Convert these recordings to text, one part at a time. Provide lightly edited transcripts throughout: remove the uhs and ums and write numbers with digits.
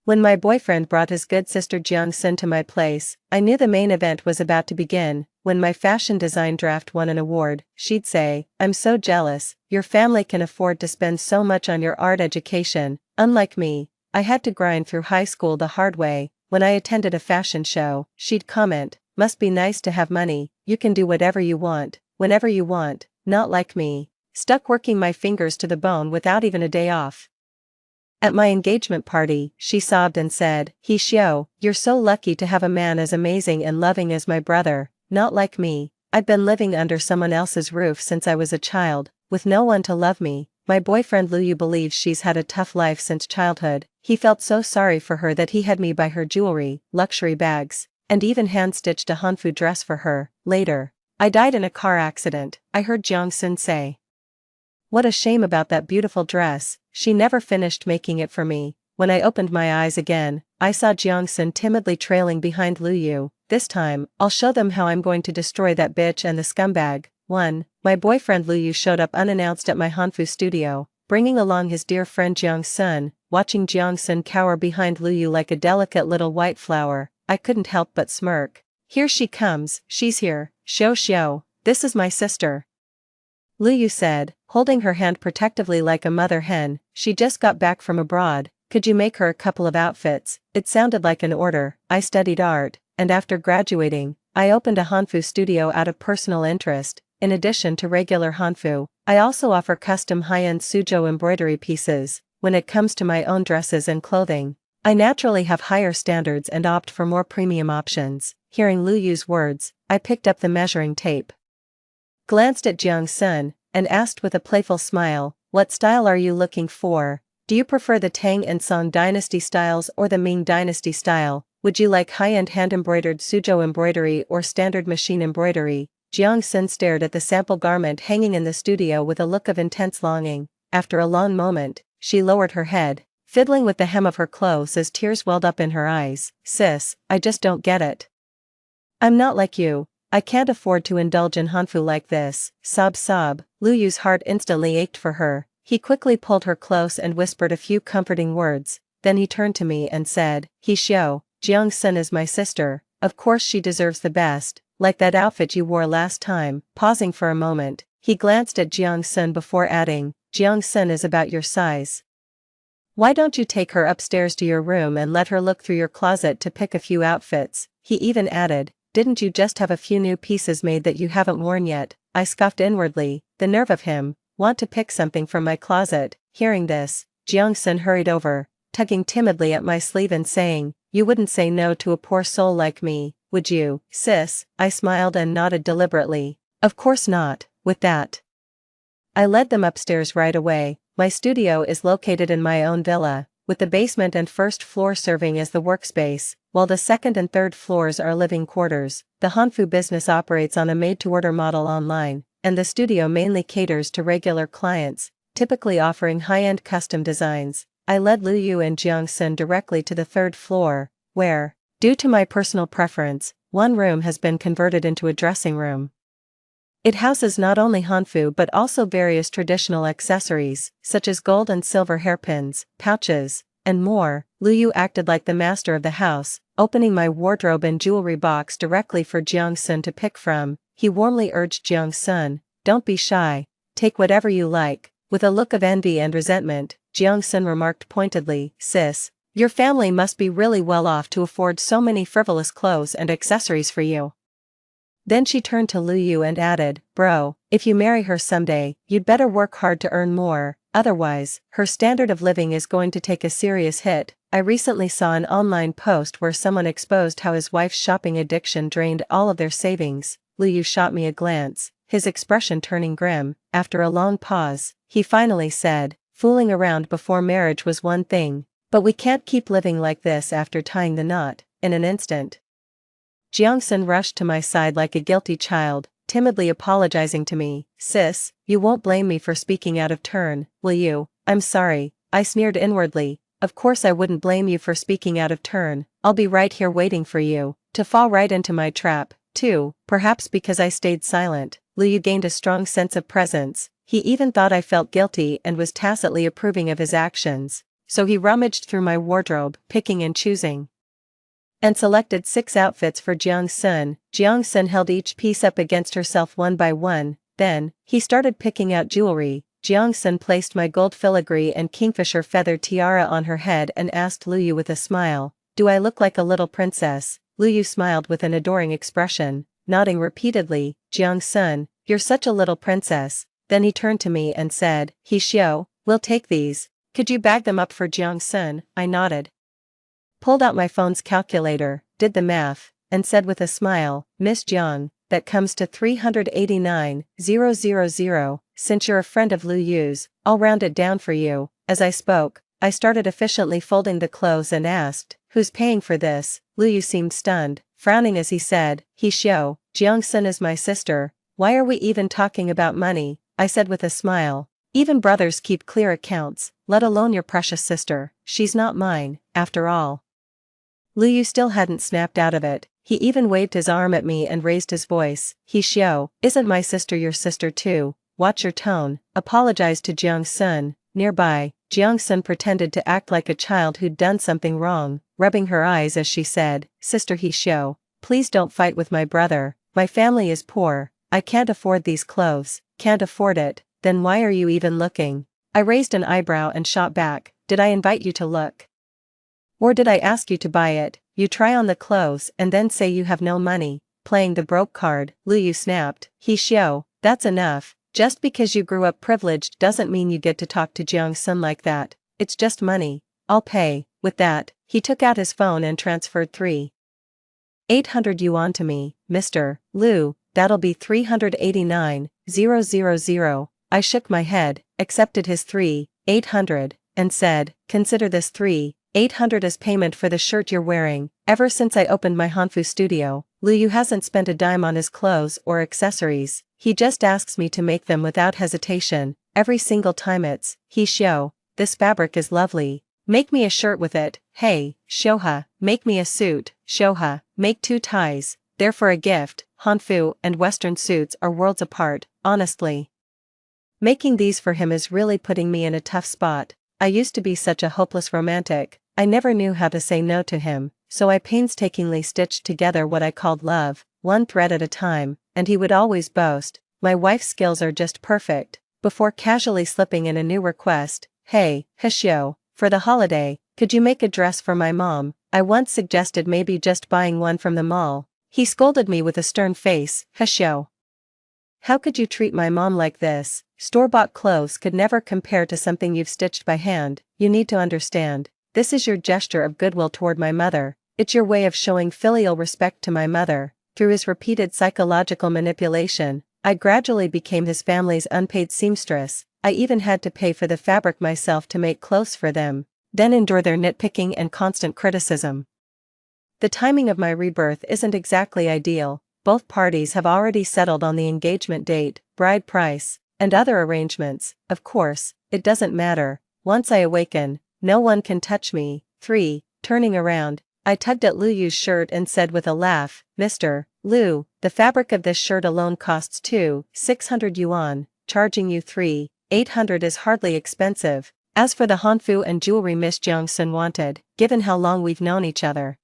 When my boyfriend brought his good sister Jiang-sun to my place, I knew the main event was about to begin. When my fashion design draft won an award, she'd say, "I'm so jealous, your family can afford to spend so much on your art education. Unlike me, I had to grind through high school the hard way." When I attended a fashion show, she'd comment, "Must be nice to have money, you can do whatever you want, whenever you want, not like me, stuck working my fingers to the bone without even a day off." At my engagement party, she sobbed and said, "He Xiao, you're so lucky to have a man as amazing and loving as my brother, not like me. I've been living under someone else's roof since I was a child, with no one to love me." My boyfriend Liu believes she's had a tough life since childhood. He felt so sorry for her that he had me buy her jewelry, luxury bags, and even hand-stitched a Hanfu dress for her. Later, "I died in a car accident," I heard Jiang-sun say. "What a shame about that beautiful dress, she never finished making it for me." When I opened my eyes again, I saw Jiang-sun timidly trailing behind Liu. "This time, I'll show them how I'm going to destroy that bitch and the scumbag." 1. My boyfriend Liu showed up unannounced at my Hanfu studio, bringing along his dear friend Jiang-sun. Watching Jiang-sun cower behind Liu like a delicate little white flower, I couldn't help but smirk. "Here she comes, she's here, Xiao, this is my sister," Liu said, holding her hand protectively like a mother hen. "She just got back from abroad, could you make her a couple of outfits?" It sounded like an order. I studied art, and after graduating, I opened a Hanfu studio out of personal interest. In addition to regular Hanfu, I also offer custom high-end Suzhou embroidery pieces. When it comes to my own dresses and clothing, I naturally have higher standards and opt for more premium options. Hearing Liu's words, I picked up the measuring tape, glanced at Jiang-sun, and asked with a playful smile, "What style are you looking for? Do you prefer the Tang and Song dynasty styles or the Ming dynasty style? Would you like high-end hand-embroidered Suzhou embroidery or standard machine embroidery?" Jiang-sun stared at the sample garment hanging in the studio with a look of intense longing. After a long moment, she lowered her head, fiddling with the hem of her clothes as tears welled up in her eyes. "Sis, I just don't get it. I'm not like you. I can't afford to indulge in Hanfu like this." Sob. Liu's heart instantly ached for her. He quickly pulled her close and whispered a few comforting words. Then he turned to me and said, "He Xiao, Jiang-sun is my sister, of course she deserves the best, like that outfit you wore last time." Pausing for a moment, he glanced at Jiang-sun before adding, "Jiang-sun is about your size. Why don't you take her upstairs to your room and let her look through your closet to pick a few outfits?" He even added, "Didn't you just have a few new pieces made that you haven't worn yet?" I scoffed inwardly, the nerve of him, want to pick something from my closet. Hearing this, Jiang-sun hurried over, tugging timidly at my sleeve and saying, "You wouldn't say no to a poor soul like me, would you, sis?" I smiled and nodded deliberately. "Of course not." With that, I led them upstairs right away. My studio is located in my own villa, with the basement and first floor serving as the workspace, while the second and third floors are living quarters. The Hanfu business operates on a made-to-order model online, and the studio mainly caters to regular clients, typically offering high-end custom designs. I led Liu and Jiang-sun directly to the third floor, where, due to my personal preference, one room has been converted into a dressing room. It houses not only Hanfu but also various traditional accessories, such as gold and silver hairpins, pouches, and more. Liu acted like the master of the house, opening my wardrobe and jewelry box directly for Jiang-sun to pick from. He warmly urged Jiang-sun, "Don't be shy, take whatever you like." With a look of envy and resentment, Jiang-sun remarked pointedly, "Sis, your family must be really well off to afford so many frivolous clothes and accessories for you." Then she turned to Liu and added, "Bro, if you marry her someday, you'd better work hard to earn more, otherwise, her standard of living is going to take a serious hit." I recently saw an online post where someone exposed how his wife's shopping addiction drained all of their savings. Liu shot me a glance, his expression turning grim. After a long pause, he finally said, "Fooling around before marriage was one thing, but we can't keep living like this after tying the knot." In an instant, Jiang-sun rushed to my side like a guilty child, timidly apologizing to me. "Sis, you won't blame me for speaking out of turn, will you?" "I'm sorry," I sneered inwardly. "Of course I wouldn't blame you for speaking out of turn. I'll be right here waiting for you to fall right into my trap, too." Perhaps because I stayed silent, Liu gained a strong sense of presence. He even thought I felt guilty and was tacitly approving of his actions. so he rummaged through my wardrobe, picking and choosing, and selected 6 outfits for Jiang Sun. Jiang Sun held each piece up against herself one by one, then, he started picking out jewelry. Jiang Sun placed my gold filigree and kingfisher feather tiara on her head and asked Lu Yu with a smile, "Do I look like a little princess?" Lu Yu smiled with an adoring expression, nodding repeatedly. "Jiang Sun, you're such a little princess." Then he turned to me and said, "He Xiao, we'll take these. Could you bag them up for Jiang Sun?" I nodded, pulled out my phone's calculator, did the math, and said with a smile, "Miss Jiang, that comes to 389,000. Since you're a friend of Lu Yu's, I'll round it down for you." As I spoke, I started efficiently folding the clothes and asked, "Who's paying for this?" Lu Yu seemed stunned, frowning as he said, "He Xiao, Jiang Sun is my sister. Why are we even talking about money?" I said with a smile, "Even brothers keep clear accounts, let alone your precious sister. She's not mine, after all." Lu Yu still hadn't snapped out of it. He even waved his arm at me and raised his voice. "He Xiao, isn't my sister your sister too? Watch your tone," apologized to Jiang Sun. Nearby, Jiang Sun pretended to act like a child who'd done something wrong, rubbing her eyes as she said, "Sister He Xiao, please don't fight with my brother. My family is poor. I can't afford these clothes." "Can't afford it? Then why are you even looking?" I raised an eyebrow and shot back, "Did I invite you to look? Or did I ask you to buy it? You try on the clothes and then say you have no money, playing the broke card." Lu Yu snapped, "He Xiao, that's enough. Just because you grew up privileged doesn't mean you get to talk to Jiang Sun like that. It's just money. I'll pay." With that, he took out his phone and transferred 3,800 yuan to me. "Mr. Lu, that'll be 389,000. I shook my head, accepted his 3,800, and said, "Consider this 3,800 as payment for the shirt you're wearing." Ever since I opened my Hanfu studio, Lu Yu hasn't spent a dime on his clothes or accessories. He just asks me to make them without hesitation. Every single time it's, "He Xiao, this fabric is lovely. Make me a shirt with it." "Hey, Xiaohe, make me a suit." "Xiaohe, make 2 ties. They're for a gift." Hanfu and Western suits are worlds apart, honestly. Making these for him is really putting me in a tough spot. I used to be such a hopeless romantic. I never knew how to say no to him, so I painstakingly stitched together what I called love, one thread at a time, and he would always boast, "My wife's skills are just perfect," before casually slipping in a new request, "Hey, Heshio, for the holiday, could you make a dress for my mom?" I once suggested maybe just buying one from the mall. He scolded me with a stern face, "Heshio, how could you treat my mom like this? Store-bought clothes could never compare to something you've stitched by hand. You need to understand. This is your gesture of goodwill toward my mother. It's your way of showing filial respect to my mother." Through his repeated psychological manipulation, I gradually became his family's unpaid seamstress. I even had to pay for the fabric myself to make clothes for them, then endure their nitpicking and constant criticism. The timing of my rebirth isn't exactly ideal. Both parties have already settled on the engagement date, bride price, and other arrangements. Of course, it doesn't matter. Once I awaken, no one can touch me. 3. Turning around, I tugged at Lu Yu's shirt and said with a laugh, "Mr. Lu, the fabric of this shirt alone costs 2,600 yuan. Charging you 3,800 is hardly expensive. As for the Hanfu and jewelry Miss Jiang Sun wanted, given how long we've known each other,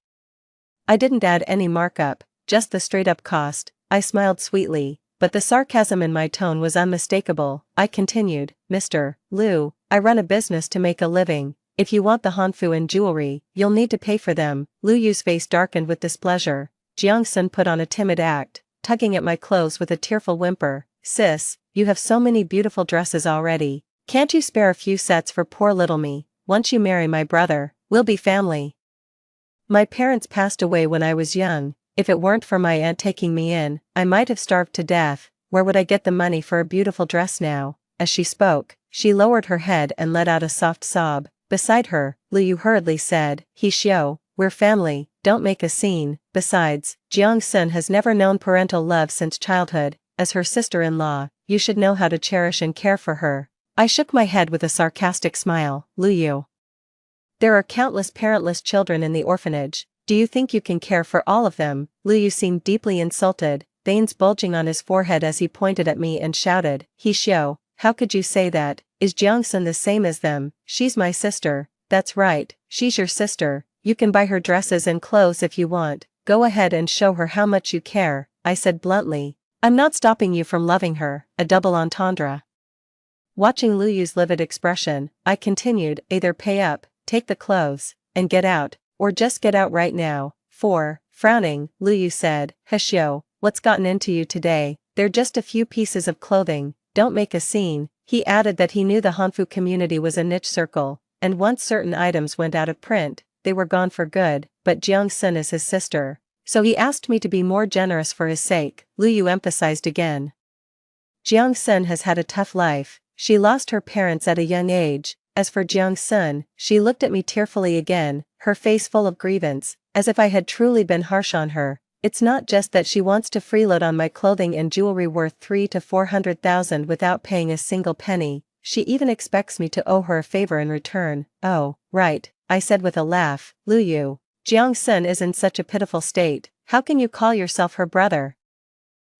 I didn't add any markup, just the straight-up cost." I smiled sweetly, but the sarcasm in my tone was unmistakable. I continued, "Mr. Lu, I run a business to make a living. If you want the Hanfu and jewelry, you'll need to pay for them." Lu Yu's face darkened with displeasure. Jiang Sun put on a timid act, tugging at my clothes with a tearful whimper. "Sis, you have so many beautiful dresses already. Can't you spare a few sets for poor little me? Once you marry my brother, we'll be family. My parents passed away when I was young. If it weren't for my aunt taking me in, I might have starved to death. Where would I get the money for a beautiful dress now?" As she spoke, she lowered her head and let out a soft sob. Beside her, Lu Yu hurriedly said, "He Xiao, we're family, don't make a scene. Besides, Jiang Sun has never known parental love since childhood. As her sister-in-law, you should know how to cherish and care for her." I shook my head with a sarcastic smile. "Lu Yu, there are countless parentless children in the orphanage. Do you think you can care for all of them?" Lu Yu seemed deeply insulted, veins bulging on his forehead as he pointed at me and shouted, "He Xiao, how could you say that? Is Jiang Sun the same as them? She's my sister. that's right, she's your sister, you can buy her dresses and clothes if you want, go ahead and show her how much you care, I said bluntly. I'm not stopping you from loving her, a double entendre. Watching Lu Yu's livid expression, I continued, either pay up, take the clothes, and get out, or just get out right now. Frowning, Lu Yu said, Heshio, what's gotten into you today? They're just a few pieces of clothing, don't make a scene. He added that he knew the Hanfu community was a niche circle, and once certain items went out of print, they were gone for good, but Jiang Sun is his sister. So he asked me to be more generous for his sake, Lu Yu emphasized again. Jiang Sun has had a tough life, she lost her parents at a young age. As for Jiang Sun, she looked at me tearfully again, her face full of grievance, as if I had truly been harsh on her. It's not just that she wants to freeload on my clothing and jewelry worth 300,000 to 400,000 without paying a single penny, she even expects me to owe her a favor in return. Oh, right, I said with a laugh, Lu Yu. Jiang Sun is in such a pitiful state, how can you call yourself her brother?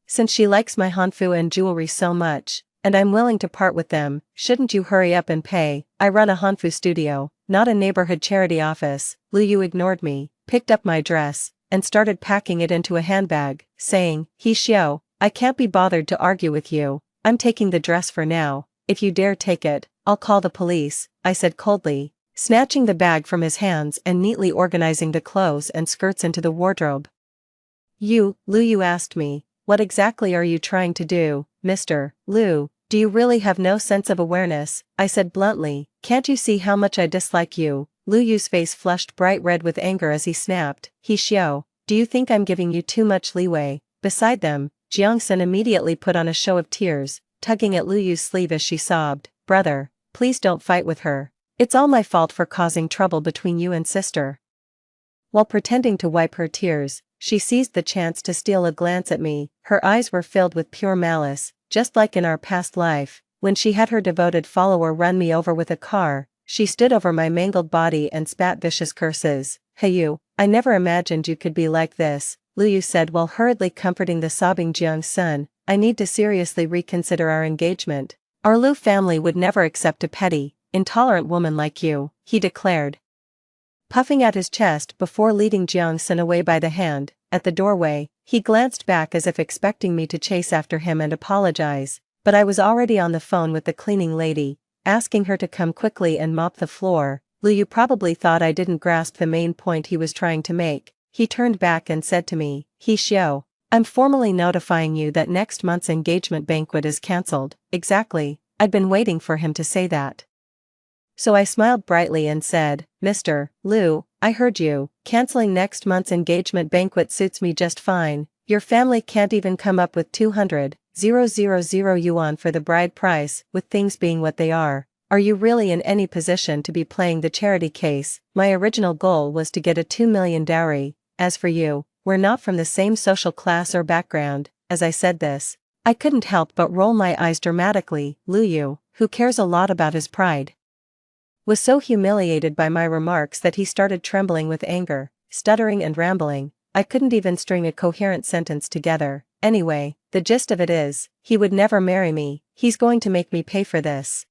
Since she likes my Hanfu and jewelry so much, and I'm willing to part with them, shouldn't you hurry up and pay? I run a Hanfu studio, not a neighborhood charity office. Lu Yu ignored me, picked up my dress, and started packing it into a handbag, saying, Heshio, I can't be bothered to argue with you, I'm taking the dress for now, if you dare take it, I'll call the police, I said coldly, snatching the bag from his hands and neatly organizing the clothes and skirts into the wardrobe. Lu Yu asked me, what exactly are you trying to do, Mr. Lu? Do you really have no sense of awareness? I said bluntly, can't you see how much I dislike you? Lu Yu's face flushed bright red with anger as he snapped, Heshio, do you think I'm giving you too much leeway? Beside them, Jiang Sun immediately put on a show of tears, tugging at Lu Yu's sleeve as she sobbed, brother, please don't fight with her. It's all my fault for causing trouble between you and sister. While pretending to wipe her tears, she seized the chance to steal a glance at me. Her eyes were filled with pure malice, just like in our past life, when she had her devoted follower run me over with a car. She stood over my mangled body and spat vicious curses. Hey you, I never imagined you could be like this, Lu Yu said while hurriedly comforting the sobbing Jiang Sun. I need to seriously reconsider our engagement. Our Lu family would never accept a petty, intolerant woman like you, he declared, puffing at his chest before leading Jiang Sun away by the hand. At the doorway, he glanced back as if expecting me to chase after him and apologize, but I was already on the phone with the cleaning lady, asking her to come quickly and mop the floor. Lu Yu probably thought I didn't grasp the main point he was trying to make. He turned back and said to me, Heshio, I'm formally notifying you that next month's engagement banquet is cancelled. Exactly, I'd been waiting for him to say that. So I smiled brightly and said, Mr. Lu, I heard you, canceling next month's engagement banquet suits me just fine. Your family can't even come up with 200,000 yuan for the bride price, with things being what they are. Are you really in any position to be playing the charity case? My original goal was to get a 2 million dowry. As for you, we're not from the same social class or background. As I said this, I couldn't help but roll my eyes dramatically. Lu Yu, who cares a lot about his pride, was so humiliated by my remarks that he started trembling with anger, stuttering and rambling. I couldn't even string a coherent sentence together. Anyway, the gist of it is, he would never marry me, he's going to make me pay for this.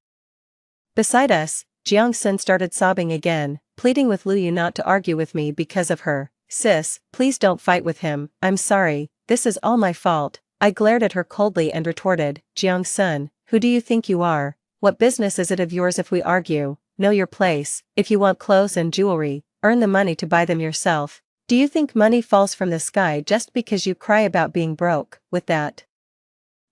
Beside us, Jiang Sun started sobbing again, pleading with Lu Yu not to argue with me because of her. Sis, please don't fight with him, I'm sorry, this is all my fault. I glared at her coldly and retorted, Jiang Sun, who do you think you are? What business is it of yours if we argue? Know your place. If you want clothes and jewelry, earn the money to buy them yourself. Do you think money falls from the sky just because you cry about being broke? With that,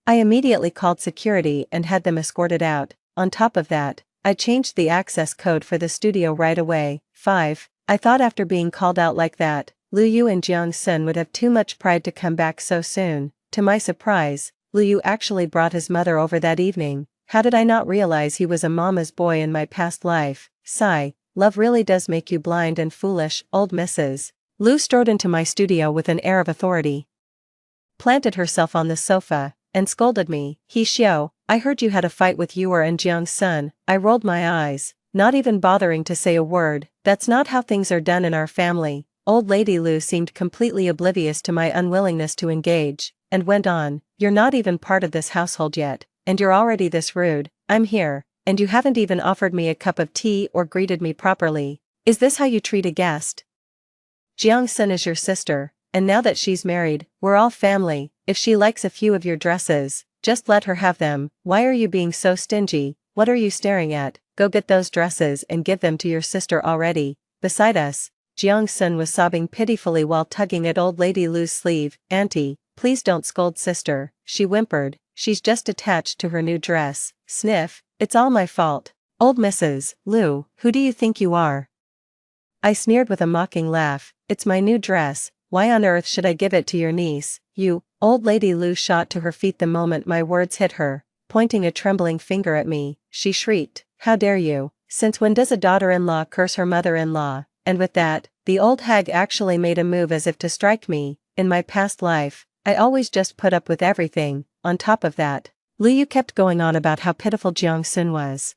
I immediately called security and had them escorted out. On top of that, I changed the access code for the studio right away. 5. I thought after being called out like that, Lu Yu and Jiang Sun would have too much pride to come back so soon. To my surprise, Lu Yu actually brought his mother over that evening. How did I not realize he was a mama's boy in my past life? Sigh, love really does make you blind and foolish, old Mrs. Lu strode into my studio with an air of authority, planted herself on the sofa, and scolded me. Heshio, I heard you had a fight with Yuer and Jiang Sun. I rolled my eyes, not even bothering to say a word. That's not how things are done in our family. Old Lady Lu seemed completely oblivious to my unwillingness to engage, and went on, you're not even part of this household yet, and you're already this rude. I'm here, and you haven't even offered me a cup of tea or greeted me properly. Is this how you treat a guest? Jiang-sun is your sister, and now that she's married, we're all family. If she likes a few of your dresses, just let her have them. Why are you being so stingy? What are you staring at? Go get those dresses and give them to your sister already. Beside us, Jiang-sun was sobbing pitifully while tugging at old lady Lu's sleeve. Auntie, please don't scold sister, she whimpered. She's just attached to her new dress. Sniff, it's all my fault. Old Mrs. Lu, who do you think you are? I sneered with a mocking laugh. It's my new dress. Why on earth should I give it to your niece? You, old lady Lu shot to her feet the moment my words hit her, pointing a trembling finger at me. She shrieked, how dare you? Since when does a daughter-in-law curse her mother-in-law? And with that, the old hag actually made a move as if to strike me. In my past life, I always just put up with everything. On top of that, Lu Yu kept going on about how pitiful Jiang-sun was.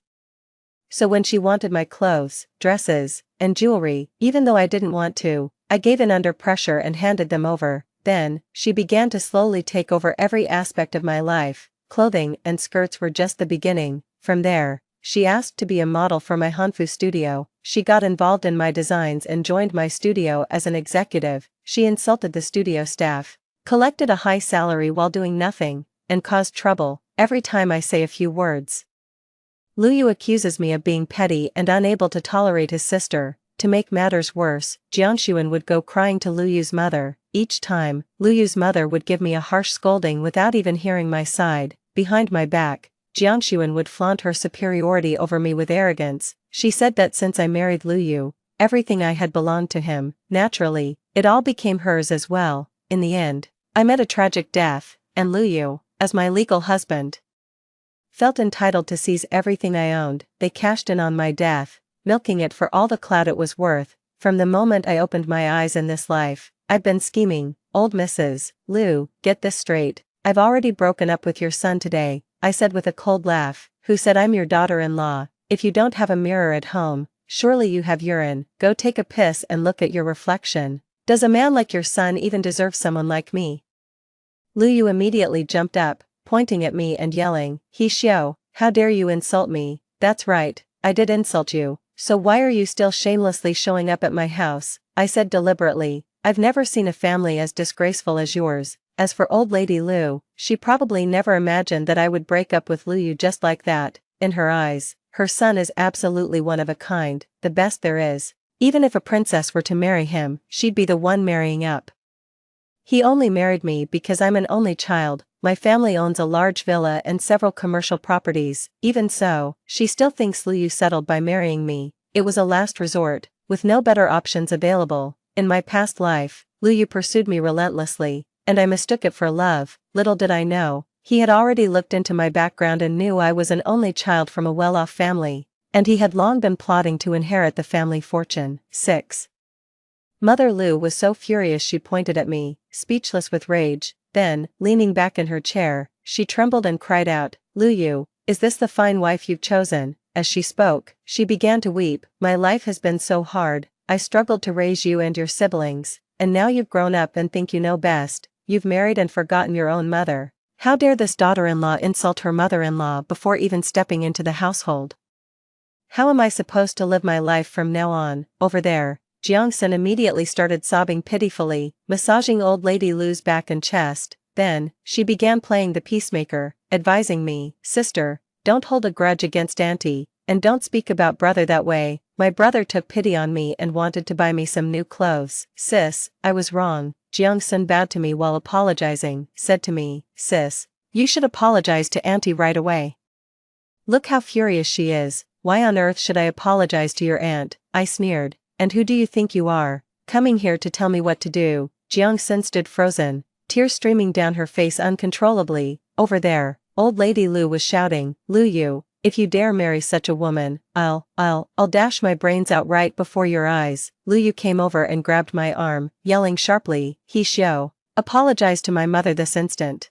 So when she wanted my clothes, dresses, and jewelry, even though I didn't want to, I gave in under pressure and handed them over. Then, she began to slowly take over every aspect of my life. Clothing and skirts were just the beginning. From there, she asked to be a model for my Hanfu studio. She got involved in my designs and joined my studio as an executive. She insulted the studio staff, collected a high salary while doing nothing, and caused trouble every time I say a few words. Lu Yu accuses me of being petty and unable to tolerate his sister. To make matters worse, Jiangshuan would go crying to Lu Yu's mother. Each time, Lu Yu's mother would give me a harsh scolding without even hearing my side. Behind my back, Jiangshuan would flaunt her superiority over me with arrogance. She said that since I married Lu Yu, everything I had belonged to him. Naturally, it all became hers as well. In the end, I met a tragic death, and Lu Yu, as my legal husband, felt entitled to seize everything I owned. They cashed in on my death, milking it for all the clout it was worth. From the moment I opened my eyes in this life, I've been scheming. Old Mrs. Lu, get this straight. I've already broken up with your son today, I said with a cold laugh. Who said I'm your daughter-in-law? If you don't have a mirror at home, surely you have urine. Go take a piss and look at your reflection. Does a man like your son even deserve someone like me? Lu Yu immediately jumped up, pointing at me and yelling, He Xiao, how dare you insult me? That's right, I did insult you. So why are you still shamelessly showing up at my house? I said deliberately. I've never seen a family as disgraceful as yours. As for old lady Lu, she probably never imagined that I would break up with Lu Yu just like that. In her eyes, her son is absolutely one of a kind, the best there is. Even if a princess were to marry him, she'd be the one marrying up. He only married me because I'm an only child. My family owns a large villa and several commercial properties. Even so, she still thinks Lu Yu settled by marrying me. It was a last resort, with no better options available. In my past life, Lu Yu pursued me relentlessly, and I mistook it for love. Little did I know, he had already looked into my background and knew I was an only child from a well-off family, and he had long been plotting to inherit the family fortune. 6. Mother Lu was so furious she pointed at me, speechless with rage. Then, leaning back in her chair, she trembled and cried out, Lu Yu, is this the fine wife you've chosen? As she spoke, she began to weep. My life has been so hard. I struggled to raise you and your siblings, and now you've grown up and think you know best. You've married and forgotten your own mother. How dare this daughter-in-law insult her mother-in-law before even stepping into the household? How am I supposed to live my life from now on? Over there, Jiang-sun immediately started sobbing pitifully, massaging old lady Lu's back and chest. Then, she began playing the peacemaker, advising me, Sister, don't hold a grudge against auntie, and don't speak about brother that way. My brother took pity on me and wanted to buy me some new clothes. Sis, I was wrong. Jiang-sun bowed to me while apologizing, said to me, Sis, you should apologize to auntie right away. Look how furious she is. Why on earth should I apologize to your aunt? I sneered. And who do you think you are, coming here to tell me what to do? Jiang-sun stood frozen, tears streaming down her face uncontrollably. Over there, old lady Lu was shouting, Lu Yu, if you dare marry such a woman, I'll dash my brains out right before your eyes. Lu Yu came over and grabbed my arm, yelling sharply, He Xiao, apologize to my mother this instant.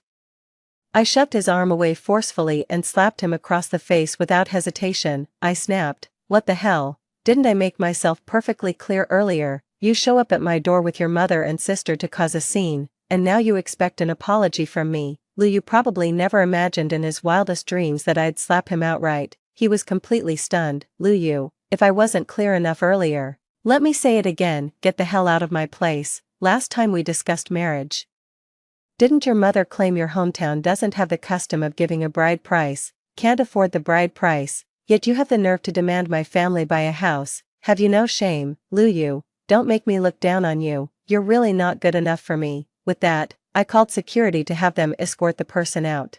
I shoved his arm away forcefully and slapped him across the face without hesitation. I snapped, What the hell? Didn't I make myself perfectly clear earlier? You show up at my door with your mother and sister to cause a scene, and now you expect an apology from me. Lu Yu probably never imagined in his wildest dreams that I'd slap him outright. He was completely stunned. Lu Yu, if I wasn't clear enough earlier. Let me say it again, get the hell out of my place. Last time we discussed marriage. Didn't your mother claim your hometown doesn't have the custom of giving a bride price, can't afford the bride price, yet you have the nerve to demand my family buy a house? Have you no shame? Lu Yu, don't make me look down on you, you're really not good enough for me. With that, I called security to have them escort the person out.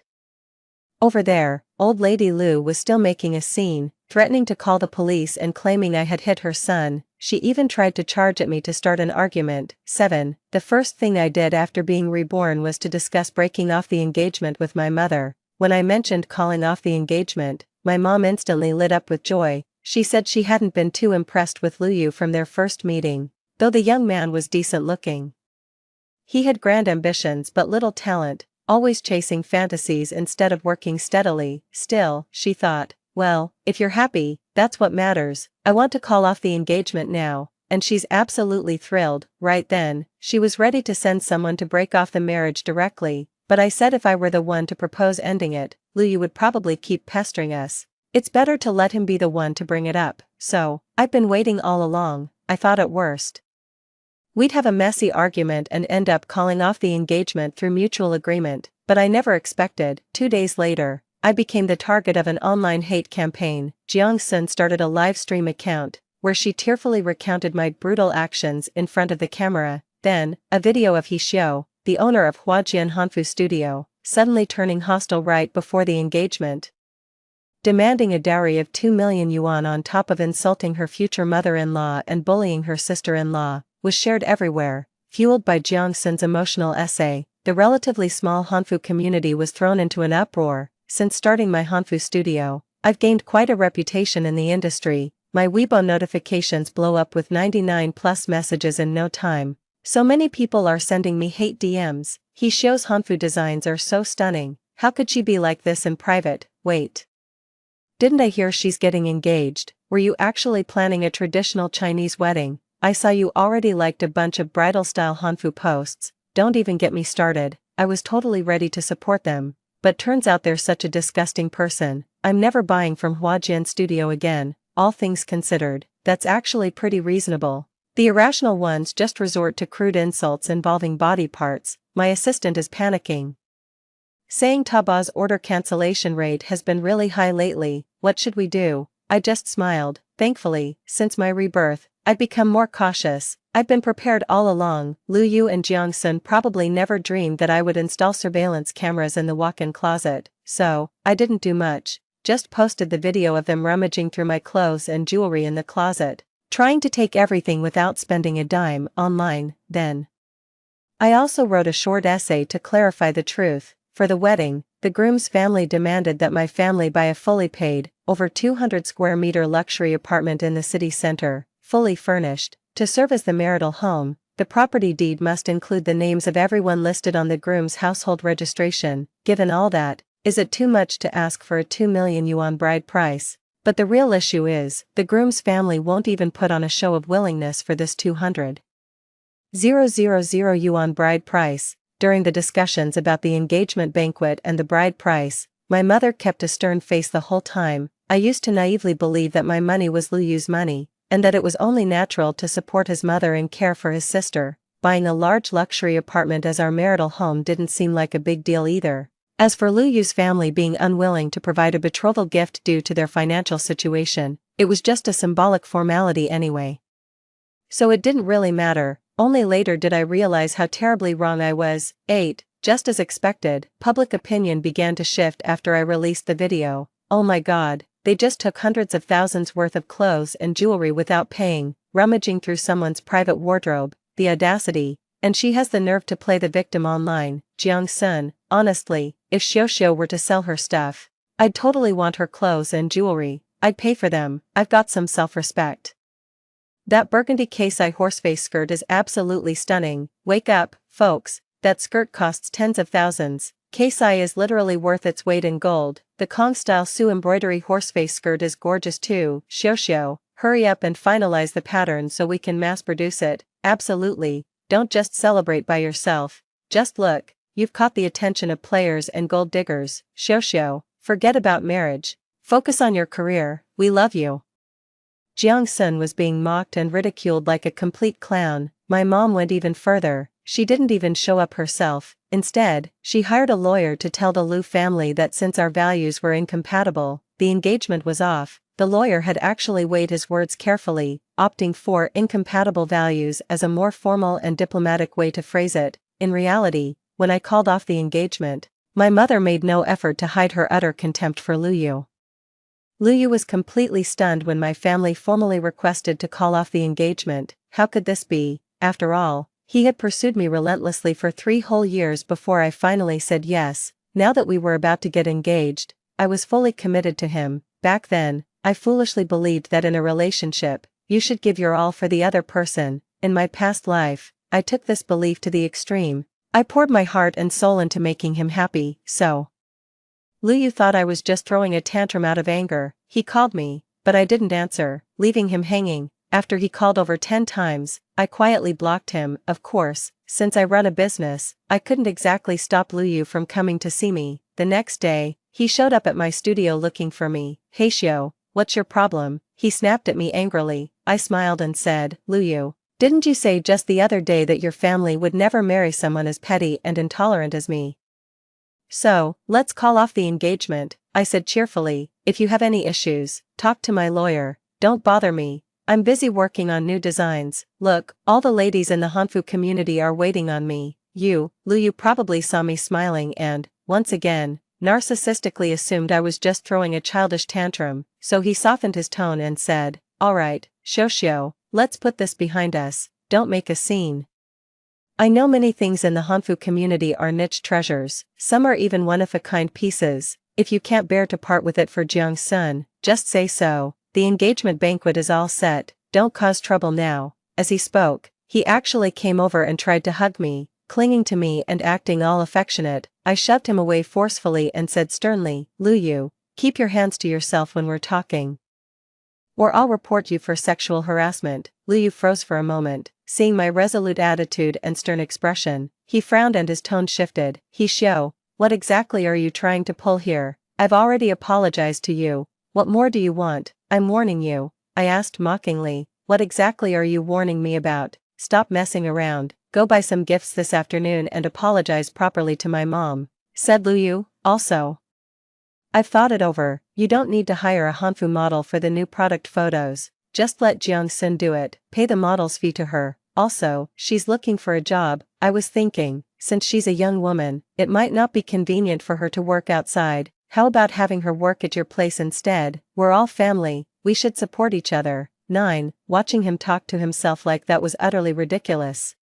Over there, old lady Lu was still making a scene, threatening to call the police and claiming I had hit her son. She even tried to charge at me to start an argument. 7. The first thing I did after being reborn was to discuss breaking off the engagement with my mother. When I mentioned calling off the engagement, my mom instantly lit up with joy. She said she hadn't been too impressed with Lu Yu from their first meeting, though the young man was decent looking. He had grand ambitions but little talent, always chasing fantasies instead of working steadily. Still, she thought, well, if you're happy, that's what matters. I want to call off the engagement now, and she's absolutely thrilled. Right then, she was ready to send someone to break off the marriage directly, but I said if I were the one to propose ending it, Lu Yu would probably keep pestering us. It's better to let him be the one to bring it up. So, I've been waiting all along. I thought at worst we'd have a messy argument and end up calling off the engagement through mutual agreement, but I never expected. 2 days later, I became the target of an online hate campaign. Jiang Sun started a live stream account, where she tearfully recounted my brutal actions in front of the camera. Then, a video of He Xiu, the owner of Huajian Hanfu Studio, suddenly turning hostile right before the engagement, demanding a dowry of 2 million yuan on top of insulting her future mother-in-law and bullying her sister-in-law, was shared everywhere. Fueled by Jiang Sun's emotional essay, the relatively small Hanfu community was thrown into an uproar. Since starting my Hanfu studio, I've gained quite a reputation in the industry. My Weibo notifications blow up with 99+ messages in no time. So many people are sending me hate DMs. He Xiu's Hanfu designs are so stunning. How could she be like this in private? Wait. Didn't I hear she's getting engaged? Were you actually planning a traditional Chinese wedding? I saw you already liked a bunch of bridal-style Hanfu posts. Don't even get me started. I was totally ready to support them, but turns out they're such a disgusting person. I'm never buying from Huajian Studio again. All things considered, that's actually pretty reasonable. The irrational ones just resort to crude insults involving body parts. My assistant is panicking, saying Taobaa's order cancellation rate has been really high lately. What should we do? I just smiled. Thankfully, since my rebirth, I've become more cautious. I've been prepared all along. Lu Yu and Jiang Sun probably never dreamed that I would install surveillance cameras in the walk-in closet, so I didn't do much. Just posted the video of them rummaging through my clothes and jewelry in the closet, trying to take everything without spending a dime online. Then I also wrote a short essay to clarify the truth. For the wedding, the groom's family demanded that my family buy a fully paid, over 200 square meter luxury apartment in the city center, fully furnished. To serve as the marital home, the property deed must include the names of everyone listed on the groom's household registration. Given all that, is it too much to ask for a 2 million yuan bride price? But the real issue is, the groom's family won't even put on a show of willingness for this 200,000 yuan bride price. During the discussions about the engagement banquet and the bride price, my mother kept a stern face the whole time. I used to naively believe that my money was Lu Yu's money, and that it was only natural to support his mother and care for his sister. Buying a large luxury apartment as our marital home didn't seem like a big deal either. As for Lu Yu's family being unwilling to provide a betrothal gift due to their financial situation, it was just a symbolic formality anyway. So it didn't really matter. Only later did I realize how terribly wrong I was. 8. Just as expected, public opinion began to shift after I released the video. Oh my god, they just took hundreds of thousands worth of clothes and jewelry without paying, rummaging through someone's private wardrobe. The audacity. And she has the nerve to play the victim online. Jiang Sun, honestly, if Xiu were to sell her stuff, I'd totally want her clothes and jewelry. I'd pay for them. I've got some self-respect. That burgundy Kaisai horseface skirt is absolutely stunning. Wake up, folks, that skirt costs tens of thousands. Kaisai is literally worth its weight in gold. The Kong-style Su embroidery horseface skirt is gorgeous too. Xiu, hurry up and finalize the pattern so we can mass produce it. Absolutely, don't just celebrate by yourself. Just look, you've caught the attention of players and gold diggers. Xiu, forget about marriage. Focus on your career, we love you. Jiang Sun was being mocked and ridiculed like a complete clown. My mom went even further, she didn't even show up herself. Instead, she hired a lawyer to tell the Liu family that since our values were incompatible, the engagement was off. The lawyer had actually weighed his words carefully, opting for incompatible values as a more formal and diplomatic way to phrase it. In reality, when I called off the engagement, my mother made no effort to hide her utter contempt for Liu Yu. Liu Yu was completely stunned when my family formally requested to call off the engagement. How could this be? After all, he had pursued me relentlessly for 3 whole years before I finally said yes. Now that we were about to get engaged, I was fully committed to him. Back then, I foolishly believed that in a relationship, you should give your all for the other person. In my past life, I took this belief to the extreme. I poured my heart and soul into making him happy, so. Liu Yu thought I was just throwing a tantrum out of anger. He called me, but I didn't answer, leaving him hanging. After he called over 10 times, I quietly blocked him. Of course, since I run a business, I couldn't exactly stop Liu Yu from coming to see me. The next day, he showed up at my studio looking for me. "Hey Xiao, what's your problem?" he snapped at me angrily. I smiled and said, "Liu Yu, didn't you say just the other day that your family would never marry someone as petty and intolerant as me? So, let's call off the engagement," I said cheerfully. "If you have any issues, talk to my lawyer, don't bother me. I'm busy working on new designs. Look, all the ladies in the Hanfu community are waiting on me." Liu Yu probably saw me smiling and, once again, narcissistically assumed I was just throwing a childish tantrum, so he softened his tone and said, "Alright, Xiao, let's put this behind us, don't make a scene. I know many things in the Hanfu community are niche treasures, some are even one-of-a-kind pieces. If you can't bear to part with it for Jiang Sun, just say so. The engagement banquet is all set, don't cause trouble now." As he spoke, he actually came over and tried to hug me, clinging to me and acting all affectionate. I shoved him away forcefully and said sternly, "Liu Yu, keep your hands to yourself when we're talking, or I'll report you for sexual harassment." Liu Yu froze for a moment, seeing my resolute attitude and stern expression. He frowned and his tone shifted. "He Xiao, what exactly are you trying to pull here? I've already apologized to you. What more do you want?" "I'm warning you," I asked mockingly. "What exactly are you warning me about?" "Stop messing around, go buy some gifts this afternoon and apologize properly to my mom," said Liu Yu. "Also, I've thought it over, you don't need to hire a Hanfu model for the new product photos, just let Jiang Sun do it, pay the model's fee to her. Also, she's looking for a job. I was thinking, since she's a young woman, it might not be convenient for her to work outside. How about having her work at your place instead? We're all family, we should support each other." 9. Watching him talk to himself like that was utterly ridiculous.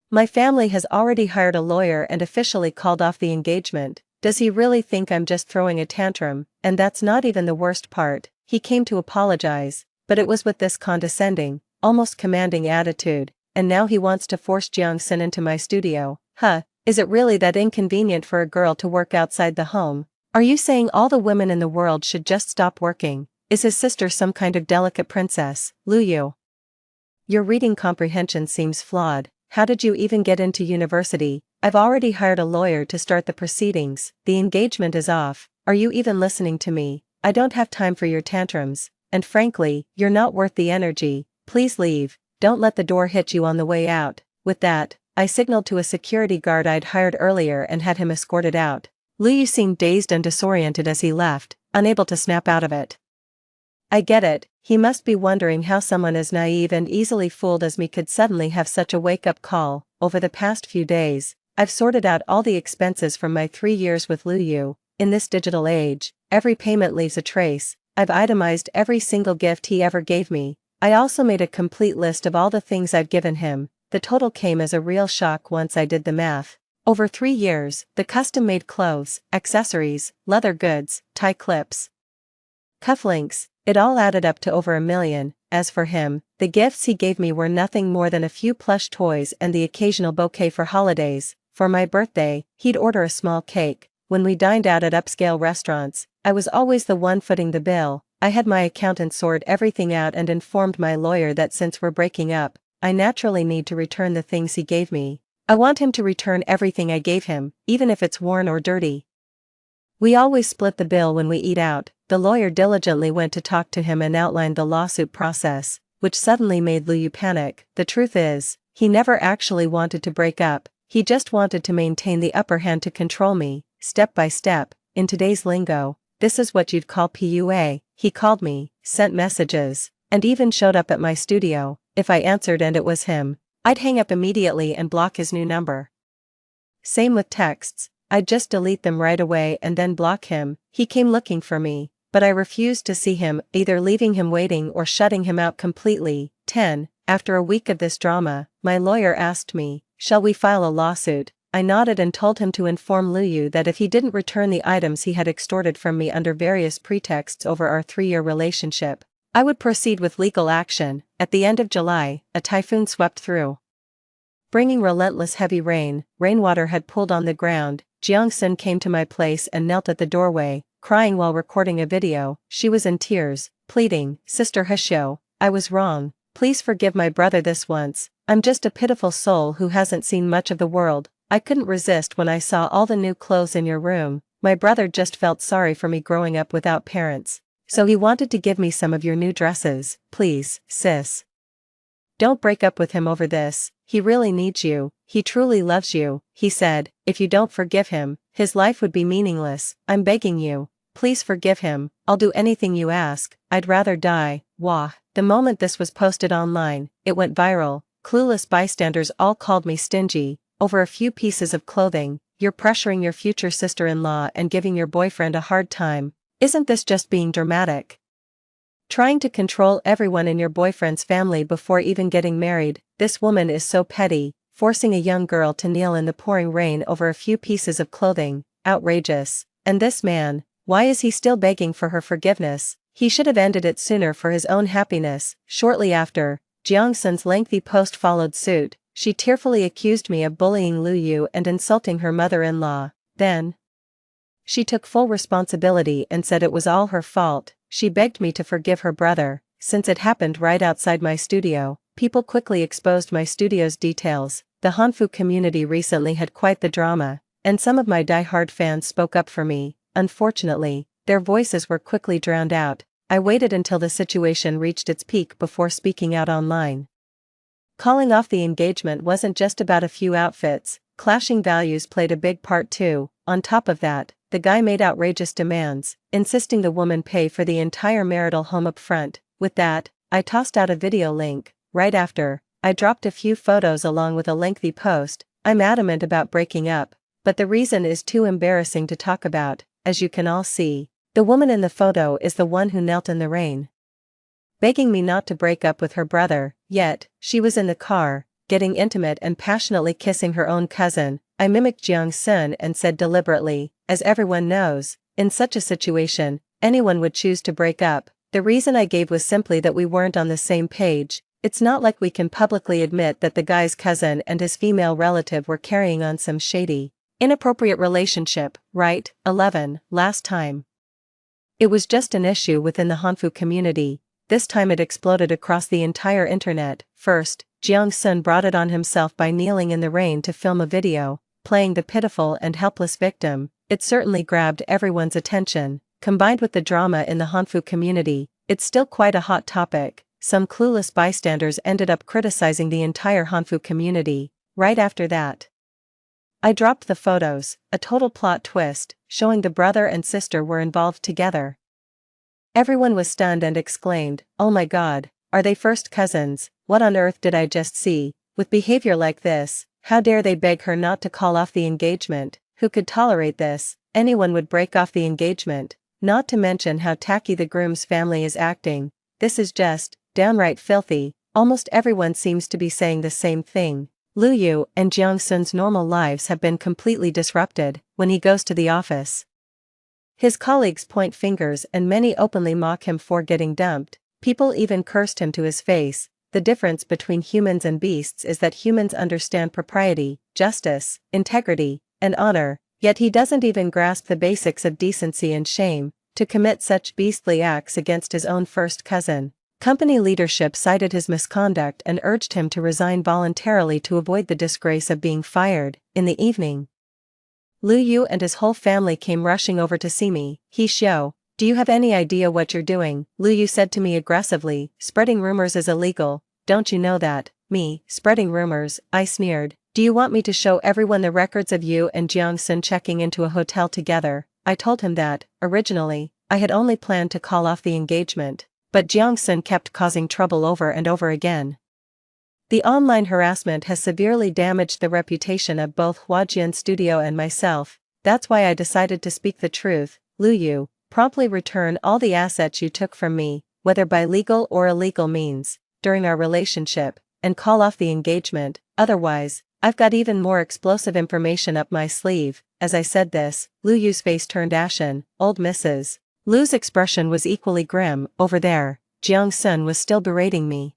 My family has already hired a lawyer and officially called off the engagement. Does he really think I'm just throwing a tantrum? And that's not even the worst part. He came to apologize, but it was with this condescending, almost commanding attitude, and now he wants to force Jiang Sun into my studio. Is it really that inconvenient for a girl to work outside the home? Are you saying all the women in the world should just stop working? Is his sister some kind of delicate princess? Liu Yu, your reading comprehension seems flawed. How did you even get into university? I've already hired a lawyer to start the proceedings. The engagement is off. Are you even listening to me? I don't have time for your tantrums, and frankly, you're not worth the energy. Please leave, don't let the door hit you on the way out." With that, I signaled to a security guard I'd hired earlier and had him escorted out. Liu Yu seemed dazed and disoriented as he left, unable to snap out of it. I get it, he must be wondering how someone as naive and easily fooled as me could suddenly have such a wake-up call. Over the past few days, I've sorted out all the expenses from my 3 years with Liu Yu. In this digital age, every payment leaves a trace. I've itemized every single gift he ever gave me. I also made a complete list of all the things I've given him. The total came as a real shock once I did the math. Over 3 years, the custom-made clothes, accessories, leather goods, tie clips, cufflinks, it all added up to over $1 million. As for him, the gifts he gave me were nothing more than a few plush toys and the occasional bouquet for holidays. For my birthday, he'd order a small cake. When we dined out at upscale restaurants, I was always the one footing the bill. I had my accountant sort everything out and informed my lawyer that since we're breaking up, I naturally need to return the things he gave me. I want him to return everything I gave him, even if it's worn or dirty. We always split the bill when we eat out. The lawyer diligently went to talk to him and outlined the lawsuit process, which suddenly made Liu panic. The truth is, he never actually wanted to break up, he just wanted to maintain the upper hand to control me, step by step. In today's lingo, this is what you'd call PUA. He called me, sent messages, and even showed up at my studio. If I answered and it was him, I'd hang up immediately and block his new number. Same with texts, I'd just delete them right away and then block him. He came looking for me, but I refused to see him, either leaving him waiting or shutting him out completely. 10. After a week of this drama, my lawyer asked me, shall we file a lawsuit? I nodded and told him to inform Liu that if he didn't return the items he had extorted from me under various pretexts over our 3-year relationship, I would proceed with legal action. At the end of July, a typhoon swept through, bringing relentless heavy rain. Rainwater had pooled on the ground. Jiang-sun came to my place and knelt at the doorway, crying while recording a video. She was in tears, pleading, Sister Hashio, I was wrong. Please forgive my brother this once. I'm just a pitiful soul who hasn't seen much of the world. I couldn't resist when I saw all the new clothes in your room. My brother just felt sorry for me growing up without parents, so he wanted to give me some of your new dresses. Please, sis, don't break up with him over this. He really needs you. He truly loves you. He said, if you don't forgive him, his life would be meaningless. I'm begging you. Please forgive him. I'll do anything you ask. I'd rather die. Wah. The moment this was posted online, it went viral. Clueless bystanders all called me stingy over a few pieces of clothing. You're pressuring your future sister-in-law and giving your boyfriend a hard time. Isn't this just being dramatic? Trying to control everyone in your boyfriend's family before even getting married. This woman is so petty, forcing a young girl to kneel in the pouring rain over a few pieces of clothing. Outrageous. And this man, why is he still begging for her forgiveness? He should have ended it sooner for his own happiness. Shortly after, Jiang-sun's lengthy post followed suit. She tearfully accused me of bullying Liu and insulting her mother-in-law. Then, she took full responsibility and said it was all her fault. She begged me to forgive her brother, since it happened right outside my studio. People quickly exposed my studio's details. The Hanfu community recently had quite the drama, and some of my die-hard fans spoke up for me. Unfortunately, their voices were quickly drowned out. I waited until the situation reached its peak before speaking out online. Calling off the engagement wasn't just about a few outfits. Clashing values played a big part too. On top of that, the guy made outrageous demands, insisting the woman pay for the entire marital home up front. With that, I tossed out a video link. Right after, I dropped a few photos along with a lengthy post. I'm adamant about breaking up, but the reason is too embarrassing to talk about. As you can all see, the woman in the photo is the one who knelt in the rain, begging me not to break up with her brother, yet, she was in the car, getting intimate and passionately kissing her own cousin. I mimicked Jiang-sun and said deliberately, as everyone knows, in such a situation, anyone would choose to break up. The reason I gave was simply that we weren't on the same page. It's not like we can publicly admit that the guy's cousin and his female relative were carrying on some shady, inappropriate relationship, right? 11. Last time, it was just an issue within the Hanfu community. This time it exploded across the entire internet. First, Jiang-sun brought it on himself by kneeling in the rain to film a video, playing the pitiful and helpless victim. It certainly grabbed everyone's attention. Combined with the drama in the Hanfu community, it's still quite a hot topic. Some clueless bystanders ended up criticizing the entire Hanfu community. Right after that, I dropped the photos, a total plot twist, showing the brother and sister were involved together. Everyone was stunned and exclaimed, "Oh my god, are they first cousins? What on earth did I just see?" With behavior like this, how dare they beg her not to call off the engagement? Who could tolerate this? Anyone would break off the engagement, not to mention how tacky the groom's family is acting. This is just downright filthy. Almost everyone seems to be saying the same thing. Liu and Jiang-sun's normal lives have been completely disrupted. When he goes to the office, his colleagues point fingers and many openly mock him for getting dumped. People even cursed him to his face. The difference between humans and beasts is that humans understand propriety, justice, integrity, and honor, yet he doesn't even grasp the basics of decency and shame. To commit such beastly acts against his own first cousin, company leadership cited his misconduct and urged him to resign voluntarily to avoid the disgrace of being fired. In the evening, Lu Yu and his whole family came rushing over to see me. He Xiao, do you have any idea what you're doing? Lu Yu said to me aggressively, spreading rumors is illegal, don't you know that? Me, spreading rumors, I sneered. Do you want me to show everyone the records of you and Jiang Sun checking into a hotel together? I told him that, originally, I had only planned to call off the engagement, but Jiang Sun kept causing trouble over and over again. The online harassment has severely damaged the reputation of both Huajian Studio and myself. That's why I decided to speak the truth. Lu Yu, promptly return all the assets you took from me, whether by legal or illegal means, during our relationship, and call off the engagement, otherwise, I've got even more explosive information up my sleeve. As I said this, Lu Yu's face turned ashen. Old Mrs. Lu's expression was equally grim. Over there, Jiang Sun was still berating me,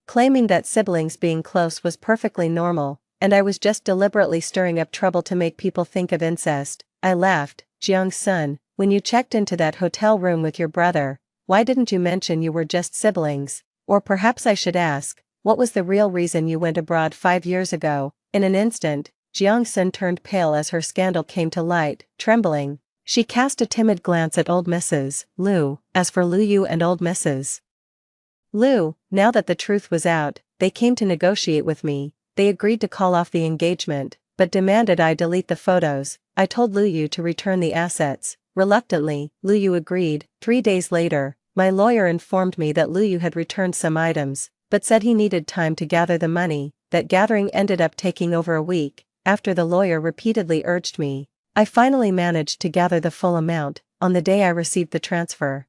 claiming that siblings being close was perfectly normal, and I was just deliberately stirring up trouble to make people think of incest. I laughed. Jiang Sun, when you checked into that hotel room with your brother, why didn't you mention you were just siblings? Or perhaps I should ask, what was the real reason you went abroad 5 years ago? In an instant, Jiang Sun turned pale as her scandal came to light. Trembling, she cast a timid glance at old Mrs. Lu. As for Lu Yu and old Mrs. Lu, now that the truth was out, they came to negotiate with me. They agreed to call off the engagement, but demanded I delete the photos. I told Lu Yu to return the assets. Reluctantly, Lu Yu agreed. 3 days later, my lawyer informed me that Lu Yu had returned some items, but said he needed time to gather the money. That gathering ended up taking over a week. After the lawyer repeatedly urged me, I finally managed to gather the full amount. On the day I received the transfer,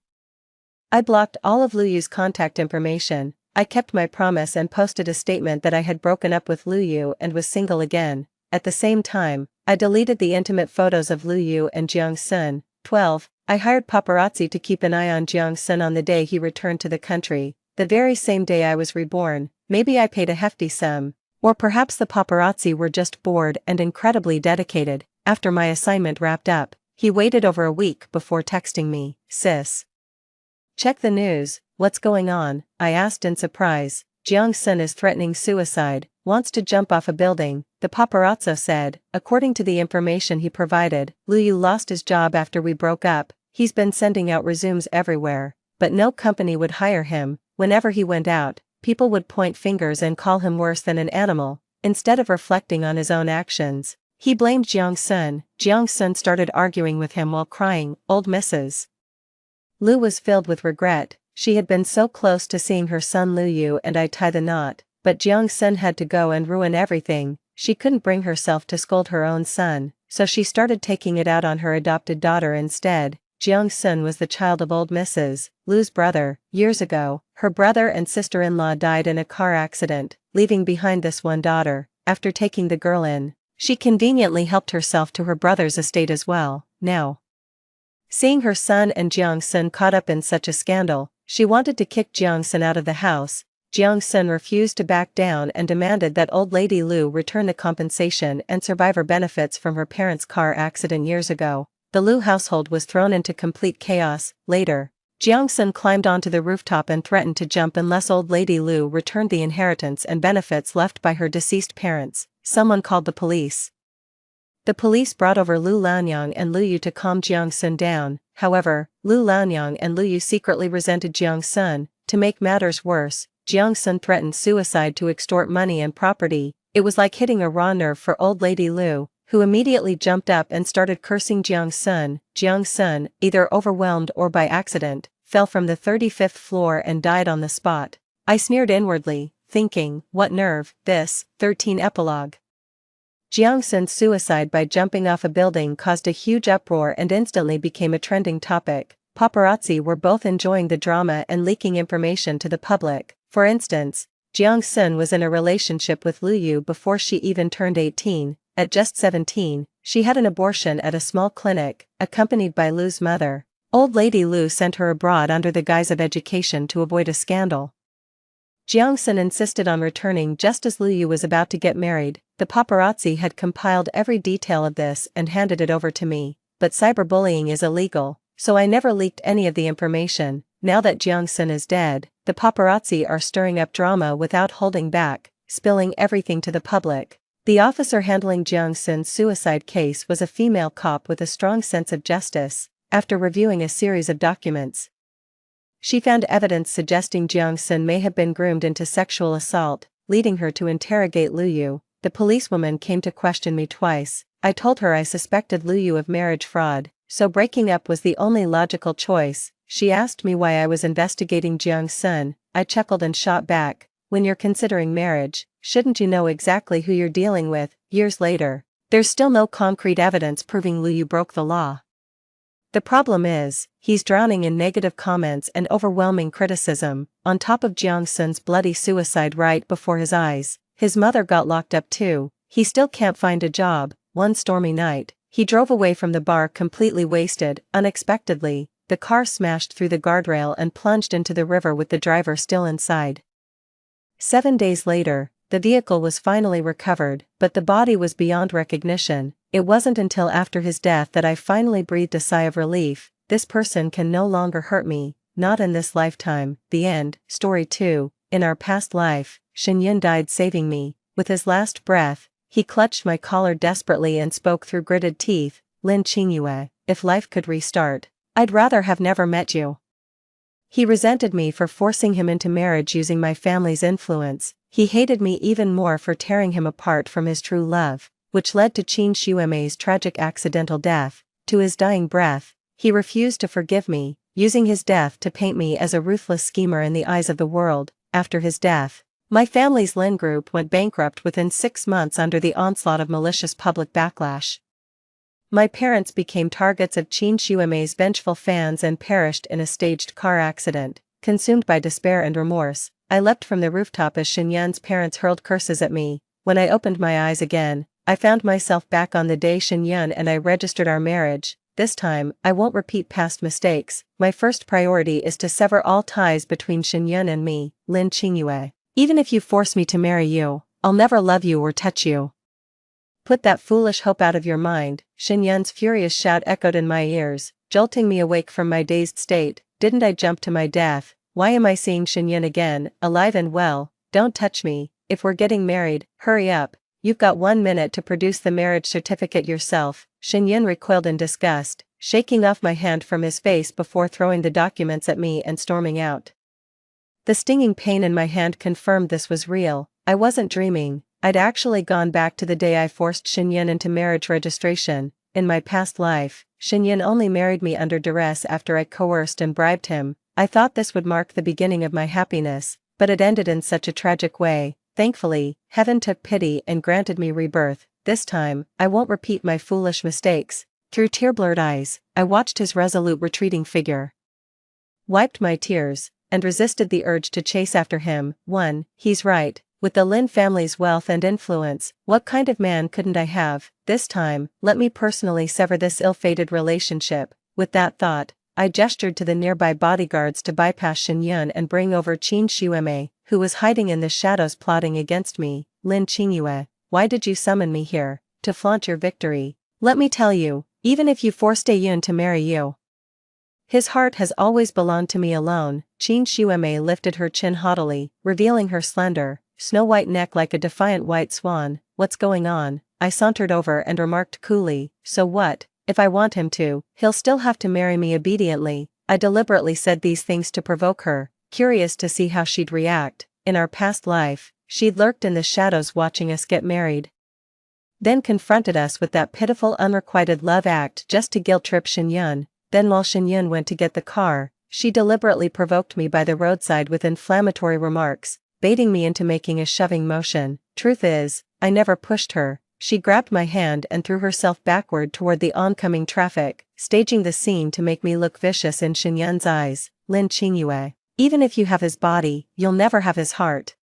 I blocked all of Lu Yu's contact information. I kept my promise and posted a statement that I had broken up with Lu Yu and was single again. At the same time, I deleted the intimate photos of Lu Yu and Jiang Sun. 12. I hired paparazzi to keep an eye on Jiang Sun on the day he returned to the country, the very same day I was reborn. Maybe I paid a hefty sum, or perhaps the paparazzi were just bored and incredibly dedicated. After my assignment wrapped up, he waited over a week before texting me. Sis, check the news, what's going on? I asked in surprise. Jiang Sun is threatening suicide, wants to jump off a building, the paparazzo said. According to the information he provided, Lu Yu lost his job after we broke up. He's been sending out resumes everywhere, but no company would hire him. Whenever he went out, people would point fingers and call him worse than an animal. Instead of reflecting on his own actions, he blamed Jiang Sun. Jiang Sun started arguing with him while crying. Old Mrs. Lu was filled with regret. She had been so close to seeing her son Lu Yu and I tie the knot, but Jiang Sun had to go and ruin everything. She couldn't bring herself to scold her own son, so she started taking it out on her adopted daughter instead. Jiang Sun was the child of old Mrs. Lu's brother. Years ago, her brother and sister-in-law died in a car accident, leaving behind this one daughter. After taking the girl in, she conveniently helped herself to her brother's estate as well. Now, seeing her son and Jiang Sun caught up in such a scandal, she wanted to kick Jiang Sun out of the house. Jiang Sun refused to back down and demanded that old lady Lu return the compensation and survivor benefits from her parents' car accident years ago. The Lu household was thrown into complete chaos. Later, Jiang Sun climbed onto the rooftop and threatened to jump unless old lady Lu returned the inheritance and benefits left by her deceased parents. Someone called the police. The police brought over Lu Laonyang and Lu Yu to calm Jiang Sun down. However, Lu Laonyang and Lu Yu secretly resented Jiang Sun. To make matters worse, Jiang Sun threatened suicide to extort money and property. It was like hitting a raw nerve for old lady Lu, who immediately jumped up and started cursing Jiang Sun. Jiang Sun, either overwhelmed or by accident, fell from the 35th floor and died on the spot. I sneered inwardly, thinking, what nerve, this. 13 Epilogue. Jiang Sun's suicide by jumping off a building caused a huge uproar and instantly became a trending topic. Paparazzi were both enjoying the drama and leaking information to the public. For instance, Jiang Sun was in a relationship with Lu Yu before she even turned 18. At just 17, she had an abortion at a small clinic, accompanied by Lu's mother. Old lady Lu sent her abroad under the guise of education to avoid a scandal. Jiang Sun insisted on returning just as Lu Yu was about to get married. The paparazzi had compiled every detail of this and handed it over to me, but cyberbullying is illegal, so I never leaked any of the information. Now that Jiang Sun is dead, the paparazzi are stirring up drama without holding back, spilling everything to the public. The officer handling Jiang Sun's suicide case was a female cop with a strong sense of justice. After reviewing a series of documents, she found evidence suggesting Jiang Sun may have been groomed into sexual assault, leading her to interrogate Liu Yu. The policewoman came to question me twice. I told her I suspected Liu Yu of marriage fraud, so breaking up was the only logical choice. She asked me why I was investigating Jiang Sun. I chuckled and shot back, when you're considering marriage, shouldn't you know exactly who you're dealing with? Years later, there's still no concrete evidence proving Liu Yu broke the law. The problem is, he's drowning in negative comments and overwhelming criticism, on top of Jiang Sun's bloody suicide right before his eyes. His mother got locked up too. He still can't find a job. One stormy night, he drove away from the bar completely wasted. Unexpectedly, the car smashed through the guardrail and plunged into the river with the driver still inside. 7 days later, the vehicle was finally recovered, but the body was beyond recognition. It wasn't until after his death that I finally breathed a sigh of relief. This person can no longer hurt me, not in this lifetime. The end. Story 2. In our past life, Shenyun died saving me. With his last breath, he clutched my collar desperately and spoke through gritted teeth. Lin Qingyue, if life could restart, I'd rather have never met you. He resented me for forcing him into marriage using my family's influence. He hated me even more for tearing him apart from his true love, which led to Qin Shuemei's tragic accidental death. To his dying breath, he refused to forgive me, using his death to paint me as a ruthless schemer in the eyes of the world. After his death, my family's Lin group went bankrupt within 6 months under the onslaught of malicious public backlash. My parents became targets of Qin Shuemei's vengeful fans and perished in a staged car accident. Consumed by despair and remorse, I leapt from the rooftop as Shenyun's parents hurled curses at me. When I opened my eyes again, I found myself back on the day Shenyun and I registered our marriage. This time, I won't repeat past mistakes. My first priority is to sever all ties between Shenyun and me, Lin Qingyue. Even if you force me to marry you, I'll never love you or touch you. Put that foolish hope out of your mind. Shenyun's furious shout echoed in my ears, jolting me awake from my dazed state. Didn't I jump to my death? Why am I seeing Shenyun again, alive and well? Don't touch me. If we're getting married, hurry up. You've got 1 minute to produce the marriage certificate yourself. Shenyun recoiled in disgust, shaking off my hand from his face before throwing the documents at me and storming out. The stinging pain in my hand confirmed this was real. I wasn't dreaming. I'd actually gone back to the day I forced Shenyun into marriage registration. In my past life, Shenyun only married me under duress after I coerced and bribed him. I thought this would mark the beginning of my happiness, but it ended in such a tragic way. Thankfully, heaven took pity and granted me rebirth. This time, I won't repeat my foolish mistakes. Through tear-blurred eyes, I watched his resolute retreating figure, wiped my tears, and resisted the urge to chase after him. He's right. With the Lin family's wealth and influence, what kind of man couldn't I have? This time, let me personally sever this ill-fated relationship. With that thought, I gestured to the nearby bodyguards to bypass Shenyun and bring over Qin Shuemei, who was hiding in the shadows plotting against me. Lin Qingyue, why did you summon me here? To flaunt your victory. Let me tell you, even if you forced Yun to marry you, his heart has always belonged to me alone. Qin Shuemei lifted her chin haughtily, revealing her slender, snow-white neck like a defiant white swan. What's going on? I sauntered over and remarked coolly, so what? If I want him to, he'll still have to marry me obediently. I deliberately said these things to provoke her, curious to see how she'd react. In our past life, she'd lurked in the shadows watching us get married, then confronted us with that pitiful unrequited love act just to guilt-trip Shenyun. Then while Shenyun went to get the car, she deliberately provoked me by the roadside with inflammatory remarks, baiting me into making a shoving motion. Truth is, I never pushed her. She grabbed my hand and threw herself backward toward the oncoming traffic, staging the scene to make me look vicious in Shenyun's eyes. Lin Qingyue, even if you have his body, you'll never have his heart.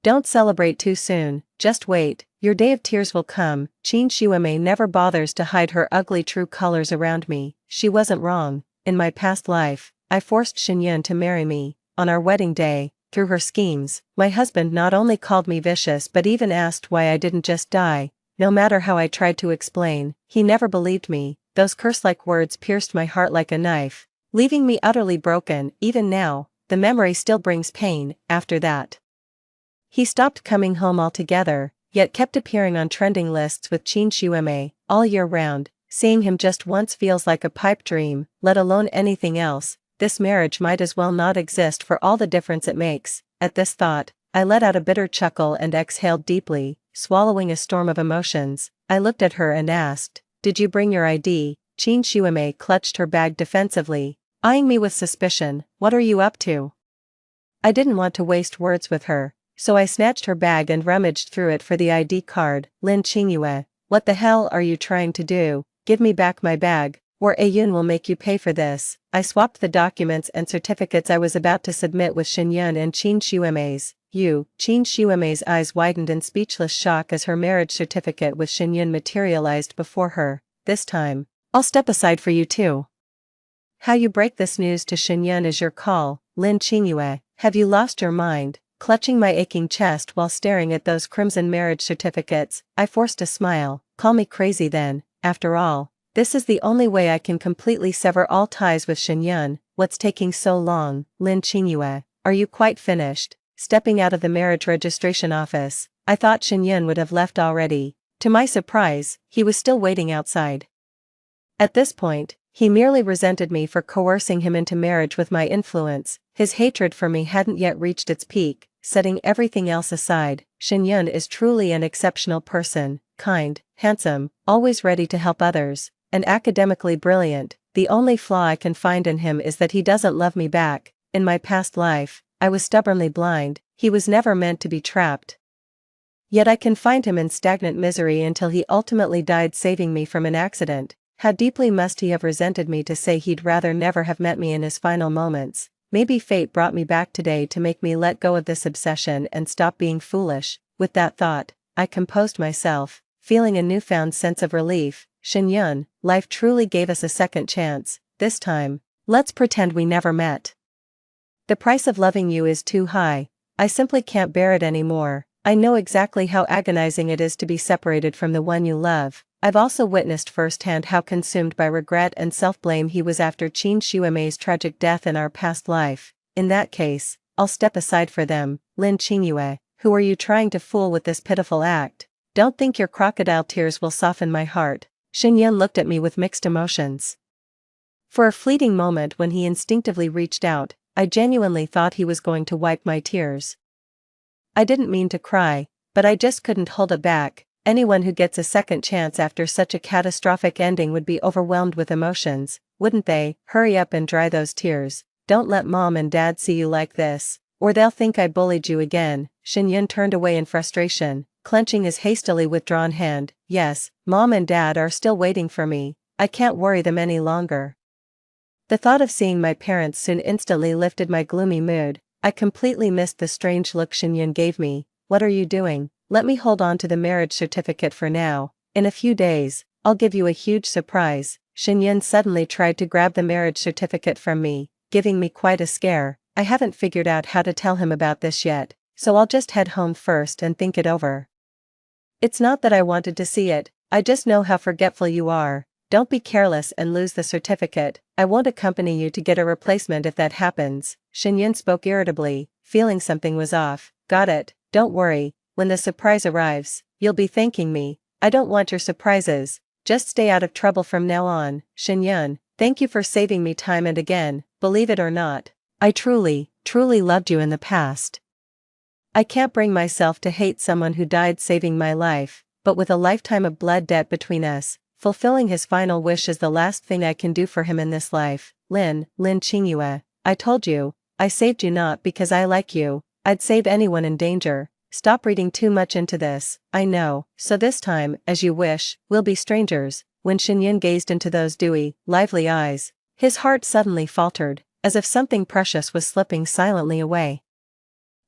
Don't celebrate too soon, just wait, your day of tears will come. Qin Shuemei never bothers to hide her ugly true colors around me. She wasn't wrong. In my past life, I forced Shenyun to marry me. On our wedding day, through her schemes, my husband not only called me vicious but even asked why I didn't just die. No matter how I tried to explain, he never believed me. Those curse-like words pierced my heart like a knife, leaving me utterly broken. Even now, the memory still brings pain. After that, he stopped coming home altogether. yet kept appearing on trending lists with Qin Shuime all year round. Seeing him just once feels like a pipe dream, let alone anything else. This marriage might as well not exist for all the difference it makes. At this thought, I let out a bitter chuckle and exhaled deeply, swallowing a storm of emotions. I looked at her and asked, "Did you bring your ID?" Qin Shuime clutched her bag defensively, eyeing me with suspicion. "What are you up to?" I didn't want to waste words with her, so I snatched her bag and rummaged through it for the ID card. Lin Qingyue, what the hell are you trying to do? Give me back my bag, or Ayun will make you pay for this. I swapped the documents and certificates I was about to submit with Shenyun and Qin Shuime's. Qin Shuime's eyes widened in speechless shock as her marriage certificate with Shenyun materialized before her. This time, I'll step aside for you too. How you break this news to Shenyun is your call, Lin Qingyue. Have you lost your mind? Clutching my aching chest while staring at those crimson marriage certificates, I forced a smile. Call me crazy then. After all, this is the only way I can completely sever all ties with Shenyun. What's taking so long, Lin Qingyue? Are you quite finished? Stepping out of the marriage registration office, I thought Shenyun would have left already. To my surprise, he was still waiting outside. At this point, he merely resented me for coercing him into marriage with my influence. His hatred for me hadn't yet reached its peak. Setting everything else aside, Shenyun is truly an exceptional person, kind, handsome, always ready to help others, and academically brilliant. The only flaw I can find in him is that he doesn't love me back. In my past life, I was stubbornly blind. He was never meant to be trapped. Yet I confined him in stagnant misery until he ultimately died saving me from an accident. How deeply must he have resented me to say he'd rather never have met me in his final moments? Maybe fate brought me back today to make me let go of this obsession and stop being foolish. With that thought, I composed myself, feeling a newfound sense of relief. Shenyun, life truly gave us a second chance. This time, let's pretend we never met. The price of loving you is too high. I simply can't bear it anymore. I know exactly how agonizing it is to be separated from the one you love. I've also witnessed firsthand how consumed by regret and self-blame he was after Qin Shuime's tragic death in our past life. In that case, I'll step aside for them. Lin Qingyue, who are you trying to fool with this pitiful act? Don't think your crocodile tears will soften my heart. Shenyun looked at me with mixed emotions. For a fleeting moment when he instinctively reached out, I genuinely thought he was going to wipe my tears. I didn't mean to cry, but I just couldn't hold it back. Anyone who gets a second chance after such a catastrophic ending would be overwhelmed with emotions, wouldn't they? Hurry up and dry those tears. Don't let mom and dad see you like this, or they'll think I bullied you again. Shenyun turned away in frustration, clenching his hastily withdrawn hand. Yes, mom and dad are still waiting for me. I can't worry them any longer. The thought of seeing my parents soon instantly lifted my gloomy mood. I completely missed the strange look Shenyun gave me. What are you doing? Let me hold on to the marriage certificate for now. In a few days, I'll give you a huge surprise. Shenyun suddenly tried to grab the marriage certificate from me, giving me quite a scare. I haven't figured out how to tell him about this yet, so I'll just head home first and think it over. It's not that I wanted to see it, I just know how forgetful you are. Don't be careless and lose the certificate. I won't accompany you to get a replacement if that happens. Shenyun spoke irritably, feeling something was off. Got it, don't worry. When the surprise arrives, you'll be thanking me. I don't want your surprises. Just stay out of trouble from now on. Shenyun, thank you for saving me time and again. Believe it or not, I truly loved you in the past. I can't bring myself to hate someone who died saving my life, but with a lifetime of blood debt between us, fulfilling his final wish is the last thing I can do for him in this life. Lin Qingyue, I told you, I saved you not because I like you. I'd save anyone in danger. Stop reading too much into this. I know, so this time, as you wish, we'll be strangers. When Shenyun gazed into those dewy, lively eyes, his heart suddenly faltered, as if something precious was slipping silently away.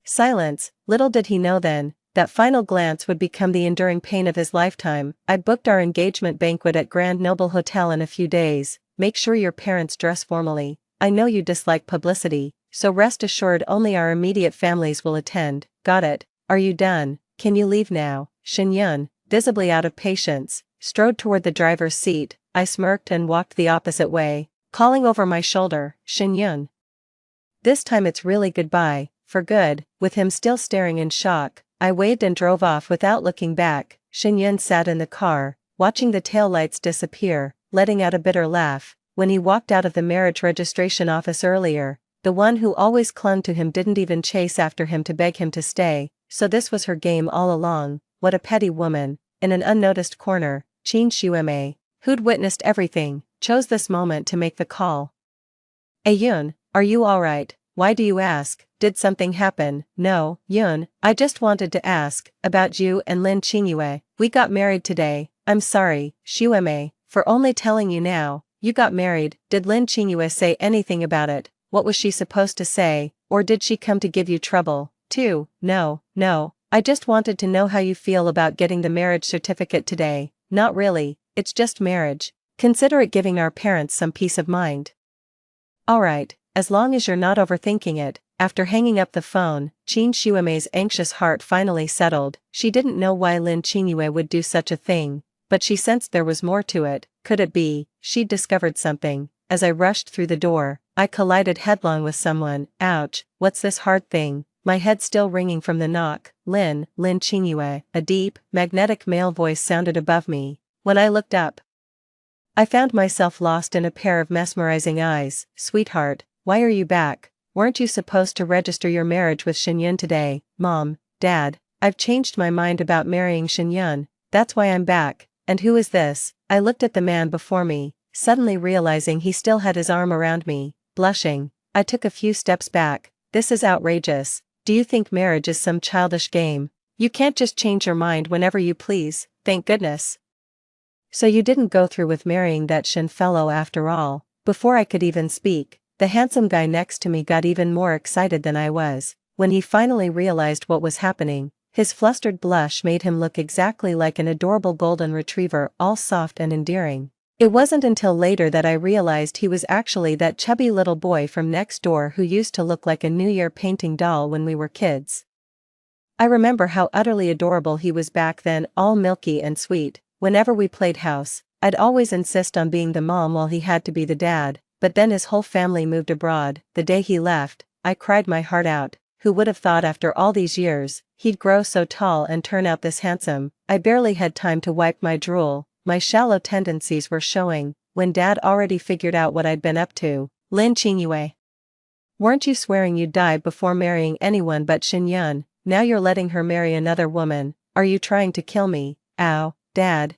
Silence. Little did he know then, that final glance would become the enduring pain of his lifetime. I booked our engagement banquet at Grand Noble Hotel in a few days. Make sure your parents dress formally. I know you dislike publicity, so rest assured only our immediate families will attend. Got it? Are you done? Can you leave now? Shenyun, visibly out of patience, strode toward the driver's seat. I smirked and walked the opposite way, calling over my shoulder, Shenyun. This time it's really goodbye, for good. With him still staring in shock, I waved and drove off without looking back. Shin-yun sat in the car, watching the taillights disappear, letting out a bitter laugh. When he walked out of the marriage registration office earlier, the one who always clung to him didn't even chase after him to beg him to stay, so this was her game all along. What a petty woman. In an unnoticed corner, Chin Shueme, who'd witnessed everything, chose this moment to make the call. Yun, are you alright? Why do you ask? Did something happen? No, Yun, I just wanted to ask about you and Lin Qingyue. We got married today. I'm sorry, Shueme, for only telling you now. You got married. Did Lin Qingyue say anything about it? What was she supposed to say, or did she come to give you trouble, too? No, I just wanted to know how you feel about getting the marriage certificate today. Not really, it's just marriage. Consider it giving our parents some peace of mind. Alright, as long as you're not overthinking it. After hanging up the phone, Chin Shueme's anxious heart finally settled. She didn't know why Lin Qingyue would do such a thing, but she sensed there was more to it. Could it be she'd discovered something? As I rushed through the door, I collided headlong with someone. Ouch, what's this hard thing? My head still ringing from the knock. Lin Qingyue. A deep, magnetic male voice sounded above me. When I looked up, I found myself lost in a pair of mesmerizing eyes. Sweetheart, why are you back? Weren't you supposed to register your marriage with Shin-yun today? Mom, Dad, I've changed my mind about marrying Shin-yun. That's why I'm back. And who is this? I looked at the man before me, suddenly realizing he still had his arm around me. Blushing, I took a few steps back. This is outrageous. Do you think marriage is some childish game? You can't just change your mind whenever you please, thank goodness. So you didn't go through with marrying that Shin fellow after all. Before I could even speak, the handsome guy next to me got even more excited than I was. When he finally realized what was happening, his flustered blush made him look exactly like an adorable golden retriever, all soft and endearing. It wasn't until later that I realized he was actually that chubby little boy from next door who used to look like a New Year painting doll when we were kids. I remember how utterly adorable he was back then, all milky and sweet. Whenever we played house, I'd always insist on being the mom while he had to be the dad, but then his whole family moved abroad. The day he left, I cried my heart out. Who would have thought after all these years, he'd grow so tall and turn out this handsome? I barely had time to wipe my drool. My shallow tendencies were showing, when Dad already figured out what I'd been up to. Lin Qingyue. Weren't you swearing you'd die before marrying anyone but Shin-yun? Now you're letting her marry another woman. Are you trying to kill me? Ow, Dad,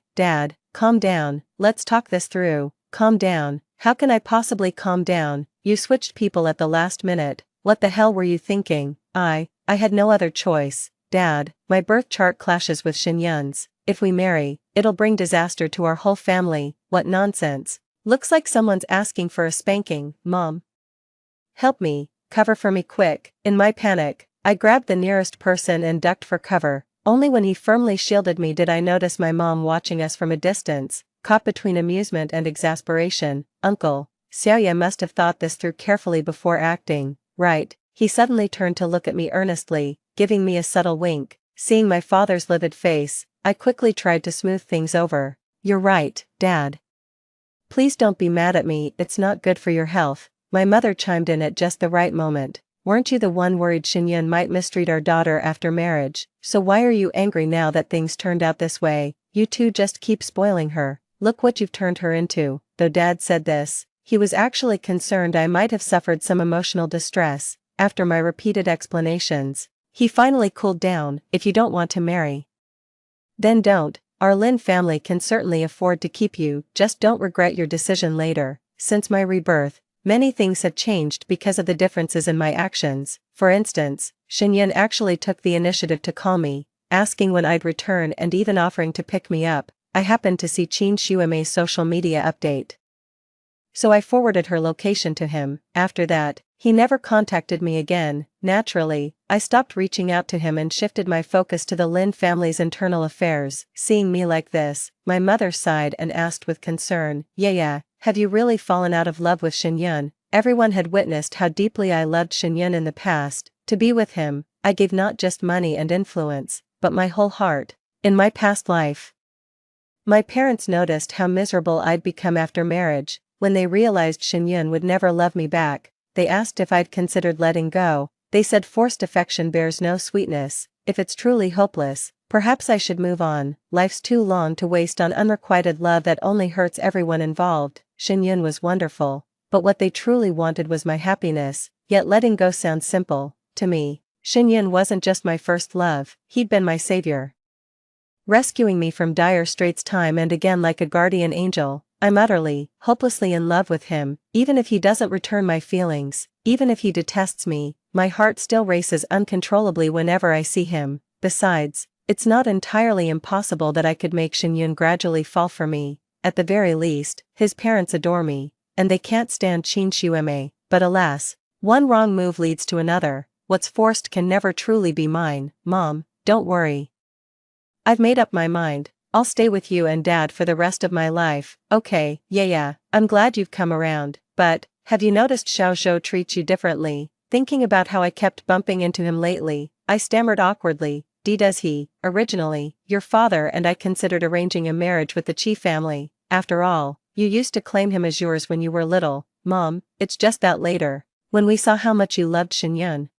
calm down, let's talk this through. Calm down. How can I possibly calm down? You switched people at the last minute. What the hell were you thinking? I had no other choice. Dad, my birth chart clashes with Shin-yun's. If we marry, it'll bring disaster to our whole family. What nonsense. Looks like someone's asking for a spanking, Mom. Help me, cover for me quick. In my panic, I grabbed the nearest person and ducked for cover. Only when he firmly shielded me did I notice my mom watching us from a distance, caught between amusement and exasperation. Uncle, Xiaoye must have thought this through carefully before acting, right? He suddenly turned to look at me earnestly, giving me a subtle wink. Seeing my father's livid face, I quickly tried to smooth things over. You're right, Dad. Please don't be mad at me, it's not good for your health. My mother chimed in at just the right moment. Weren't you the one worried Shin-yun might mistreat our daughter after marriage? So why are you angry now that things turned out this way? You two just keep spoiling her. Look what you've turned her into. Though Dad said this, he was actually concerned I might have suffered some emotional distress. After my repeated explanations, he finally cooled down. If you don't want to marry, then don't. Our Lin family can certainly afford to keep you, just don't regret your decision later. Since my rebirth, many things have changed because of the differences in my actions. For instance, Shin-yun actually took the initiative to call me, asking when I'd return and even offering to pick me up. I happened to see Chin Shueme's social media update, so I forwarded her location to him. After that, he never contacted me again. Naturally, I stopped reaching out to him and shifted my focus to the Lin family's internal affairs. Seeing me like this, my mother sighed and asked with concern, Yeah, have you really fallen out of love with Shin-yun? Everyone had witnessed how deeply I loved Shin-yun in the past. To be with him, I gave not just money and influence, but my whole heart. In my past life, my parents noticed how miserable I'd become after marriage. When they realized Shin-yun would never love me back, they asked if I'd considered letting go. They said forced affection bears no sweetness. if it's truly hopeless, perhaps I should move on. Life's too long to waste on unrequited love that only hurts everyone involved. Shin-yun was wonderful, but what they truly wanted was my happiness, yet letting go sounds simple. To me, Shin-yun wasn't just my first love, he'd been my savior. Rescuing me from dire straits time and again like a guardian angel. I'm utterly, hopelessly in love with him. Even if he doesn't return my feelings, even if he detests me, my heart still races uncontrollably whenever I see him. Besides, it's not entirely impossible that I could make Shin-yun gradually fall for me. At the very least, his parents adore me, and they can't stand Shin Shu-ame. But alas, one wrong move leads to another. What's forced can never truly be mine. Mom, don't worry. I've made up my mind. I'll stay with you and Dad for the rest of my life. Okay, yeah, I'm glad you've come around, but, have you noticed Xiao Zhou treats you differently? Thinking about how I kept bumping into him lately, I stammered awkwardly. Does he? Originally, your father and I considered arranging a marriage with the Qi family. After all, you used to claim him as yours when you were little. Mom, it's just that later, when we saw how much you loved Shin-yun,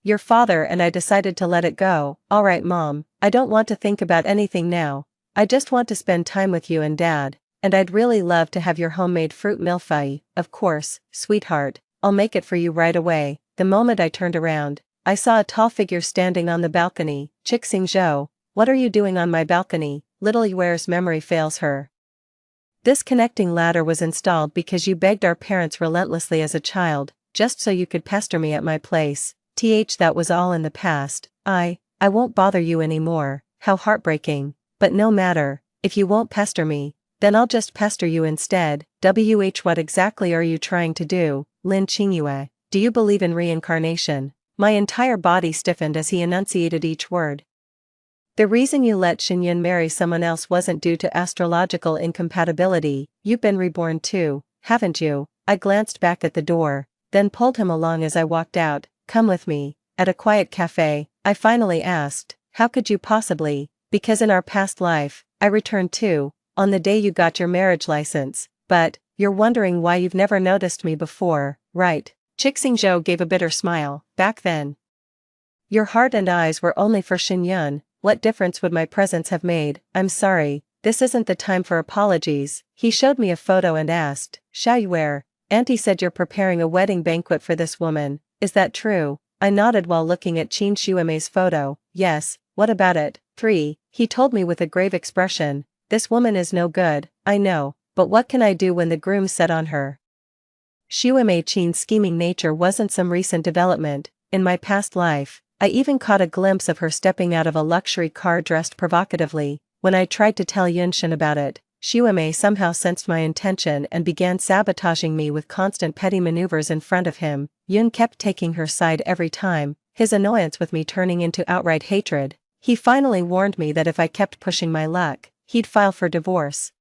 your father and I decided to let it go. Alright Mom, I don't want to think about anything now. I just want to spend time with you and Dad, and I'd really love to have your homemade fruit milfai. Of course, sweetheart, I'll make it for you right away. The moment I turned around, I saw a tall figure standing on the balcony. Qixing Zhou, what are you doing on my balcony? Little Yuer's memory fails her. This connecting ladder was installed because you begged our parents relentlessly as a child, just so you could pester me at my place. That was all in the past. I won't bother you anymore. How heartbreaking. But no matter, if you won't pester me, then I'll just pester you instead. What exactly are you trying to do, Lin Qingyue? Do you believe in reincarnation? My entire body stiffened as he enunciated each word. The reason you let Shin-yun marry someone else wasn't due to astrological incompatibility. You've been reborn too, haven't you? I glanced back at the door, then pulled him along as I walked out. Come with me. At a quiet cafe, I finally asked, how could you possibly? Because in our past life, I returned too, on the day you got your marriage license. But, you're wondering why you've never noticed me before, right? Qixing Zhou gave a bitter smile. Back then, your heart and eyes were only for Shin-yun. What difference would my presence have made? I'm sorry, this isn't the time for apologies. He showed me a photo and asked, Xiao Yuer, Auntie said you're preparing a wedding banquet for this woman. Is that true? I nodded while looking at Qin Shu-ame's photo. Yes, what about it? 3. He told me with a grave expression, this woman is no good, I know, but what can I do when the grooms set on her? Shu-ame Qin's scheming nature wasn't some recent development. In my past life, I even caught a glimpse of her stepping out of a luxury car dressed provocatively. When I tried to tell Yunshin about it, Shu-ame somehow sensed my intention and began sabotaging me with constant petty maneuvers in front of him. Yun kept taking her side every time, his annoyance with me turning into outright hatred. He finally warned me that if I kept pushing my luck, he'd file for divorce.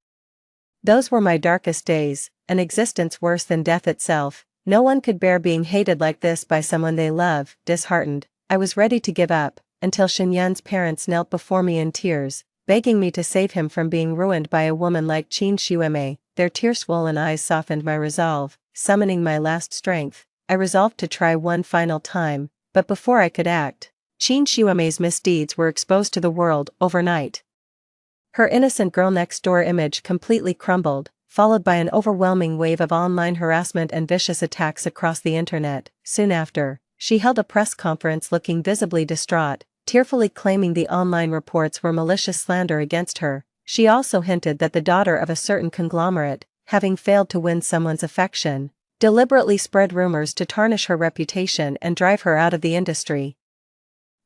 Those were my darkest days, an existence worse than death itself. No one could bear being hated like this by someone they love. Disheartened, I was ready to give up, until Shin-yun's parents knelt before me in tears, begging me to save him from being ruined by a woman like Qin Shu-ame. Their tear-swollen eyes softened my resolve. Summoning my last strength, I resolved to try one final time, but before I could act, Qin Shu-ame's misdeeds were exposed to the world overnight. Her innocent girl-next-door image completely crumbled, followed by an overwhelming wave of online harassment and vicious attacks across the internet. Soon after, she held a press conference looking visibly distraught, tearfully claiming the online reports were malicious slander against her. She also hinted that the daughter of a certain conglomerate, having failed to win someone's affection, deliberately spread rumors to tarnish her reputation and drive her out of the industry.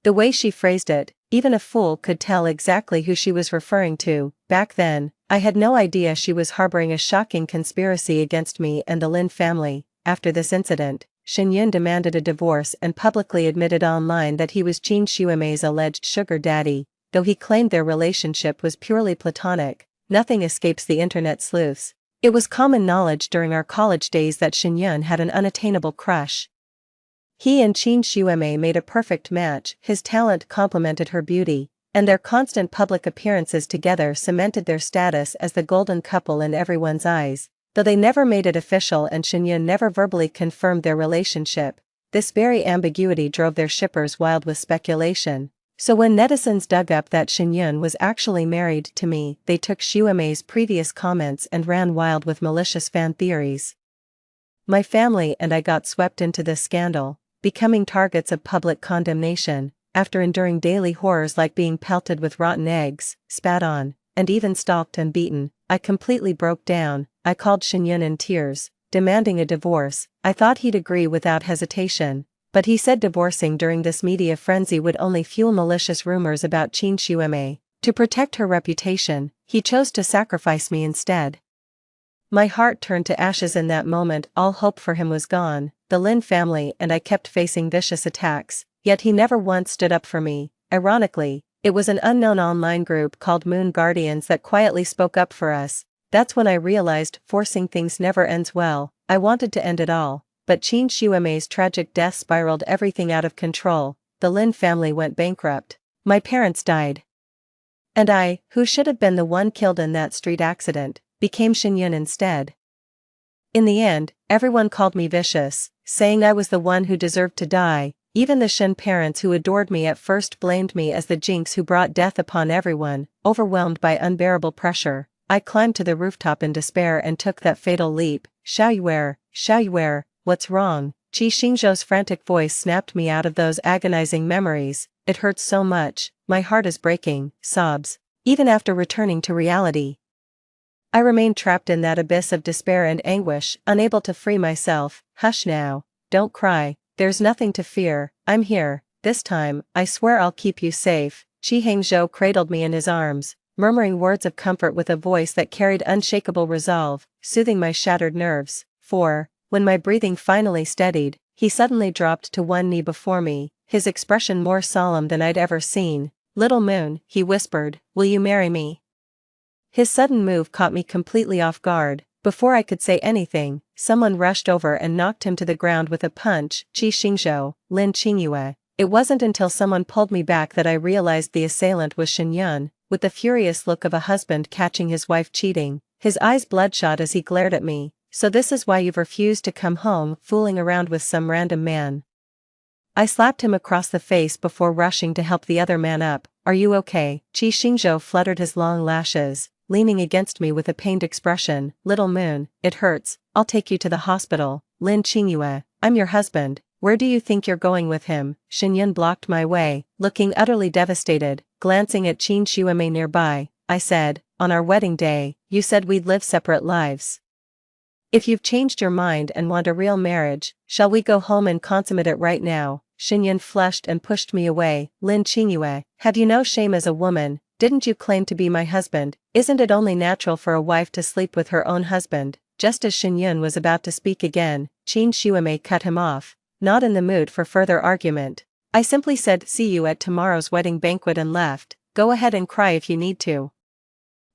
The way she phrased it, even a fool could tell exactly who she was referring to. Back then, I had no idea she was harboring a shocking conspiracy against me and the Lin family. After this incident, Shin-yun demanded a divorce and publicly admitted online that he was Qin Shu-ame's alleged sugar daddy. Though he claimed their relationship was purely platonic, nothing escapes the internet sleuths. It was common knowledge during our college days that Shin-yun had an unattainable crush. He and Qin Shu-ame made a perfect match. His talent complemented her beauty, and their constant public appearances together cemented their status as the golden couple in everyone's eyes. Though they never made it official and Shin-yun never verbally confirmed their relationship, this very ambiguity drove their shippers wild with speculation. So when netizens dug up that Shin was actually married to me, they took Xiuemei's previous comments and ran wild with malicious fan theories. My family and I got swept into this scandal, becoming targets of public condemnation, after enduring daily horrors like being pelted with rotten eggs, spat on, and even stalked and beaten. I completely broke down. I called Shin in tears, demanding a divorce. I thought he'd agree without hesitation, but he said divorcing during this media frenzy would only fuel malicious rumors about Qin Xiuemei. To protect her reputation, he chose to sacrifice me instead. My heart turned to ashes in that moment. All hope for him was gone. The Lin family and I kept facing vicious attacks, yet he never once stood up for me. Ironically, it was an unknown online group called Moon Guardians that quietly spoke up for us. That's when I realized forcing things never ends well. I wanted to end it all, but Qin Xiuemei's tragic death spiraled everything out of control. The Lin family went bankrupt. My parents died. And I, who should have been the one killed in that street accident, became Shin instead. In the end, everyone called me vicious, saying I was the one who deserved to die. Even the Shin parents who adored me at first blamed me as the jinx who brought death upon everyone. Overwhelmed by unbearable pressure, I climbed to the rooftop in despair and took that fatal leap. Xiaoyuer, what's wrong? Qi Xingzhou's frantic voice snapped me out of those agonizing memories. It hurts so much, my heart is breaking. Sobs. Even after returning to reality, I remained trapped in that abyss of despair and anguish, unable to free myself. Hush now, don't cry, there's nothing to fear, I'm here, this time, I swear I'll keep you safe. Qi Hangzhou cradled me in his arms, murmuring words of comfort with a voice that carried unshakable resolve, soothing my shattered nerves. When my breathing finally steadied, he suddenly dropped to one knee before me, his expression more solemn than I'd ever seen. Little Moon, he whispered, will you marry me? His sudden move caught me completely off guard. Before I could say anything, someone rushed over and knocked him to the ground with a punch. Qi Xingzhou, Lin Qingyue. It wasn't until someone pulled me back that I realized the assailant was Shin Yun, with the furious look of a husband catching his wife cheating, his eyes bloodshot as he glared at me. So this is why you've refused to come home, fooling around with some random man. I slapped him across the face before rushing to help the other man up. Are you okay? Qi Xingzhou fluttered his long lashes, leaning against me with a pained expression. Little Moon, it hurts, I'll take you to the hospital. Lin Qingyue, I'm your husband, where do you think you're going with him? Shin Yun blocked my way, looking utterly devastated. Glancing at Qin Xiuemei nearby, I said, on our wedding day, you said we'd live separate lives. If you've changed your mind and want a real marriage, shall we go home and consummate it right now? Shin Yun flushed and pushed me away. Lin Qingyue, have you no shame as a woman? Didn't you claim to be my husband? Isn't it only natural for a wife to sleep with her own husband? Just as Shin Yun was about to speak again, Qin Xiuemei cut him off, not in the mood for further argument. I simply said see you at tomorrow's wedding banquet and left. Go ahead and cry if you need to.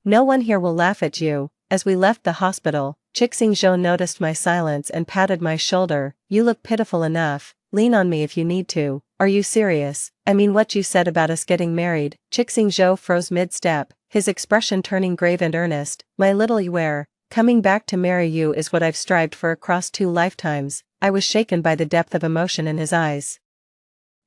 No one here will laugh at you. As we left the hospital, Xingzhou noticed my silence and patted my shoulder. You look pitiful enough, lean on me if you need to. Are you serious? I mean what you said about us getting married. Xingzhou froze mid-step, his expression turning grave and earnest. My little Yuer, coming back to marry you is what I've strived for across 2 lifetimes. I was shaken by the depth of emotion in his eyes,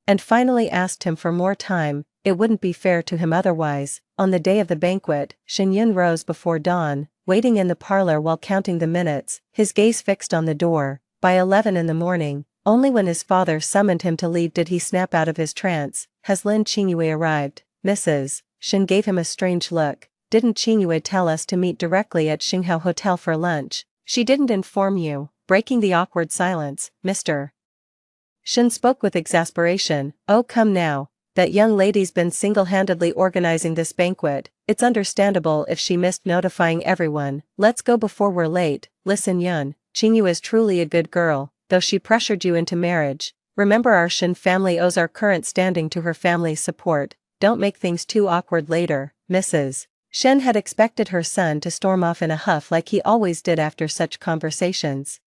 and finally asked him for more time. It wouldn't be fair to him otherwise. On the day of the banquet, Shin Yun rose before dawn, waiting in the parlor while counting the minutes, his gaze fixed on the door. By 11 in the morning, only when his father summoned him to leave did he snap out of his trance. Has Lin Qingyue arrived, Mrs.? Shin gave him a strange look. Didn't Qingyue tell us to meet directly at Xinghao Hotel for lunch? She didn't inform you. Breaking the awkward silence, Mr. Shin spoke with exasperation. Oh come now. That young lady's been single-handedly organizing this banquet. It's understandable if she missed notifying everyone. Let's go before we're late. Listen Yun, Qingyue is truly a good girl, though she pressured you into marriage. Remember our Shin family owes our current standing to her family's support. Don't make things too awkward later, Mrs. Shin had expected her son to storm off in a huff like he always did after such conversations.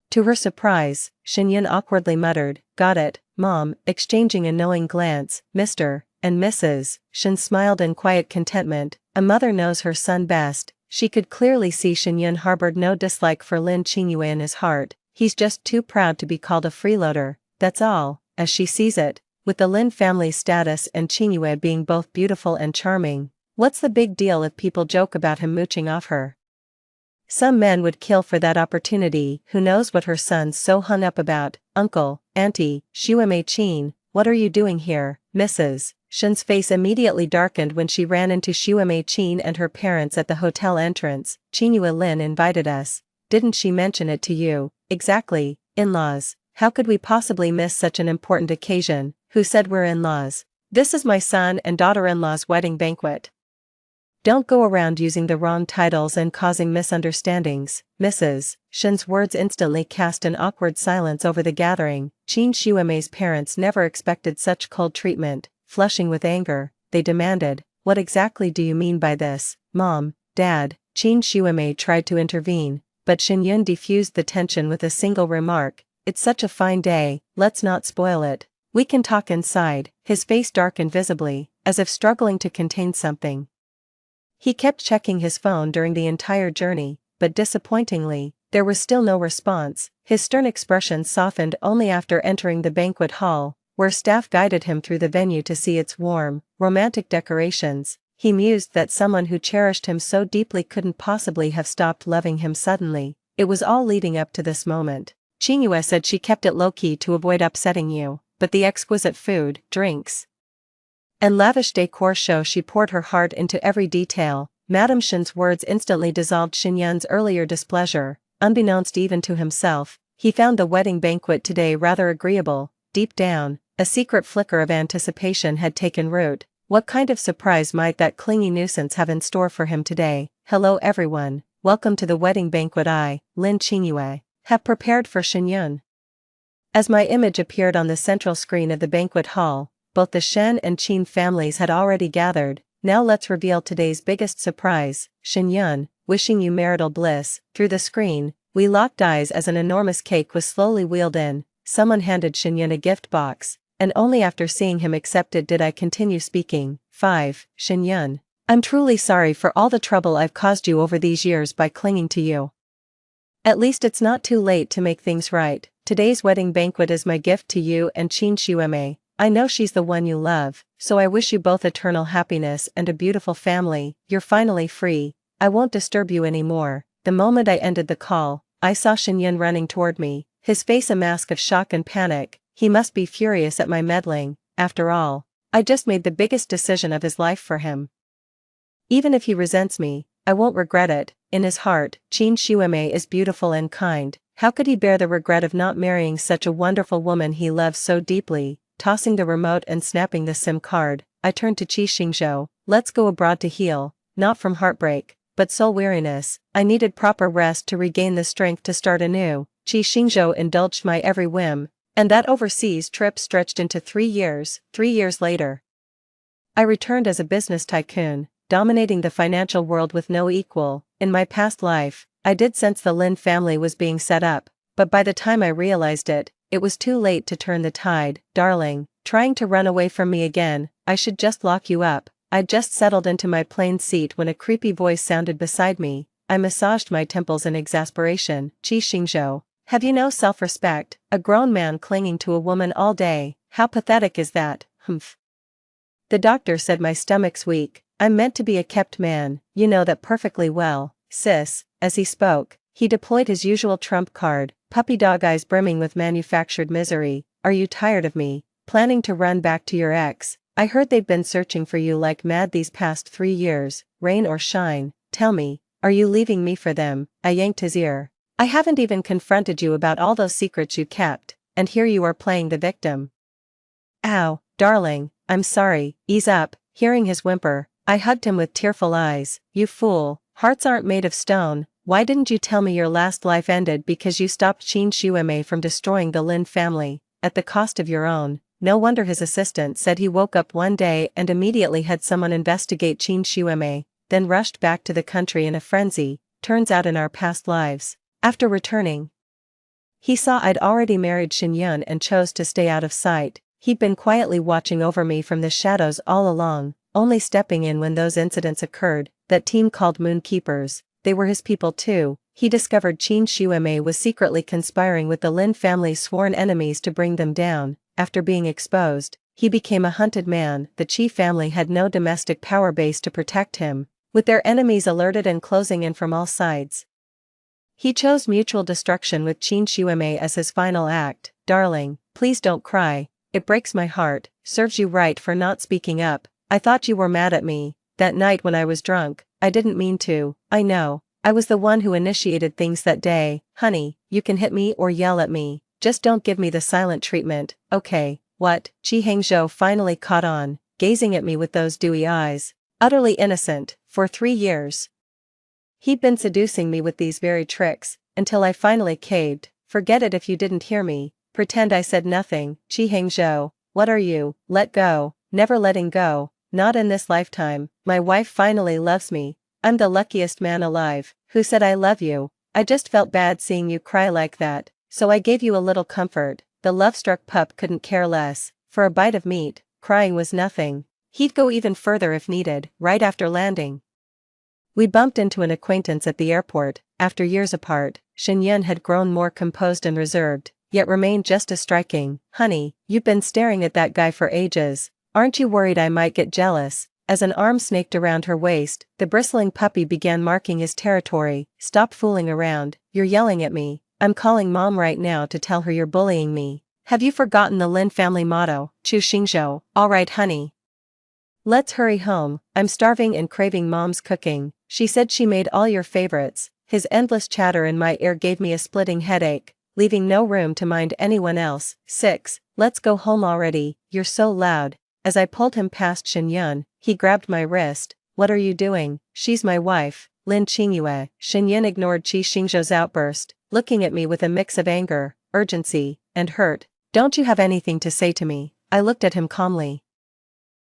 To her surprise, Shin Yun awkwardly muttered, got it, Mom, exchanging a knowing glance. Mr. and Mrs. Shin smiled in quiet contentment. A mother knows her son best. She could clearly see Shin Yun harbored no dislike for Lin Qingyue in his heart. He's just too proud to be called a freeloader, that's all. As she sees it, with the Lin family's status and Qingyue being both beautiful and charming. What's the big deal if people joke about him mooching off her? Some men would kill for that opportunity. Who knows what her son's so hung up about? Uncle, Auntie, Xuemei Qin, what are you doing here, Mrs. Shen's face immediately darkened when she ran into Xuemei Qin and her parents at the hotel entrance. Qingyue Lin invited us. Didn't she mention it to you? Exactly, in-laws. How could we possibly miss such an important occasion? Who said we're in-laws? This is my son and daughter-in-law's wedding banquet. Don't go around using the wrong titles and causing misunderstandings. Mrs. Shen's words instantly cast an awkward silence over the gathering. Qin Xuemei's parents never expected such cold treatment. Flushing with anger, they demanded, "What exactly do you mean by this, Mom, Dad?" Qin Xuemei tried to intervene, but Shenyun diffused the tension with a single remark, "It's such a fine day, let's not spoil it. We can talk inside." His face darkened visibly, as if struggling to contain something. He kept checking his phone during the entire journey, but disappointingly, there was still no response. His stern expression softened only after entering the banquet hall, where staff guided him through the venue to see its warm, romantic decorations. He mused that someone who cherished him so deeply couldn't possibly have stopped loving him suddenly. It was all leading up to this moment. Qingyue said she kept it low-key to avoid upsetting you, but the exquisite food, drinks, and lavish decor show she poured her heart into every detail. Madame Shen's words instantly dissolved Shenyun's earlier displeasure. Unbeknownst even to himself, he found the wedding banquet today rather agreeable. Deep down, a secret flicker of anticipation had taken root. What kind of surprise might that clingy nuisance have in store for him today? Hello everyone, welcome to the wedding banquet I, Lin Qingyue, have prepared for Shenyun. As my image appeared on the central screen of the banquet hall, both the Shen and Qin families had already gathered. Now let's reveal today's biggest surprise, Shenyun, wishing you marital bliss. Through the screen, we locked eyes as an enormous cake was slowly wheeled in. Someone handed Shenyun a gift box, and only after seeing him accept it did I continue speaking. 5. Shenyun, I'm truly sorry for all the trouble I've caused you over these years by clinging to you. At least it's not too late to make things right. Today's wedding banquet is my gift to you and Qin Xuemei. I know she's the one you love, so I wish you both eternal happiness and a beautiful family. You're finally free. I won't disturb you anymore. The moment I ended the call, I saw Shenyun running toward me, his face a mask of shock and panic. He must be furious at my meddling. After all, I just made the biggest decision of his life for him. Even if he resents me, I won't regret it. In his heart, Qin Xuemei is beautiful and kind. How could he bear the regret of not marrying such a wonderful woman he loves so deeply? Tossing the remote and snapping the SIM card, I turned to Qi Xingzhou. Let's go abroad to heal, not from heartbreak, but soul weariness. I needed proper rest to regain the strength to start anew. Qi Xingzhou indulged my every whim, and that overseas trip stretched into 3 years. 3 years later, I returned as a business tycoon, dominating the financial world with no equal. In my past life, I did sense the Lin family was being set up, but by the time I realized it, it was too late to turn the tide. Darling, trying to run away from me again, I should just lock you up. I'd just settled into my plane seat when a creepy voice sounded beside me. I massaged my temples in exasperation. Qi Xingzhou, have you no self-respect? A grown man clinging to a woman all day, how pathetic is that? Humph. The doctor said my stomach's weak. I'm meant to be a kept man, you know that perfectly well, sis. As he spoke, he deployed his usual trump card, puppy dog eyes brimming with manufactured misery. Are you tired of me? Planning to run back to your ex? I heard they've been searching for you like mad these past 3 years, rain or shine. Tell me, are you leaving me for them? I yanked his ear. I haven't even confronted you about all those secrets you kept, and here you are playing the victim. Ow, darling, I'm sorry, ease up. Hearing his whimper, I hugged him with tearful eyes. You fool, hearts aren't made of stone. Why didn't you tell me your last life ended because you stopped Qin Xuemei from destroying the Lin family, at the cost of your own? No wonder his assistant said he woke up one day and immediately had someone investigate Qin Xuemei, then rushed back to the country in a frenzy. Turns out in our past lives, after returning, he saw I'd already married Shenyun and chose to stay out of sight. He'd been quietly watching over me from the shadows all along, only stepping in when those incidents occurred. That team called Moonkeepers, they were his people too. He discovered Qin Xuemei was secretly conspiring with the Lin family's sworn enemies to bring them down. After being exposed, he became a hunted man. The Qi family had no domestic power base to protect him, with their enemies alerted and closing in from all sides. He chose mutual destruction with Qin Shuime as his final act. Darling, please don't cry, it breaks my heart, serves you right for not speaking up. I thought you were mad at me, that night when I was drunk. I didn't mean to, I know. I was the one who initiated things that day. Honey, you can hit me or yell at me, just don't give me the silent treatment, okay? What? Chi Hangzhou finally caught on, gazing at me with those dewy eyes. Utterly innocent, for 3 years. He'd been seducing me with these very tricks, until I finally caved. Forget it if you didn't hear me, pretend I said nothing. Chi Hangzhou, what are you? Let go, never letting go, not in this lifetime. My wife finally loves me. I'm the luckiest man alive. Who said I love you? I just felt bad seeing you cry like that, so I gave you a little comfort. The love-struck pup couldn't care less. For a bite of meat, crying was nothing. He'd go even further if needed. Right after landing, we bumped into an acquaintance at the airport. After years apart, Shenyun had grown more composed and reserved, yet remained just as striking. Honey, you've been staring at that guy for ages. Aren't you worried I might get jealous? As an arm snaked around her waist, the bristling puppy began marking his territory. Stop fooling around, you're yelling at me. I'm calling mom right now to tell her you're bullying me. Have you forgotten the Lin family motto? Chu Xingzhou. Alright honey, let's hurry home, I'm starving and craving mom's cooking. She said she made all your favorites. His endless chatter in my ear gave me a splitting headache, leaving no room to mind anyone else. 6. Let's go home already, you're so loud. As I pulled him past Shenyun, he grabbed my wrist. What are you doing? She's my wife, Lin Qingyue. Shenyun ignored Qi Xingzhou's outburst, looking at me with a mix of anger, urgency, and hurt. Don't you have anything to say to me? I looked at him calmly.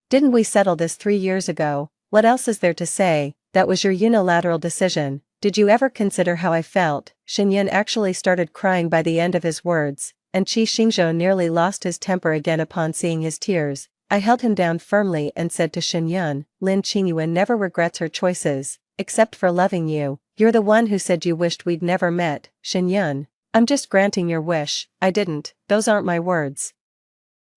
Didn't we settle this 3 years ago? What else is there to say? That was your unilateral decision. Did you ever consider how I felt? Shenyun actually started crying by the end of his words, and Qi Xingzhou nearly lost his temper again upon seeing his tears. I held him down firmly and said to Shenyun, Lin Qingyue never regrets her choices, except for loving you. You're the one who said you wished we'd never met. Shenyun, I'm just granting your wish. I didn't, those aren't my words.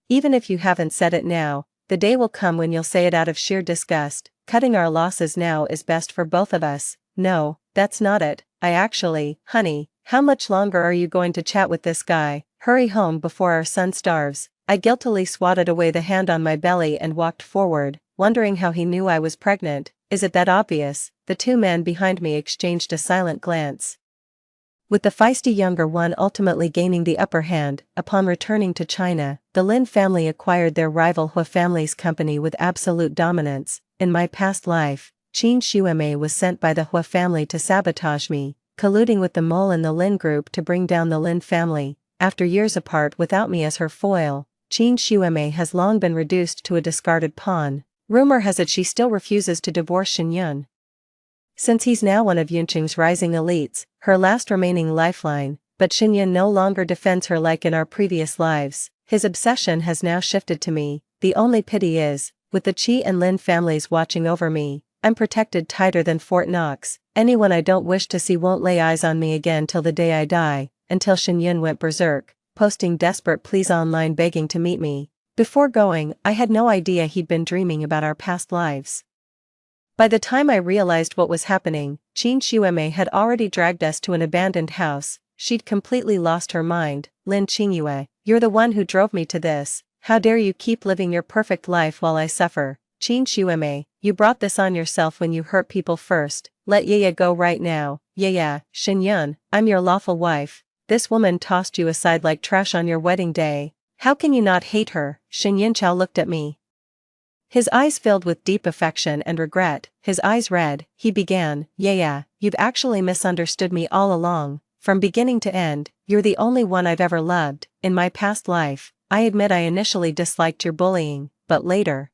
Even if you haven't said it now, the day will come when you'll say it out of sheer disgust. Cutting our losses now is best for both of us. No, that's not it. Honey, how much longer are you going to chat with this guy? Hurry home before our son starves. I guiltily swatted away the hand on my belly and walked forward, wondering how he knew I was pregnant. Is it that obvious? The 2 men behind me exchanged a silent glance, with the feisty younger one ultimately gaining the upper hand. Upon returning to China, the Lin family acquired their rival Hua family's company with absolute dominance. In my past life, Qin Shuime was sent by the Hua family to sabotage me, colluding with the mole and the Lin group to bring down the Lin family. After years apart without me as her foil, Qin Shuime has long been reduced to a discarded pawn. Rumor has it she still refuses to divorce Shenyun, since he's now one of Yunqing's rising elites, her last remaining lifeline. But Shenyun no longer defends her like in our previous lives. His obsession has now shifted to me. The only pity is, with the Qi and Lin families watching over me, I'm protected tighter than Fort Knox. Anyone I don't wish to see won't lay eyes on me again till the day I die. Until Shenyun went berserk, posting desperate pleas online begging to meet me. Before going, I had no idea he'd been dreaming about our past lives. By the time I realized what was happening, Qin Shuime had already dragged us to an abandoned house. She'd completely lost her mind. Lin Qingyue, you're the one who drove me to this. How dare you keep living your perfect life while I suffer? Qin Shuime, you brought this on yourself when you hurt people first. Let Yaya go right now. Yaya, Shenyun, I'm your lawful wife. This woman tossed you aside like trash on your wedding day. How can you not hate her? Shenyun Chao looked at me, his eyes filled with deep affection and regret. His eyes red, he began, Yaya, you've actually misunderstood me all along. From beginning to end, you're the only one I've ever loved. In my past life, I admit I initially disliked your bullying, but later,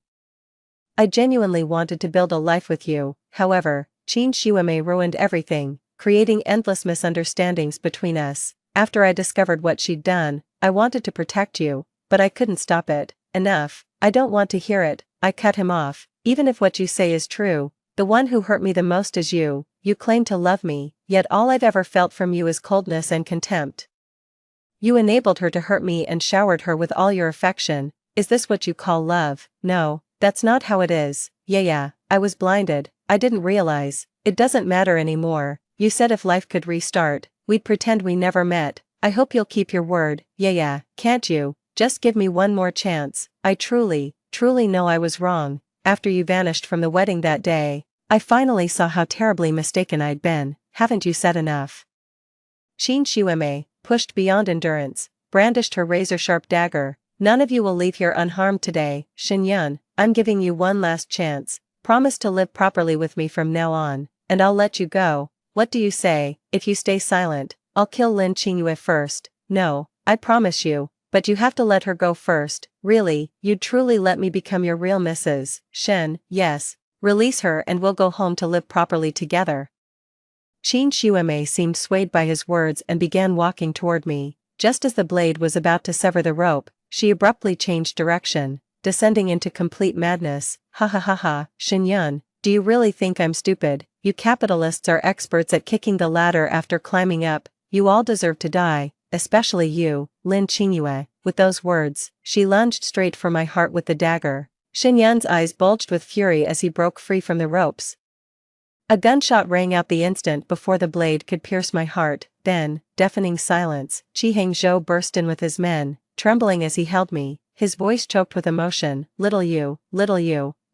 I genuinely wanted to build a life with you. However, Qin Shuime ruined everything, creating endless misunderstandings between us. After I discovered what she'd done, I wanted to protect you, but I couldn't stop it. Enough, I don't want to hear it. I cut him off. Even if what you say is true, the one who hurt me the most is you. You claim to love me, yet all I've ever felt from you is coldness and contempt. You enabled her to hurt me and showered her with all your affection. Is this what you call love? No, that's not how it is. Yeah, I was blinded, I didn't realize. It doesn't matter anymore. You said if life could restart, we'd pretend we never met. I hope you'll keep your word. Yeah, can't you? Just give me one more chance. I truly know I was wrong. After you vanished from the wedding that day, I finally saw how terribly mistaken I'd been. Haven't you said enough? Shin Shueme, pushed beyond endurance, brandished her razor-sharp dagger. None of you will leave here unharmed today. Shin Yun, I'm giving you one last chance. Promise to live properly with me from now on, and I'll let you go. What do you say? If you stay silent, I'll kill Lin Qingyue first. No, I promise you, but you have to let her go first. Really, you'd truly let me become your real Mrs. Shen? Yes. Release her and we'll go home to live properly together. Qin Shueme seemed swayed by his words and began walking toward me. Just as the blade was about to sever the rope, she abruptly changed direction, descending into complete madness. Ha, Shin Yun, do you really think I'm stupid? You capitalists are experts at kicking the ladder after climbing up. You all deserve to die, especially you, Lin Qingyue. With those words, she lunged straight for my heart with the dagger. Shin Yun's eyes bulged with fury as he broke free from the ropes. A gunshot rang out the instant before the blade could pierce my heart. Then, deafening silence, Qi Hangzhou burst in with his men, trembling as he held me, his voice choked with emotion. Little you,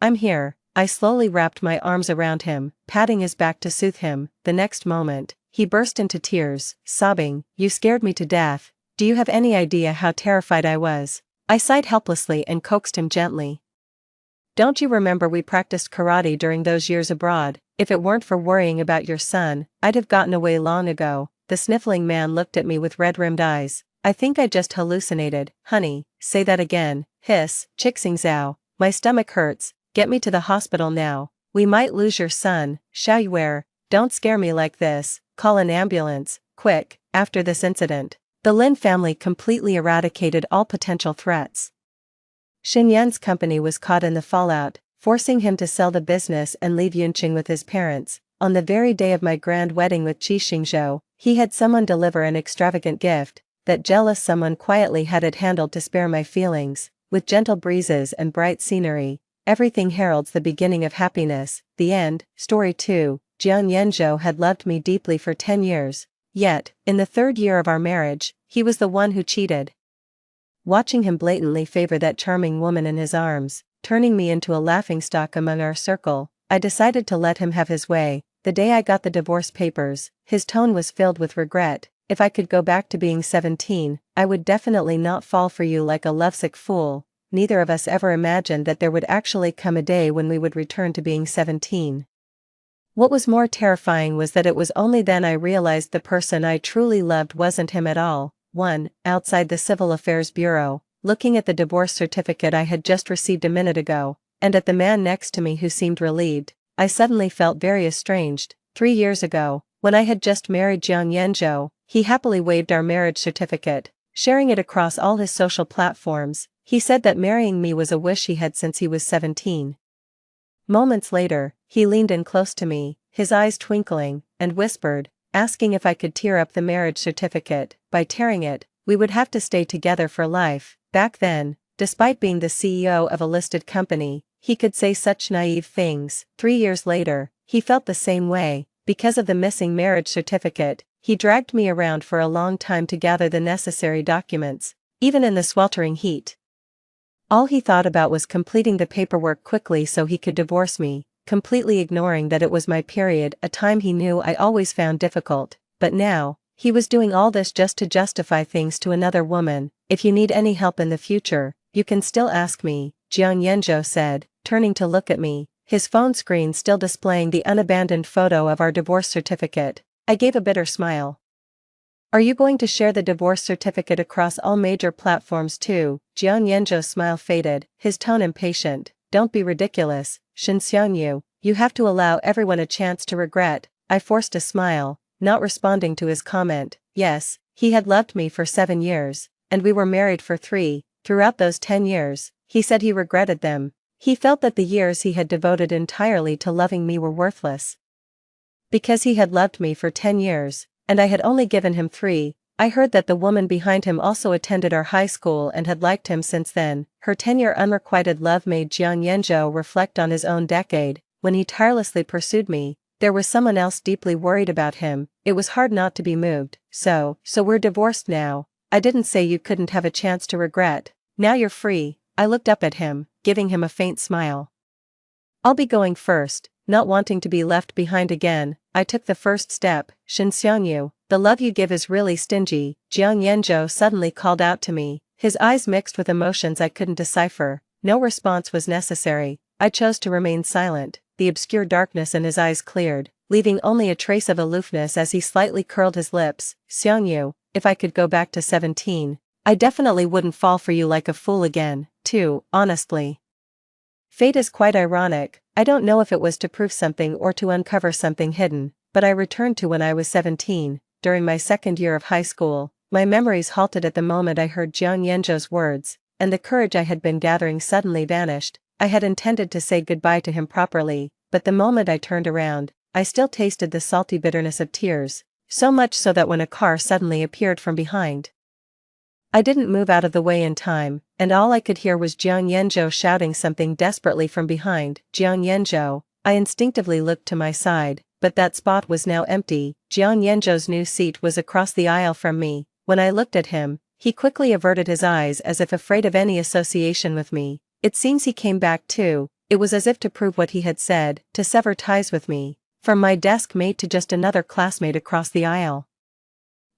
I'm here. I slowly wrapped my arms around him, patting his back to soothe him. The next moment, he burst into tears, sobbing, You scared me to death. Do you have any idea how terrified I was? I sighed helplessly and coaxed him gently. Don't you remember we practiced karate during those years abroad? If it weren't for worrying about your son, I'd have gotten away long ago. The sniffling man looked at me with red-rimmed eyes. I think I just hallucinated. Honey, say that again. Hiss, Chixingzhao. My stomach hurts. Get me to the hospital now. We might lose your son. Xiaoyuer, don't scare me like this. Call an ambulance, quick. After this incident, the Lin family completely eradicated all potential threats. Shin Yun's company was caught in the fallout, forcing him to sell the business and leave Yunqing with his parents. On the very day of my grand wedding with Qi Xingzhou, he had someone deliver an extravagant gift. That jealous someone quietly had it handled to spare my feelings. With gentle breezes and bright scenery, everything heralds the beginning of happiness. The end. Story 2. Jiang Yanzhou had loved me deeply for 10 years. Yet, in the 3rd year of our marriage, he was the one who cheated. Watching him blatantly favor that charming woman in his arms, turning me into a laughingstock among our circle, I decided to let him have his way. The day I got the divorce papers, his tone was filled with regret. If I could go back to being 17, I would definitely not fall for you like a lovesick fool. Neither of us ever imagined that there would actually come a day when we would return to being 17. What was more terrifying was that it was only then I realized the person I truly loved wasn't him at all. 1. Outside the Civil Affairs Bureau, looking at the divorce certificate I had just received a minute ago, and at the man next to me who seemed relieved, I suddenly felt very estranged. 3 years ago, when I had just married Jiang Yanzhou, he happily waved our marriage certificate, sharing it across all his social platforms. He said that marrying me was a wish he had since he was 17. Moments later, he leaned in close to me, his eyes twinkling, and whispered, asking if I could tear up the marriage certificate. By tearing it, we would have to stay together for life. Back then, despite being the CEO of a listed company, he could say such naive things. 3 years later, he felt the same way. Because of the missing marriage certificate, he dragged me around for a long time to gather the necessary documents, even in the sweltering heat. All he thought about was completing the paperwork quickly so he could divorce me, completely ignoring that it was my period, a time he knew I always found difficult. But now, he was doing all this just to justify things to another woman. If you need any help in the future, you can still ask me, Jiang Yanzhou said, turning to look at me, his phone screen still displaying the unabandoned photo of our divorce certificate. I gave a bitter smile. Are you going to share the divorce certificate across all major platforms too? Jiang Yanzhou's smile faded, his tone impatient. Don't be ridiculous, Shin Xiangyu, you have to allow everyone a chance to regret. I forced a smile, not responding to his comment. Yes, he had loved me for 7 years, and we were married for 3. Throughout those 10 years, he said he regretted them. He felt that the years he had devoted entirely to loving me were worthless. Because he had loved me for 10 years, and I had only given him 3, I heard that the woman behind him also attended our high school and had liked him since then. Her 10-year unrequited love made Jiang Yanzhou reflect on his own decade. When he tirelessly pursued me, there was someone else deeply worried about him. It was hard not to be moved. So we're divorced now. I didn't say you couldn't have a chance to regret. Now you're free. I looked up at him, giving him a faint smile. I'll be going first. Not wanting to be left behind again, I took the first step. Shen Xiangyu, the love you give is really stingy, Jiang Yanzhou suddenly called out to me, his eyes mixed with emotions I couldn't decipher. No response was necessary. I chose to remain silent. The obscure darkness in his eyes cleared, leaving only a trace of aloofness as he slightly curled his lips. Xiangyu, if I could go back to 17, I definitely wouldn't fall for you like a fool again, too, honestly. Fate is quite ironic. I don't know if it was to prove something or to uncover something hidden, but I returned to when I was 17, during my second year of high school. My memories halted at the moment I heard Jiang Yanzhou's words, and the courage I had been gathering suddenly vanished. I had intended to say goodbye to him properly, but the moment I turned around, I still tasted the salty bitterness of tears, so much so that when a car suddenly appeared from behind, I didn't move out of the way in time, and all I could hear was Jiang Yanzhou shouting something desperately from behind. Jiang Yanzhou, I instinctively looked to my side, but that spot was now empty. Jiang Yanzhou's new seat was across the aisle from me. When I looked at him, he quickly averted his eyes as if afraid of any association with me. It seems he came back too. It was as if to prove what he had said, to sever ties with me. From my desk mate to just another classmate across the aisle.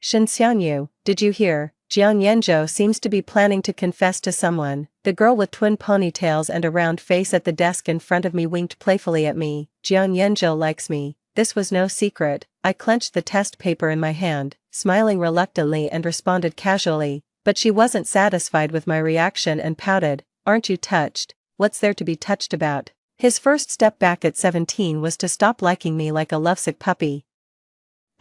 Shen Xiangyu, did you hear? Jiang Yanzhou seems to be planning to confess to someone. The girl with twin ponytails and a round face at the desk in front of me winked playfully at me. Jiang Yanzhou likes me. This was no secret. I clenched the test paper in my hand, smiling reluctantly and responded casually, but she wasn't satisfied with my reaction and pouted. Aren't you touched? What's there to be touched about? His first step back at 17 was to stop liking me like a lovesick puppy.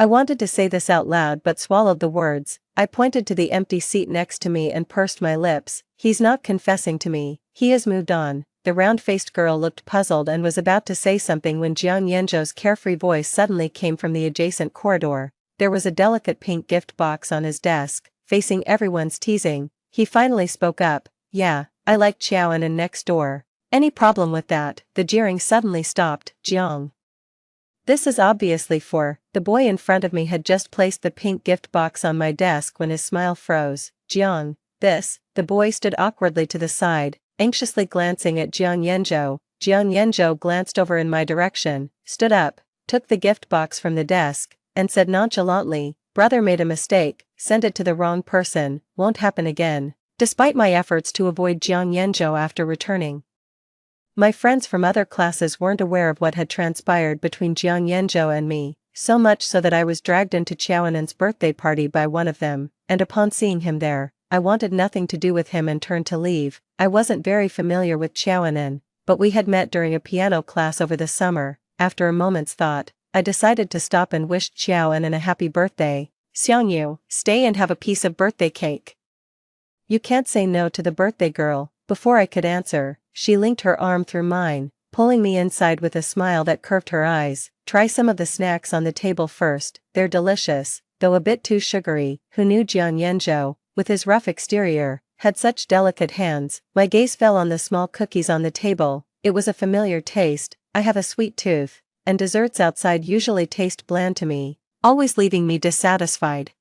I wanted to say this out loud but swallowed the words. I pointed to the empty seat next to me and pursed my lips. He's not confessing to me. He has moved on. The round-faced girl looked puzzled and was about to say something when Jiang Yanzhou's carefree voice suddenly came from the adjacent corridor. There was a delicate pink gift box on his desk, facing everyone's teasing. He finally spoke up. Yeah, I like Xiaonan next door. Any problem with that? The jeering suddenly stopped. Jiang. This is obviously for. The boy in front of me had just placed the pink gift box on my desk when his smile froze. Jiang, this. The boy stood awkwardly to the side, anxiously glancing at Jiang Yanzhou. Jiang Yanzhou glanced over in my direction, stood up, took the gift box from the desk, and said nonchalantly, brother made a mistake, send it to the wrong person, won't happen again. Despite my efforts to avoid Jiang Yanzhou after returning, my friends from other classes weren't aware of what had transpired between Jiang Yanzhou and me, so much so that I was dragged into Xiaonan's birthday party by one of them, and upon seeing him there, I wanted nothing to do with him and turned to leave. I wasn't very familiar with Xiaonan, but we had met during a piano class over the summer. After a moment's thought, I decided to stop and wished Xiaonan a happy birthday. Xiangyu, stay and have a piece of birthday cake. You can't say no to the birthday girl. Before I could answer, she linked her arm through mine, pulling me inside with a smile that curved her eyes. Try some of the snacks on the table first, they're delicious, though a bit too sugary. Who knew Jiang Yanzhou, with his rough exterior, had such delicate hands? My gaze fell on the small cookies on the table. It was a familiar taste. I have a sweet tooth, and desserts outside usually taste bland to me, always leaving me dissatisfied.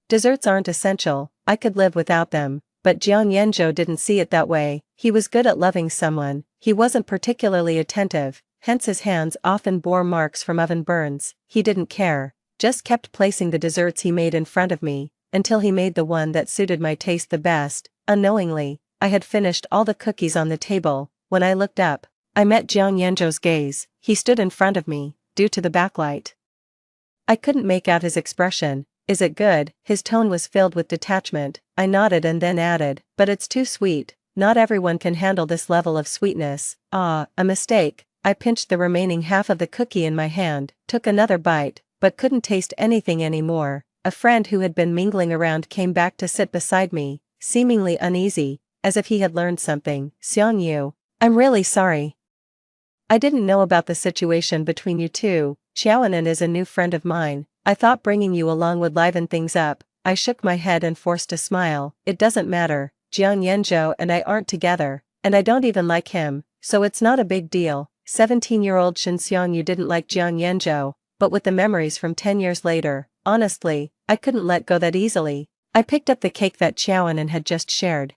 Desserts aren't essential, I could live without them. But Jiang Yanzhou didn't see it that way. He was good at loving someone. He wasn't particularly attentive, hence his hands often bore marks from oven burns. He didn't care, just kept placing the desserts he made in front of me, until he made the one that suited my taste the best. Unknowingly, I had finished all the cookies on the table. When I looked up, I met Jiang Yanzhou's gaze. He stood in front of me, due to the backlight. I couldn't make out his expression. Is it good? His tone was filled with detachment. I nodded and then added, but it's too sweet. Not everyone can handle this level of sweetness. Ah, a mistake. I pinched the remaining half of the cookie in my hand, took another bite, but couldn't taste anything anymore. A friend who had been mingling around came back to sit beside me, seemingly uneasy, as if he had learned something. Xiangyu, I'm really sorry. I didn't know about the situation between you two. Xiaonan is a new friend of mine. I thought bringing you along would liven things up. I shook my head and forced a smile. It doesn't matter, Jiang Yanzhou and I aren't together, and I don't even like him, so it's not a big deal. 17-year-old Shen Xiangyu didn't like Jiang Yanzhou, but with the memories from 10 years later, honestly, I couldn't let go that easily. I picked up the cake that Xiaonan had just shared,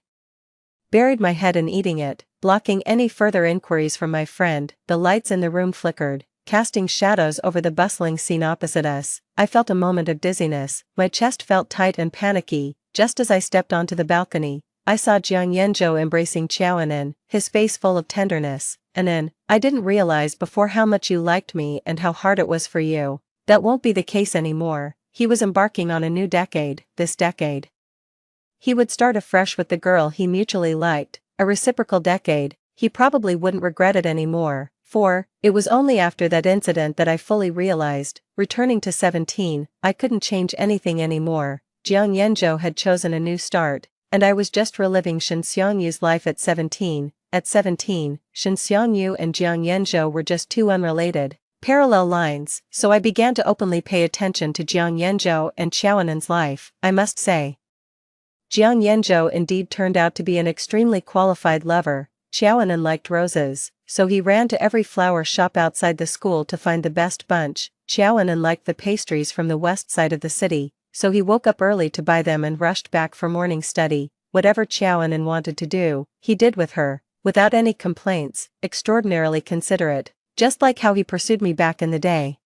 buried my head in eating it, blocking any further inquiries from my friend. The lights in the room flickered, casting shadows over the bustling scene opposite us. I felt a moment of dizziness, my chest felt tight and panicky. Just as I stepped onto the balcony, I saw Jiang Yanzhou embracing Xiaonan, his face full of tenderness. "Anan, I didn't realize before how much you liked me and how hard it was for you. That won't be the case anymore." He was embarking on a new decade, this decade. He would start afresh with the girl he mutually liked, a reciprocal decade. He probably wouldn't regret it anymore, for it was only after that incident that I fully realized, returning to 17, I couldn't change anything anymore. Jiang Yanzhou had chosen a new start, and I was just reliving Shen Xiangyu's life at 17. At 17, Shen Xiangyu and Jiang Yanzhou were just two unrelated, parallel lines, so I began to openly pay attention to Jiang Yanzhou and Xiaonan's life. I must say, Jiang Yanzhou indeed turned out to be an extremely qualified lover. Xiaonan liked roses, so he ran to every flower shop outside the school to find the best bunch. Xiaonan liked the pastries from the west side of the city, so he woke up early to buy them and rushed back for morning study. Whatever Xiaonan wanted to do, he did with her, without any complaints, extraordinarily considerate, just like how he pursued me back in the day.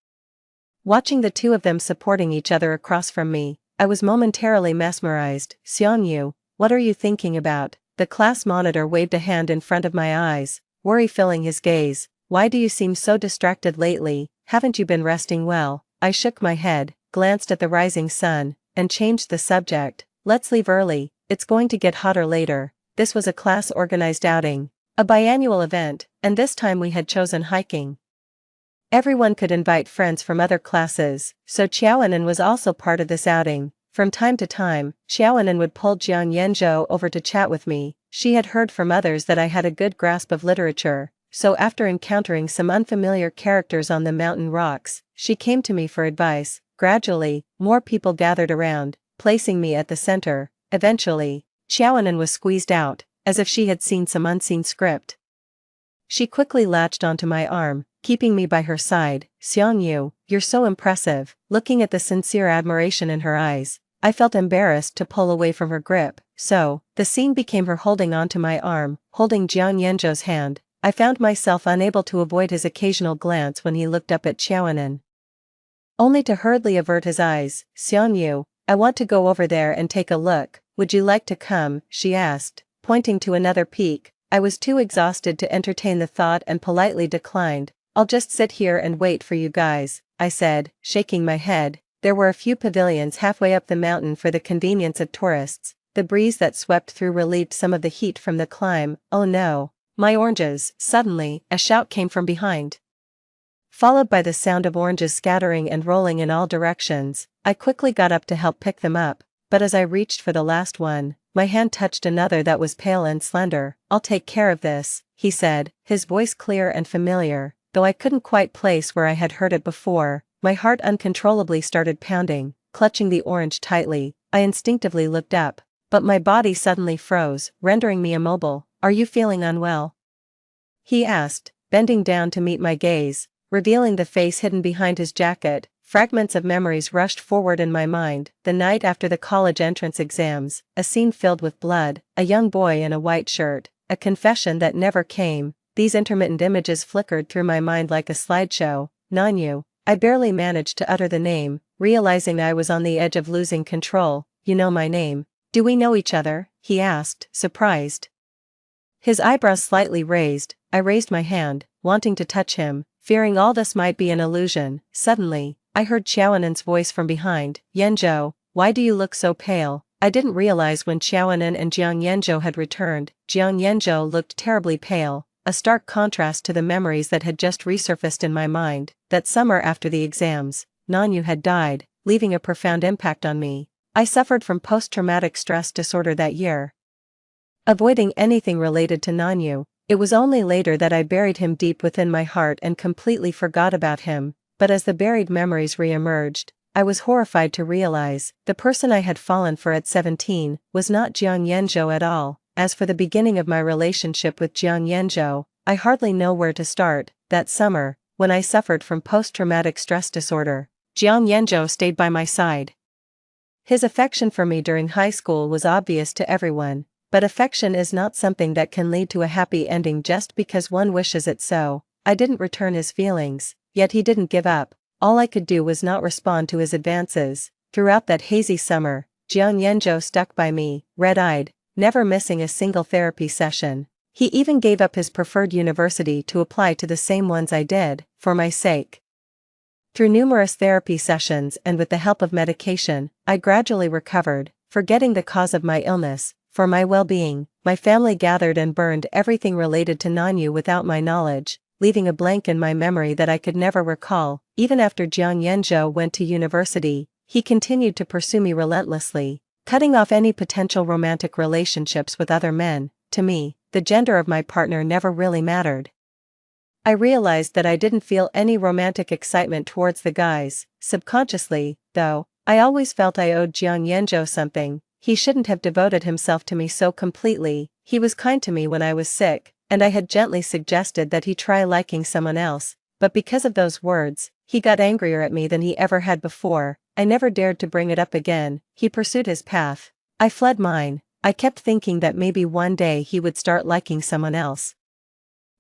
Watching the two of them supporting each other across from me, I was momentarily mesmerized. "Xiangyu, what are you thinking about?" The class monitor waved a hand in front of my eyes, worry filling his gaze. "Why do you seem so distracted lately? Haven't you been resting well?" I shook my head, glanced at the rising sun, and changed the subject. "Let's leave early, it's going to get hotter later." This was a class-organized outing, a biannual event, and this time we had chosen hiking. Everyone could invite friends from other classes, so Xiaonan was also part of this outing. From time to time, Xiaonan would pull Jiang Yanzhou over to chat with me. She had heard from others that I had a good grasp of literature, so after encountering some unfamiliar characters on the mountain rocks, she came to me for advice. Gradually, more people gathered around, placing me at the center. Eventually, Xiaonan was squeezed out, as if she had seen some unseen script. She quickly latched onto my arm, keeping me by her side. "Xiangyu, you're so impressive." Looking at the sincere admiration in her eyes, I felt embarrassed to pull away from her grip, so the scene became her holding onto my arm, holding Jiang Yanzhou's hand. I found myself unable to avoid his occasional glance when he looked up at Xiaonan, only to hurriedly avert his eyes. "Xiangyu, I want to go over there and take a look. Would you like to come?" she asked, pointing to another peak. I was too exhausted to entertain the thought and politely declined. "I'll just sit here and wait for you guys," I said, shaking my head. There were a few pavilions halfway up the mountain for the convenience of tourists. The breeze that swept through relieved some of the heat from the climb. "Oh no, my oranges!" Suddenly, a shout came from behind, followed by the sound of oranges scattering and rolling in all directions. I quickly got up to help pick them up, but as I reached for the last one, my hand touched another that was pale and slender. "I'll take care of this," he said, his voice clear and familiar, though I couldn't quite place where I had heard it before. My heart uncontrollably started pounding. Clutching the orange tightly, I instinctively looked up, but my body suddenly froze, rendering me immobile. "Are you feeling unwell?" he asked, bending down to meet my gaze, revealing the face hidden behind his jacket. Fragments of memories rushed forward in my mind. The night after the college entrance exams, a scene filled with blood, a young boy in a white shirt, a confession that never came. These intermittent images flickered through my mind like a slideshow. "Nanyu." I barely managed to utter the name, realizing I was on the edge of losing control. "You know my name. Do we know each other?" he asked, surprised, his eyebrows slightly raised. I raised my hand, wanting to touch him, fearing all this might be an illusion. Suddenly, I heard Xiaonan's voice from behind. "Yanzhou, why do you look so pale?" I didn't realize when Xiaonan and Jiang Yanzhou had returned. Jiang Yanzhou looked terribly pale, a stark contrast to the memories that had just resurfaced in my mind. That summer after the exams, Nanyu had died, leaving a profound impact on me. I suffered from post-traumatic stress disorder that year, avoiding anything related to Nanyu. It was only later that I buried him deep within my heart and completely forgot about him. But as the buried memories re-emerged, I was horrified to realize the person I had fallen for at 17 was not Jiang Yanzhou at all. As for the beginning of my relationship with Jiang Yanzhou, I hardly know where to start. That summer, when I suffered from post-traumatic stress disorder, Jiang Yanzhou stayed by my side. His affection for me during high school was obvious to everyone, but affection is not something that can lead to a happy ending just because one wishes it so. I didn't return his feelings, yet he didn't give up. All I could do was not respond to his advances. Throughout that hazy summer, Jiang Yanzhou stuck by me, red-eyed, never missing a single therapy session. He even gave up his preferred university to apply to the same ones I did, for my sake. Through numerous therapy sessions and with the help of medication, I gradually recovered, forgetting the cause of my illness. For my well-being, my family gathered and burned everything related to Nanyu without my knowledge, leaving a blank in my memory that I could never recall. Even after Jiang Yanzhou went to university, he continued to pursue me relentlessly, cutting off any potential romantic relationships with other men. To me, the gender of my partner never really mattered. I realized that I didn't feel any romantic excitement towards the guys. Subconsciously, though, I always felt I owed Jiang Yanzhou something. He shouldn't have devoted himself to me so completely. He was kind to me when I was sick, and I had gently suggested that he try liking someone else, but because of those words, he got angrier at me than he ever had before. I never dared to bring it up again. He pursued his path. I fled mine. I kept thinking that maybe one day he would start liking someone else.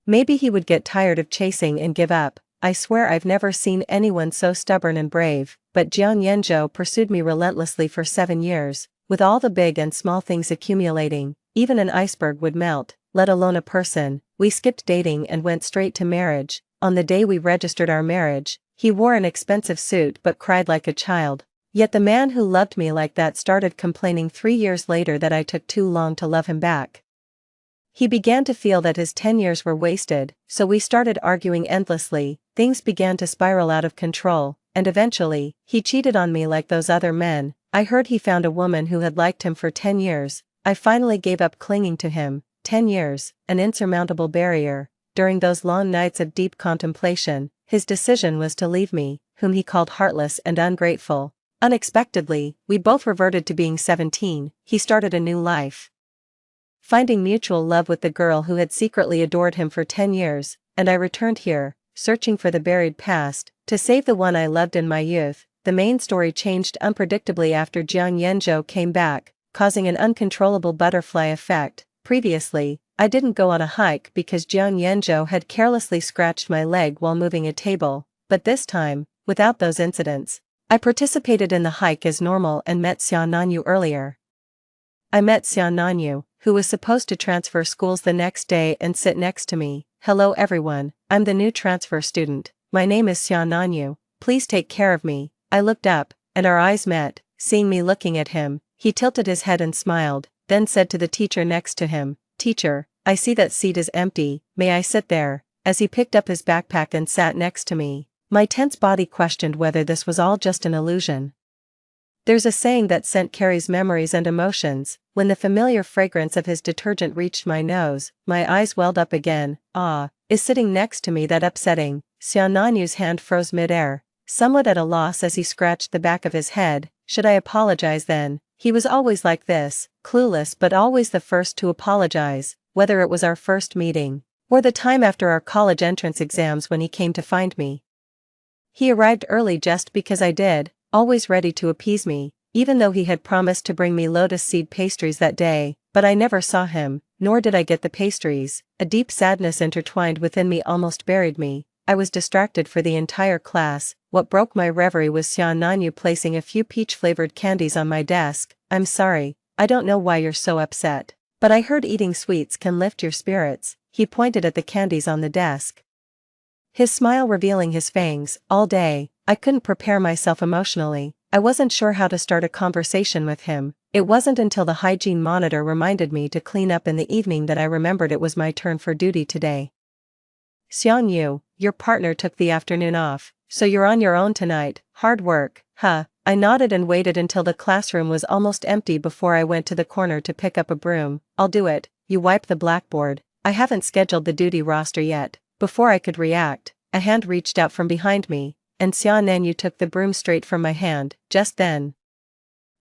Maybe he would get tired of chasing and give up. I swear I've never seen anyone so stubborn and brave, but Jiang Yanzhou pursued me relentlessly for 7 years, with all the big and small things accumulating. Even an iceberg would melt, let alone a person. We skipped dating and went straight to marriage. On the day we registered our marriage, he wore an expensive suit but cried like a child. Yet the man who loved me like that started complaining 3 years later that I took too long to love him back. He began to feel that his 10 years were wasted, so we started arguing endlessly. Things began to spiral out of control, and eventually, he cheated on me like those other men. I heard he found a woman who had liked him for 10 years. I finally gave up clinging to him. 10 years, an insurmountable barrier. During those long nights of deep contemplation, his decision was to leave me, whom he called heartless and ungrateful. Unexpectedly, we both reverted to being 17. He started a new life, finding mutual love with the girl who had secretly adored him for 10 years, and I returned here, searching for the buried past, to save the one I loved in my youth. The main story changed unpredictably after Jiang Yanzhou came back, causing an uncontrollable butterfly effect. Previously, I didn't go on a hike because Jiang Yanzhou had carelessly scratched my leg while moving a table, but this time, without those incidents, I participated in the hike as normal and met Xiao Nanyu earlier. I met Xiao Nanyu, who was supposed to transfer schools the next day and sit next to me. Hello everyone, I'm the new transfer student. My name is Xiao Nanyu, please take care of me. I looked up, and our eyes met. Seeing me looking at him, he tilted his head and smiled, then said to the teacher next to him, "Teacher, I see that seat is empty, may I sit there?" As he picked up his backpack and sat next to me, my tense body questioned whether this was all just an illusion. There's a saying that scent carries memories and emotions. When the familiar fragrance of his detergent reached my nose, my eyes welled up again. Is sitting next to me that upsetting? Xiao Nanyu's hand froze mid-air, somewhat at a loss as he scratched the back of his head. Should I apologize then? He was always like this, clueless but always the first to apologize, whether it was our first meeting, or the time after our college entrance exams when he came to find me. He arrived early just because I did, always ready to appease me, even though he had promised to bring me lotus seed pastries that day, but I never saw him, nor did I get the pastries. A deep sadness intertwined within me almost buried me. I was distracted for the entire class. What broke my reverie was Xiao Nanyu placing a few peach-flavored candies on my desk. "I'm sorry, I don't know why you're so upset, but I heard eating sweets can lift your spirits." He pointed at the candies on the desk, his smile revealing his fangs. All day, I couldn't prepare myself emotionally. I wasn't sure how to start a conversation with him. It wasn't until the hygiene monitor reminded me to clean up in the evening that I remembered it was my turn for duty today. "Xiang Yu, your partner took the afternoon off, so you're on your own tonight. Hard work, huh?" I nodded and waited until the classroom was almost empty before I went to the corner to pick up a broom. "I'll do it." You wipe the blackboard. I haven't scheduled the duty roster yet. Before I could react, a hand reached out from behind me. and Xia Nanyu took the broom straight from my hand. Just then,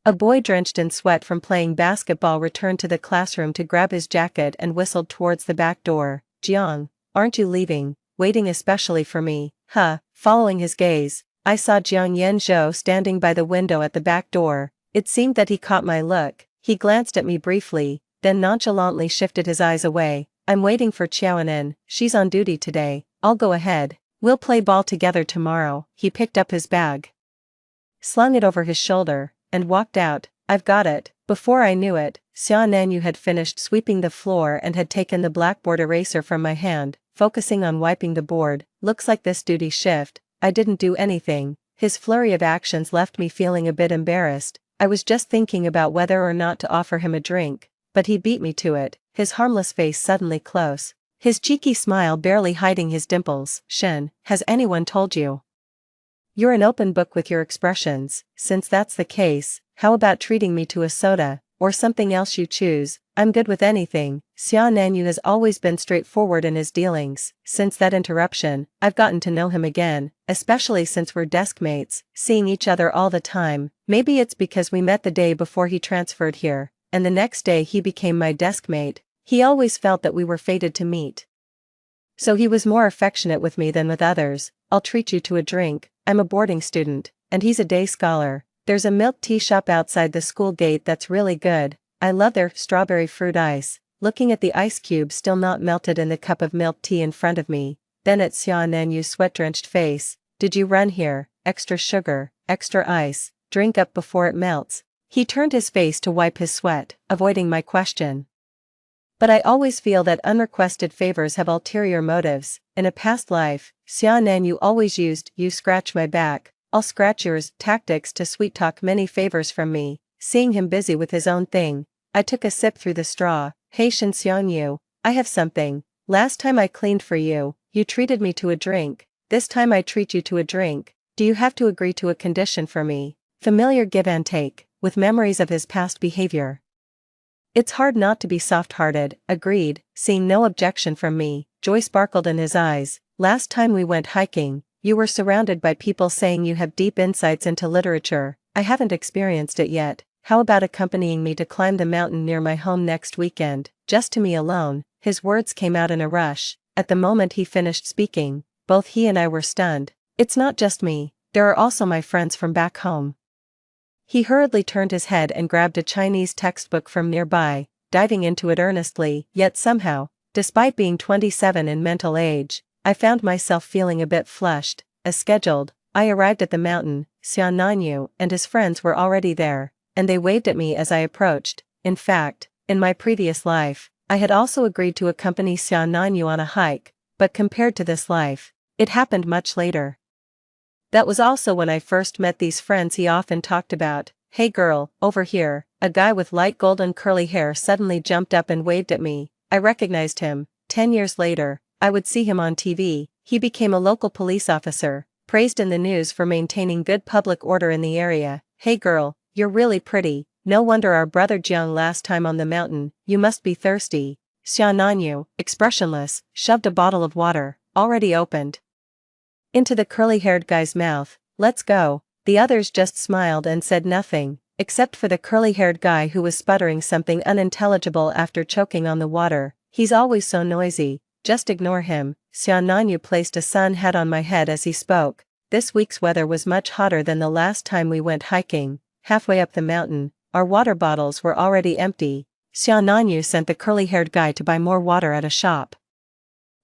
a boy drenched in sweat from playing basketball returned to the classroom to grab his jacket and whistled towards the back door. Jiang, aren't you leaving, waiting especially for me? Huh. Following his gaze, I saw Jiang Yanzhou standing by the window at the back door. It seemed that he caught my look. He glanced at me briefly, then nonchalantly shifted his eyes away. I'm waiting for Qiaonan, she's on duty today. I'll go ahead. We'll play ball together tomorrow. He picked up his bag, slung it over his shoulder, and walked out. I've got it. Before I knew it, Xia Nanyu had finished sweeping the floor and had taken the blackboard eraser from my hand, focusing on wiping the board. Looks like this duty shift, I didn't do anything. His flurry of actions left me feeling a bit embarrassed. I was just thinking about whether or not to offer him a drink, but he beat me to it, his harmless face suddenly close, his cheeky smile barely hiding his dimples. Shen, has anyone told you? You're an open book with your expressions. Since that's the case, how about treating me to a soda, or something else you choose? I'm good with anything. Xia Nanyu has always been straightforward in his dealings. Since that interruption, I've gotten to know him again, especially since we're desk mates, seeing each other all the time. Maybe it's because we met the day before he transferred here, and the next day he became my desk mate. He always felt that we were fated to meet, so he was more affectionate with me than with others. I'll treat you to a drink. I'm a boarding student, and he's a day scholar. There's a milk tea shop outside the school gate that's really good. I love their strawberry fruit ice. Looking at the ice cube still not melted in the cup of milk tea in front of me, then at Xia Nanyu's sweat-drenched face. Did you run here? Extra sugar, extra ice, drink up before it melts. He turned his face to wipe his sweat, avoiding my question. But I always feel that unrequested favors have ulterior motives. In a past life, Xia Nanyu always used "you scratch my back, I'll scratch yours" tactics to sweet-talk many favors from me. Seeing him busy with his own thing, I took a sip through the straw. Hey Shen Xiangyu, I have something. Last time I cleaned for you, you treated me to a drink. This time I treat you to a drink. Do you have to agree to a condition for me? Familiar give and take, with memories of his past behavior. It's hard not to be soft-hearted. Agreed. Seeing no objection from me, joy sparkled in his eyes. Last time we went hiking, you were surrounded by people saying you have deep insights into literature. I haven't experienced it yet. How about accompanying me to climb the mountain near my home next weekend, just to me alone? His words came out in a rush. At the moment he finished speaking, both he and I were stunned. It's not just me, there are also my friends from back home. He hurriedly turned his head and grabbed a Chinese textbook from nearby, diving into it earnestly. Yet somehow, despite being 27 in mental age, I found myself feeling a bit flushed. As scheduled, I arrived at the mountain. Xia Nanyu and his friends were already there, and they waved at me as I approached. In fact, in my previous life, I had also agreed to accompany Xia Nanyu on a hike, but compared to this life, it happened much later. That was also when I first met these friends he often talked about. Hey girl, over here. A guy with light golden curly hair suddenly jumped up and waved at me. I recognized him. 10 years later, I would see him on TV. He became a local police officer, praised in the news for maintaining good public order in the area. Hey girl, you're really pretty. No wonder our brother Jiang last time on the mountain. You must be thirsty. Xia Nanyu, expressionless, shoved a bottle of water, already opened, into the curly-haired guy's mouth. Let's go. The others just smiled and said nothing, except for the curly-haired guy who was sputtering something unintelligible after choking on the water. He's always so noisy, just ignore him. Xia Nanyu placed a sun hat on my head as he spoke. This week's weather was much hotter than the last time we went hiking. Halfway up the mountain, our water bottles were already empty. Xia Nanyu sent the curly-haired guy to buy more water at a shop,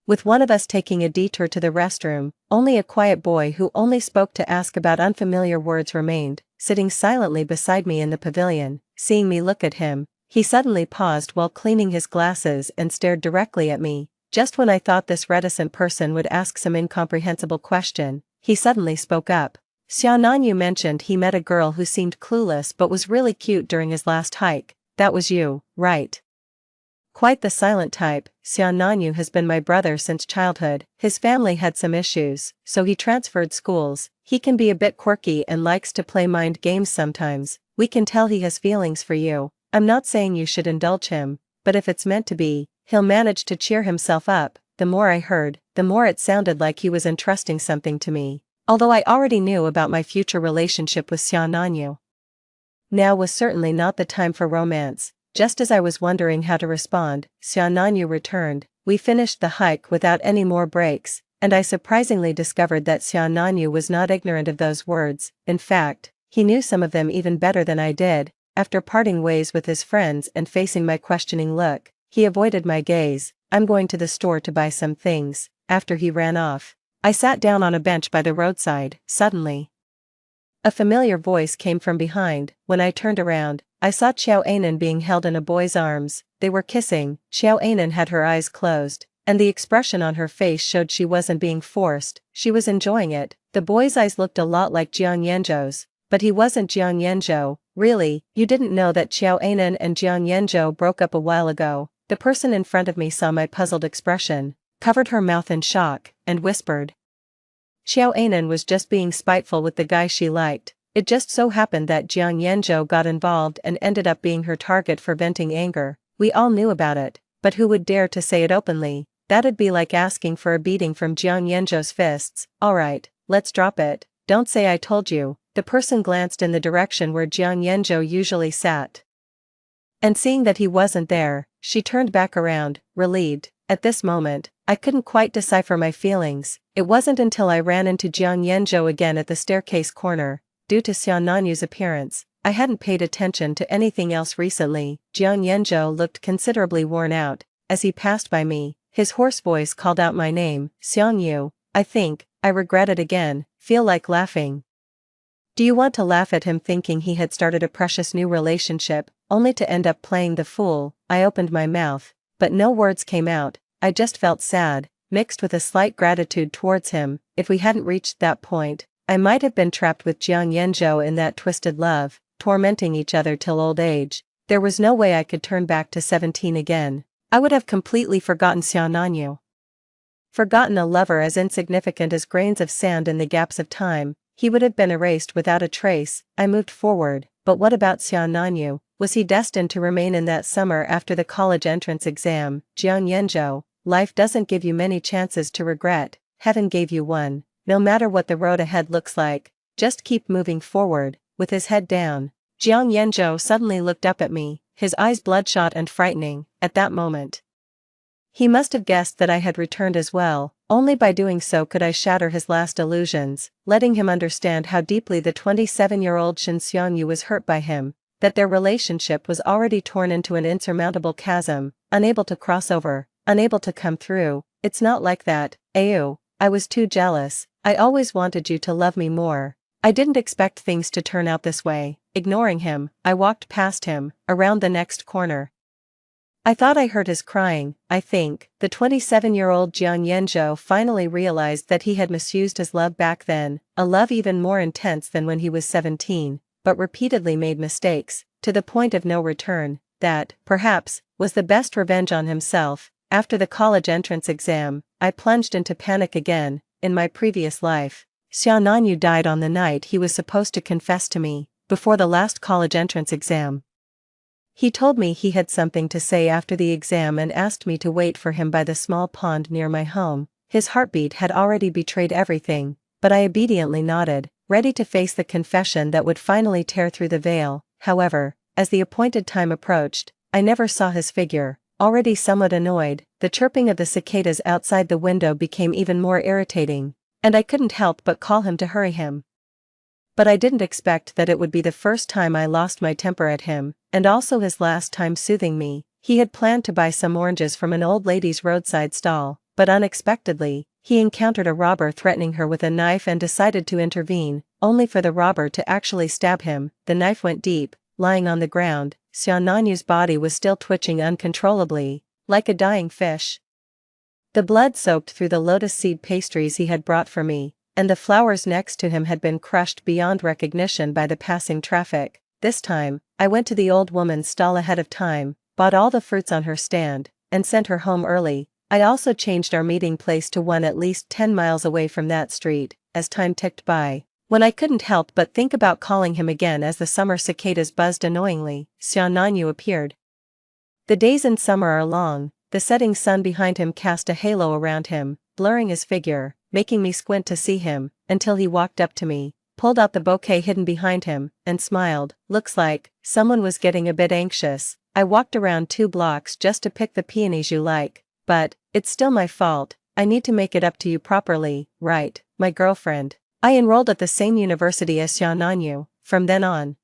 with one of us taking a detour to the restroom. Only a quiet boy who only spoke to ask about unfamiliar words remained, sitting silently beside me in the pavilion. Seeing me look at him, he suddenly paused while cleaning his glasses and stared directly at me. Just when I thought this reticent person would ask some incomprehensible question, he suddenly spoke up. Xia Nanyu mentioned he met a girl who seemed clueless but was really cute during his last hike. That was you, right? Quite the silent type. Xia Nanyu has been my brother since childhood. His family had some issues, so he transferred schools. He can be a bit quirky and likes to play mind games sometimes. We can tell he has feelings for you. I'm not saying you should indulge him, but if it's meant to be, he'll manage to cheer himself up. The more I heard, the more it sounded like he was entrusting something to me. Although I already knew about my future relationship with Xiaonanyu. Now was certainly not the time for romance. Just as I was wondering how to respond, Xiaonanyu returned. We finished the hike without any more breaks, and I surprisingly discovered that Xiaonanyu was not ignorant of those words. In fact, he knew some of them even better than I did. After parting ways with his friends and facing my questioning look, he avoided my gaze. I'm going to the store to buy some things. After he ran off, I sat down on a bench by the roadside. Suddenly, a familiar voice came from behind. When I turned around, I saw Xiao Anan being held in a boy's arms. They were kissing. Xiao Anan had her eyes closed, and the expression on her face showed she wasn't being forced. She was enjoying it. The boy's eyes looked a lot like Jiang Yanzhou's, but he wasn't Jiang Yanzhou. Really, you didn't know that Xiao Anan and Jiang Yanzhou broke up a while ago? The person in front of me saw my puzzled expression, covered her mouth in shock, and whispered. Xiao Anan was just being spiteful with the guy she liked. It just so happened that Jiang Yanzhou got involved and ended up being her target for venting anger. We all knew about it, but who would dare to say it openly? That'd be like asking for a beating from Jiang Yanzhou's fists. Alright, let's drop it. Don't say I told you. The person glanced in the direction where Jiang Yanzhou usually sat. And seeing that he wasn't there, she turned back around, relieved. At this moment, I couldn't quite decipher my feelings. It wasn't until I ran into Jiang Yanzhou again at the staircase corner. Due to Xiaonanyu's appearance, I hadn't paid attention to anything else recently. Jiang Yanzhou looked considerably worn out. As he passed by me, his hoarse voice called out my name. Xiangyu. I regret it again, feel like laughing. Do you want to laugh at him thinking he had started a precious new relationship, only to end up playing the fool? I opened my mouth, but no words came out. I just felt sad, mixed with a slight gratitude towards him. If we hadn't reached that point, I might have been trapped with Jiang Yanzhou in that twisted love, tormenting each other till old age. There was no way I could turn back to 17 again. I would have completely forgotten Xiaonanyu. Forgotten a lover as insignificant as grains of sand in the gaps of time. He would have been erased without a trace. I moved forward, but what about Xiaonanyu? Was he destined to remain in that summer after the college entrance exam? Jiang Yanzhou, life doesn't give you many chances to regret. Heaven gave you one. No matter what the road ahead looks like, just keep moving forward. With his head down, Jiang Yanzhou suddenly looked up at me, his eyes bloodshot and frightening. At that moment, he must have guessed that I had returned as well. Only by doing so could I shatter his last illusions, letting him understand how deeply the 27-year-old Shen Xiangyu was hurt by him, that their relationship was already torn into an insurmountable chasm, unable to cross over, unable to come through. It's not like that, Ayu. I was too jealous. I always wanted you to love me more. I didn't expect things to turn out this way. Ignoring him, I walked past him, around the next corner. I thought I heard his crying. I think the 27-year-old Jiang Yanzhou finally realized that he had misused his love back then, a love even more intense than when he was 17, but repeatedly made mistakes, to the point of no return. That, perhaps, was the best revenge on himself. After the college entrance exam, I plunged into panic again. In my previous life, Xiaonanyu died on the night he was supposed to confess to me, before the last college entrance exam. He told me he had something to say after the exam and asked me to wait for him by the small pond near my home. His heartbeat had already betrayed everything, but I obediently nodded, ready to face the confession that would finally tear through the veil. However, as the appointed time approached, I never saw his figure. Already somewhat annoyed, the chirping of the cicadas outside the window became even more irritating, and I couldn't help but call him to hurry him. But I didn't expect that it would be the first time I lost my temper at him, and also his last time soothing me. He had planned to buy some oranges from an old lady's roadside stall, but unexpectedly, he encountered a robber threatening her with a knife and decided to intervene, only for the robber to actually stab him. The knife went deep. Lying on the ground, Xiaonanyu's body was still twitching uncontrollably, like a dying fish. The blood soaked through the lotus seed pastries he had brought for me, and the flowers next to him had been crushed beyond recognition by the passing traffic. This time, I went to the old woman's stall ahead of time, bought all the fruits on her stand, and sent her home early. I also changed our meeting place to one at least 10 miles away from that street. As time ticked by, when I couldn't help but think about calling him again as the summer cicadas buzzed annoyingly, Xiaonanyu appeared. The days in summer are long. The setting sun behind him cast a halo around him, blurring his figure, making me squint to see him. until he walked up to me, pulled out the bouquet hidden behind him, and smiled. Looks like someone was getting a bit anxious. I walked around 2 blocks just to pick the peonies you like, but it's still my fault. I need to make it up to you properly, right, my girlfriend? I enrolled at the same university as Xiaonanyu. From then on,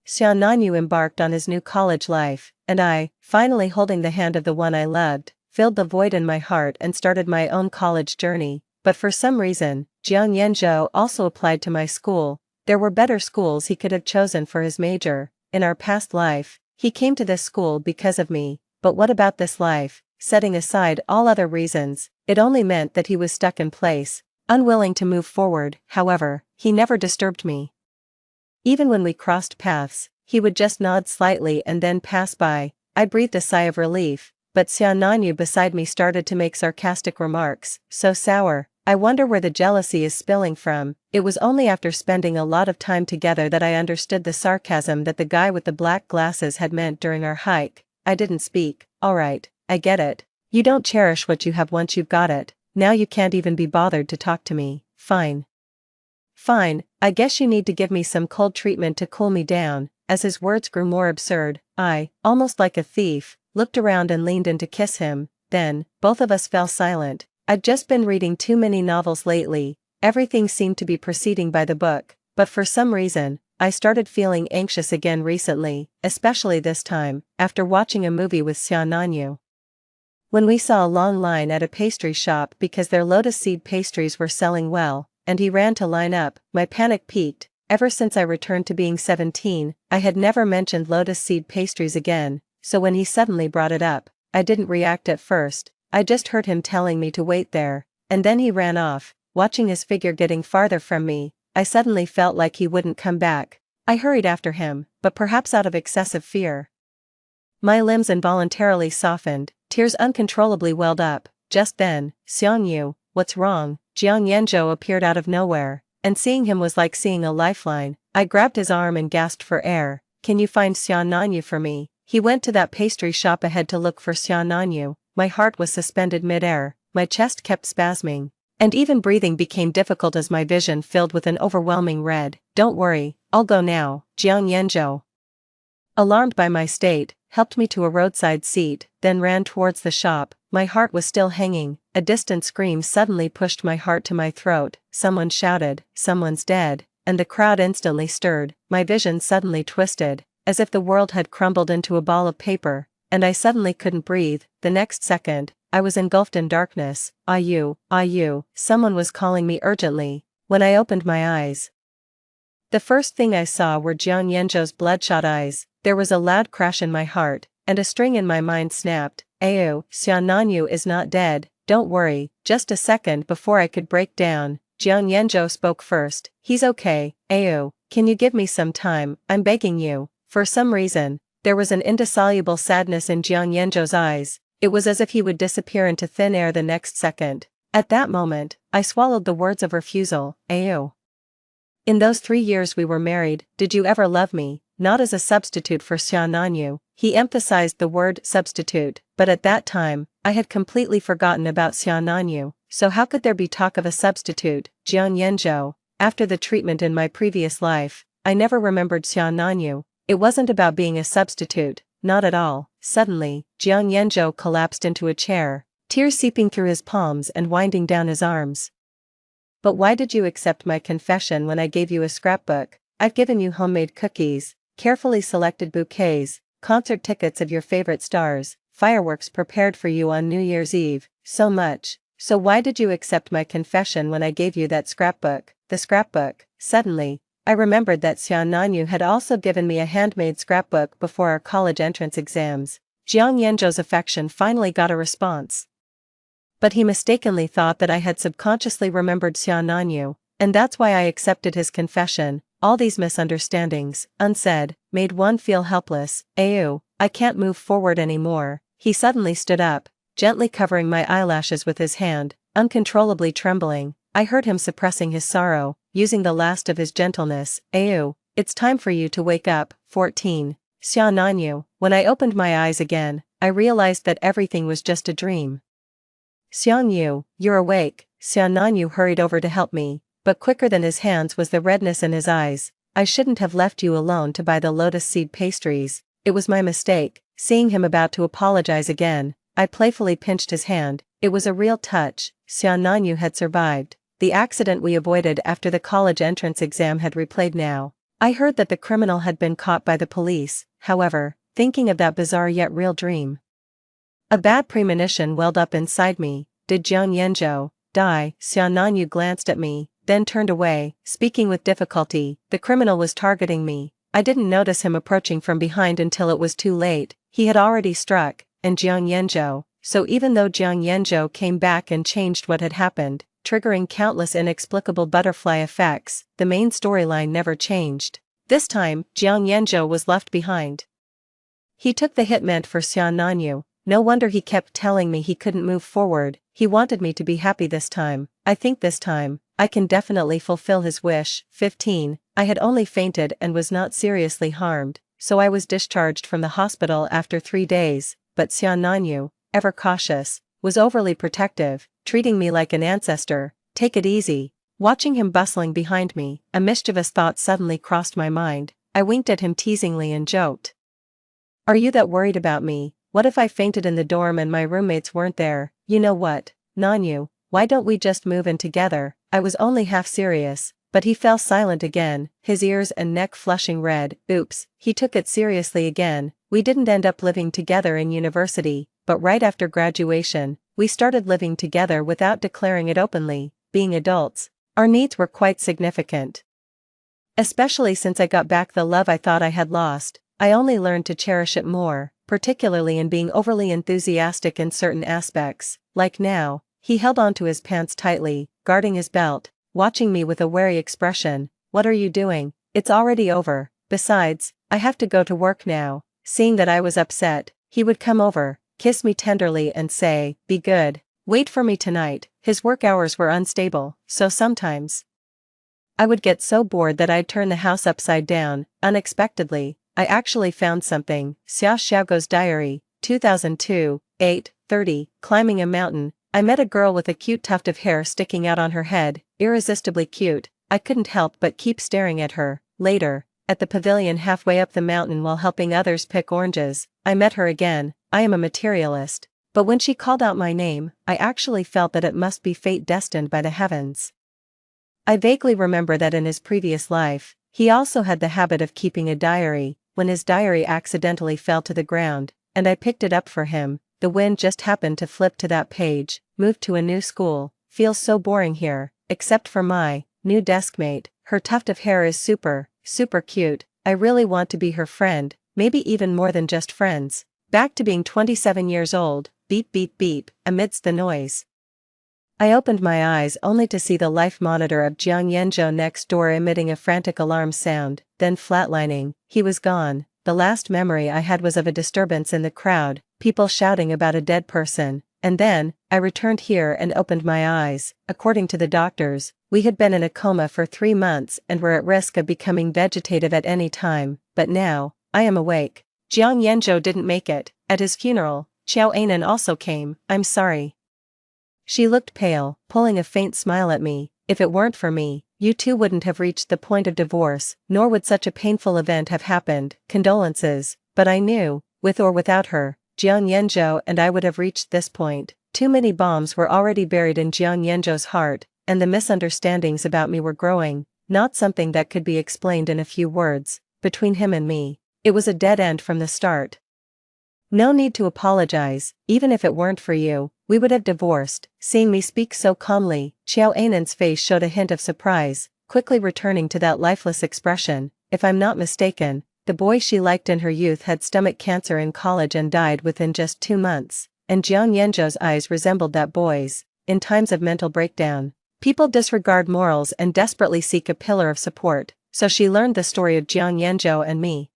Xiaonanyu embarked on his new college life, and I, finally holding the hand of the one I loved, filled the void in my heart and started my own college journey. But for some reason, Jiang Yanzhou also applied to my school. There were better schools he could have chosen for his major. In our past life, he came to this school because of me, but what about this life? Setting aside all other reasons, it only meant that he was stuck in place, unwilling to move forward. However, he never disturbed me. Even when we crossed paths, he would just nod slightly and then pass by. I breathed a sigh of relief, but Xiaonanyu beside me started to make sarcastic remarks. So sour. I wonder where the jealousy is spilling from. It was only after spending a lot of time together that I understood the sarcasm that the guy with the black glasses had meant during our hike. I didn't speak. Alright, I get it. You don't cherish what you have once you've got it. Now you can't even be bothered to talk to me. Fine. Fine, I guess you need to give me some cold treatment to cool me down. As his words grew more absurd, I, almost like a thief, looked around and leaned in to kiss him. Then, both of us fell silent. I'd just been reading too many novels lately. Everything seemed to be proceeding by the book, but for some reason, I started feeling anxious again recently, especially this time, after watching a movie with Xiaonanyu. When we saw a long line at a pastry shop because their lotus seed pastries were selling well, and he ran to line up, my panic peaked. Ever since I returned to being 17, I had never mentioned lotus seed pastries again, so when he suddenly brought it up, I didn't react at first. I just heard him telling me to wait there, and then he ran off. Watching his figure getting farther from me, I suddenly felt like he wouldn't come back. I hurried after him, but perhaps out of excessive fear. My limbs involuntarily softened, tears uncontrollably welled up. Just then, Xiangyu, what's wrong? Jiang Yanzhou appeared out of nowhere, and seeing him was like seeing a lifeline. I grabbed his arm and gasped for air. Can you find Xiaonanyu for me? He went to that pastry shop ahead to look for Xiaonanyu. My heart was suspended mid-air, my chest kept spasming, and even breathing became difficult as my vision filled with an overwhelming red. Don't worry, I'll go now. Jiang Yanzhou, alarmed by my state, helped me to a roadside seat, then ran towards the shop. My heart was still hanging. A distant scream suddenly pushed my heart to my throat. Someone shouted, "Someone's dead," and the crowd instantly stirred. My vision suddenly twisted, as if the world had crumbled into a ball of paper, and I suddenly couldn't breathe. The next second, I was engulfed in darkness. "Ayu, Ayu," someone was calling me urgently. When I opened my eyes, the first thing I saw were Jiang Yanzhou's bloodshot eyes. There was a loud crash in my heart, and a string in my mind snapped. "Ayu, Xiaonanyu is not dead. Don't worry." Just a second before I could break down, Jiang Yanzhou spoke first. "He's okay. Ayu, can you give me some time? I'm begging you." For some reason, there was an indissoluble sadness in Jiang Yanzhou's eyes. It was as if he would disappear into thin air the next second. At that moment, I swallowed the words of refusal. "Ayu, in those 3 years we were married, did you ever love me? Not as a substitute for Xiaonanyu." He emphasized the word substitute, but at that time, I had completely forgotten about Xiaonanyu, so how could there be talk of a substitute? Jiang Yanzhou, after the treatment in my previous life, I never remembered Xiaonanyu. It wasn't about being a substitute, not at all. Suddenly, Jiang Yanzhou collapsed into a chair, tears seeping through his palms and winding down his arms. "But why did you accept my confession when I gave you a scrapbook? I've given you homemade cookies, carefully selected bouquets, concert tickets of your favorite stars, fireworks prepared for you on New Year's Eve, so much. So why did you accept my confession when I gave you that scrapbook?" The scrapbook. Suddenly, I remembered that Xiaonanyu had also given me a handmade scrapbook before our college entrance exams. Jiang Yanzhou's affection finally got a response. But he mistakenly thought that I had subconsciously remembered Xiaonanyu, and that's why I accepted his confession. All these misunderstandings, unsaid, made one feel helpless. "Ayu, I can't move forward anymore." He suddenly stood up, gently covering my eyelashes with his hand, uncontrollably trembling. I heard him suppressing his sorrow, using the last of his gentleness. "Ayu, it's time for you to wake up." 14. Xiaonanyu. When I opened my eyes again, I realized that everything was just a dream. "Xiangyu, you're awake." Xiaonanyu hurried over to help me. but quicker than his hands was the redness in his eyes. "I shouldn't have left you alone to buy the lotus seed pastries. It was my mistake." Seeing him about to apologize again, I playfully pinched his hand. It was a real touch. Xiao Nanyu had survived. The accident we avoided after the college entrance exam had replayed now. I heard that the criminal had been caught by the police, however, thinking of that bizarre yet real dream. A bad premonition welled up inside me. Did Jiang Yanzhou die? Xiao Nanyu glanced at me, then turned away, speaking with difficulty. The criminal was targeting me. I didn't notice him approaching from behind until it was too late. He had already struck, and Jiang Yanzhou. So even though Jiang Yanzhou came back and changed what had happened, triggering countless inexplicable butterfly effects, the main storyline never changed. This time, Jiang Yanzhou was left behind. He took the hit meant for Xiao Nanyu. No wonder he kept telling me he couldn't move forward. He wanted me to be happy this time. I think this time, I can definitely fulfill his wish. 15. I had only fainted and was not seriously harmed, so I was discharged from the hospital after 3 days, but Xiao Nanyu, ever cautious, was overly protective, treating me like an ancestor. "Take it easy." Watching him bustling behind me, a mischievous thought suddenly crossed my mind. I winked at him teasingly and joked. "Are you that worried about me? What if I fainted in the dorm and my roommates weren't there? You know what, Nanyu, why don't we just move in together?" I was only half serious, but he fell silent again, his ears and neck flushing red. Oops, he took it seriously again. We didn't end up living together in university, but right after graduation, we started living together without declaring it openly. Being adults, our needs were quite significant. Especially since I got back the love I thought I had lost, I only learned to cherish it more, particularly in being overly enthusiastic in certain aspects. Like now, he held onto his pants tightly, guarding his belt, watching me with a wary expression. "What are you doing? It's already over. Besides, I have to go to work now." Seeing that I was upset, he would come over, kiss me tenderly and say, "Be good. Wait for me tonight." His work hours were unstable, so sometimes I would get so bored that I'd turn the house upside down. Unexpectedly, I actually found something. Xiao Xiaogo's diary, 2002, 8:30. Climbing a mountain, I met a girl with a cute tuft of hair sticking out on her head, irresistibly cute. I couldn't help but keep staring at her. Later, at the pavilion halfway up the mountain while helping others pick oranges, I met her again. I am a materialist, but when she called out my name, I actually felt that it must be fate destined by the heavens. I vaguely remember that in his previous life, he also had the habit of keeping a diary. When his diary accidentally fell to the ground, and I picked it up for him, the wind just happened to flip to that page. "Moved to a new school, feels so boring here, except for my new deskmate. Her tuft of hair is super cute. I really want to be her friend, maybe even more than just friends." Back to being 27 years old, beep beep beep, amidst the noise. I opened my eyes only to see the life monitor of Jiang Yanzhou next door emitting a frantic alarm sound, then flatlining. He was gone. The last memory I had was of a disturbance in the crowd, people shouting about a dead person, and then, I returned here and opened my eyes. According to the doctors, we had been in a coma for 3 months and were at risk of becoming vegetative at any time, but now, I am awake. Jiang Yanzhou didn't make it. At his funeral, Qiao Anan also came. "I'm sorry." She looked pale, pulling a faint smile at me. "If it weren't for me, you two wouldn't have reached the point of divorce, nor would such a painful event have happened. Condolences." But I knew, with or without her, Jiang Yanzhou and I would have reached this point. Too many bombs were already buried in Jiang Yanzhou's heart, and the misunderstandings about me were growing, not something that could be explained in a few words. Between him and me, it was a dead end from the start. "No need to apologize. Even if it weren't for you, we would have divorced." Seeing me speak so calmly, Qiao Anan's face showed a hint of surprise, quickly returning to that lifeless expression. If I'm not mistaken, the boy she liked in her youth had stomach cancer in college and died within just 2 months, and Jiang Yanzhou's eyes resembled that boy's. In times of mental breakdown, people disregard morals and desperately seek a pillar of support, so she learned the story of Jiang Yanzhou and me,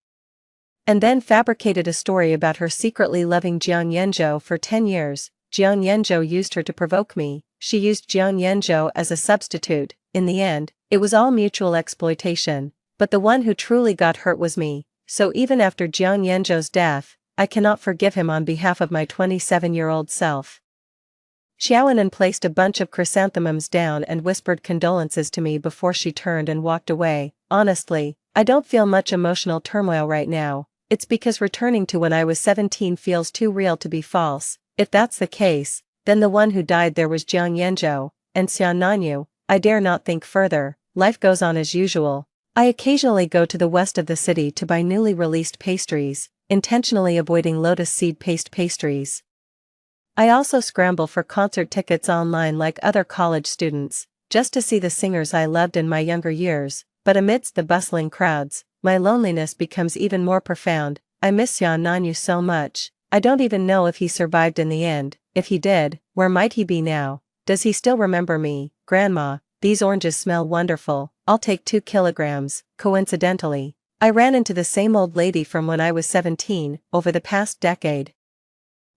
and then fabricated a story about her secretly loving Jiang Yanzhou for 10 years. Jiang Yanzhou used her to provoke me. She used Jiang Yanzhou as a substitute. In the end, it was all mutual exploitation. But the one who truly got hurt was me. So even after Jiang Yanzhou's death, I cannot forgive him on behalf of my 27-year-old self. Xiaonan placed a bunch of chrysanthemums down and whispered condolences to me before she turned and walked away. Honestly, I don't feel much emotional turmoil right now. It's because returning to when I was 17 feels too real to be false. If that's the case, then the one who died there was Jiang Yanzhou, and Xian Nanyu. I dare not think further. Life goes on as usual. I occasionally go to the west of the city to buy newly released pastries, intentionally avoiding lotus seed paste pastries. I also scramble for concert tickets online like other college students, just to see the singers I loved in my younger years, but amidst the bustling crowds, my loneliness becomes even more profound. I miss Xian Nanyu so much. I don't even know if he survived in the end. If he did, where might he be now? Does he still remember me? Grandma, these oranges smell wonderful. I'll take 2 kilograms. Coincidentally, I ran into the same old lady from when I was 17, over the past decade.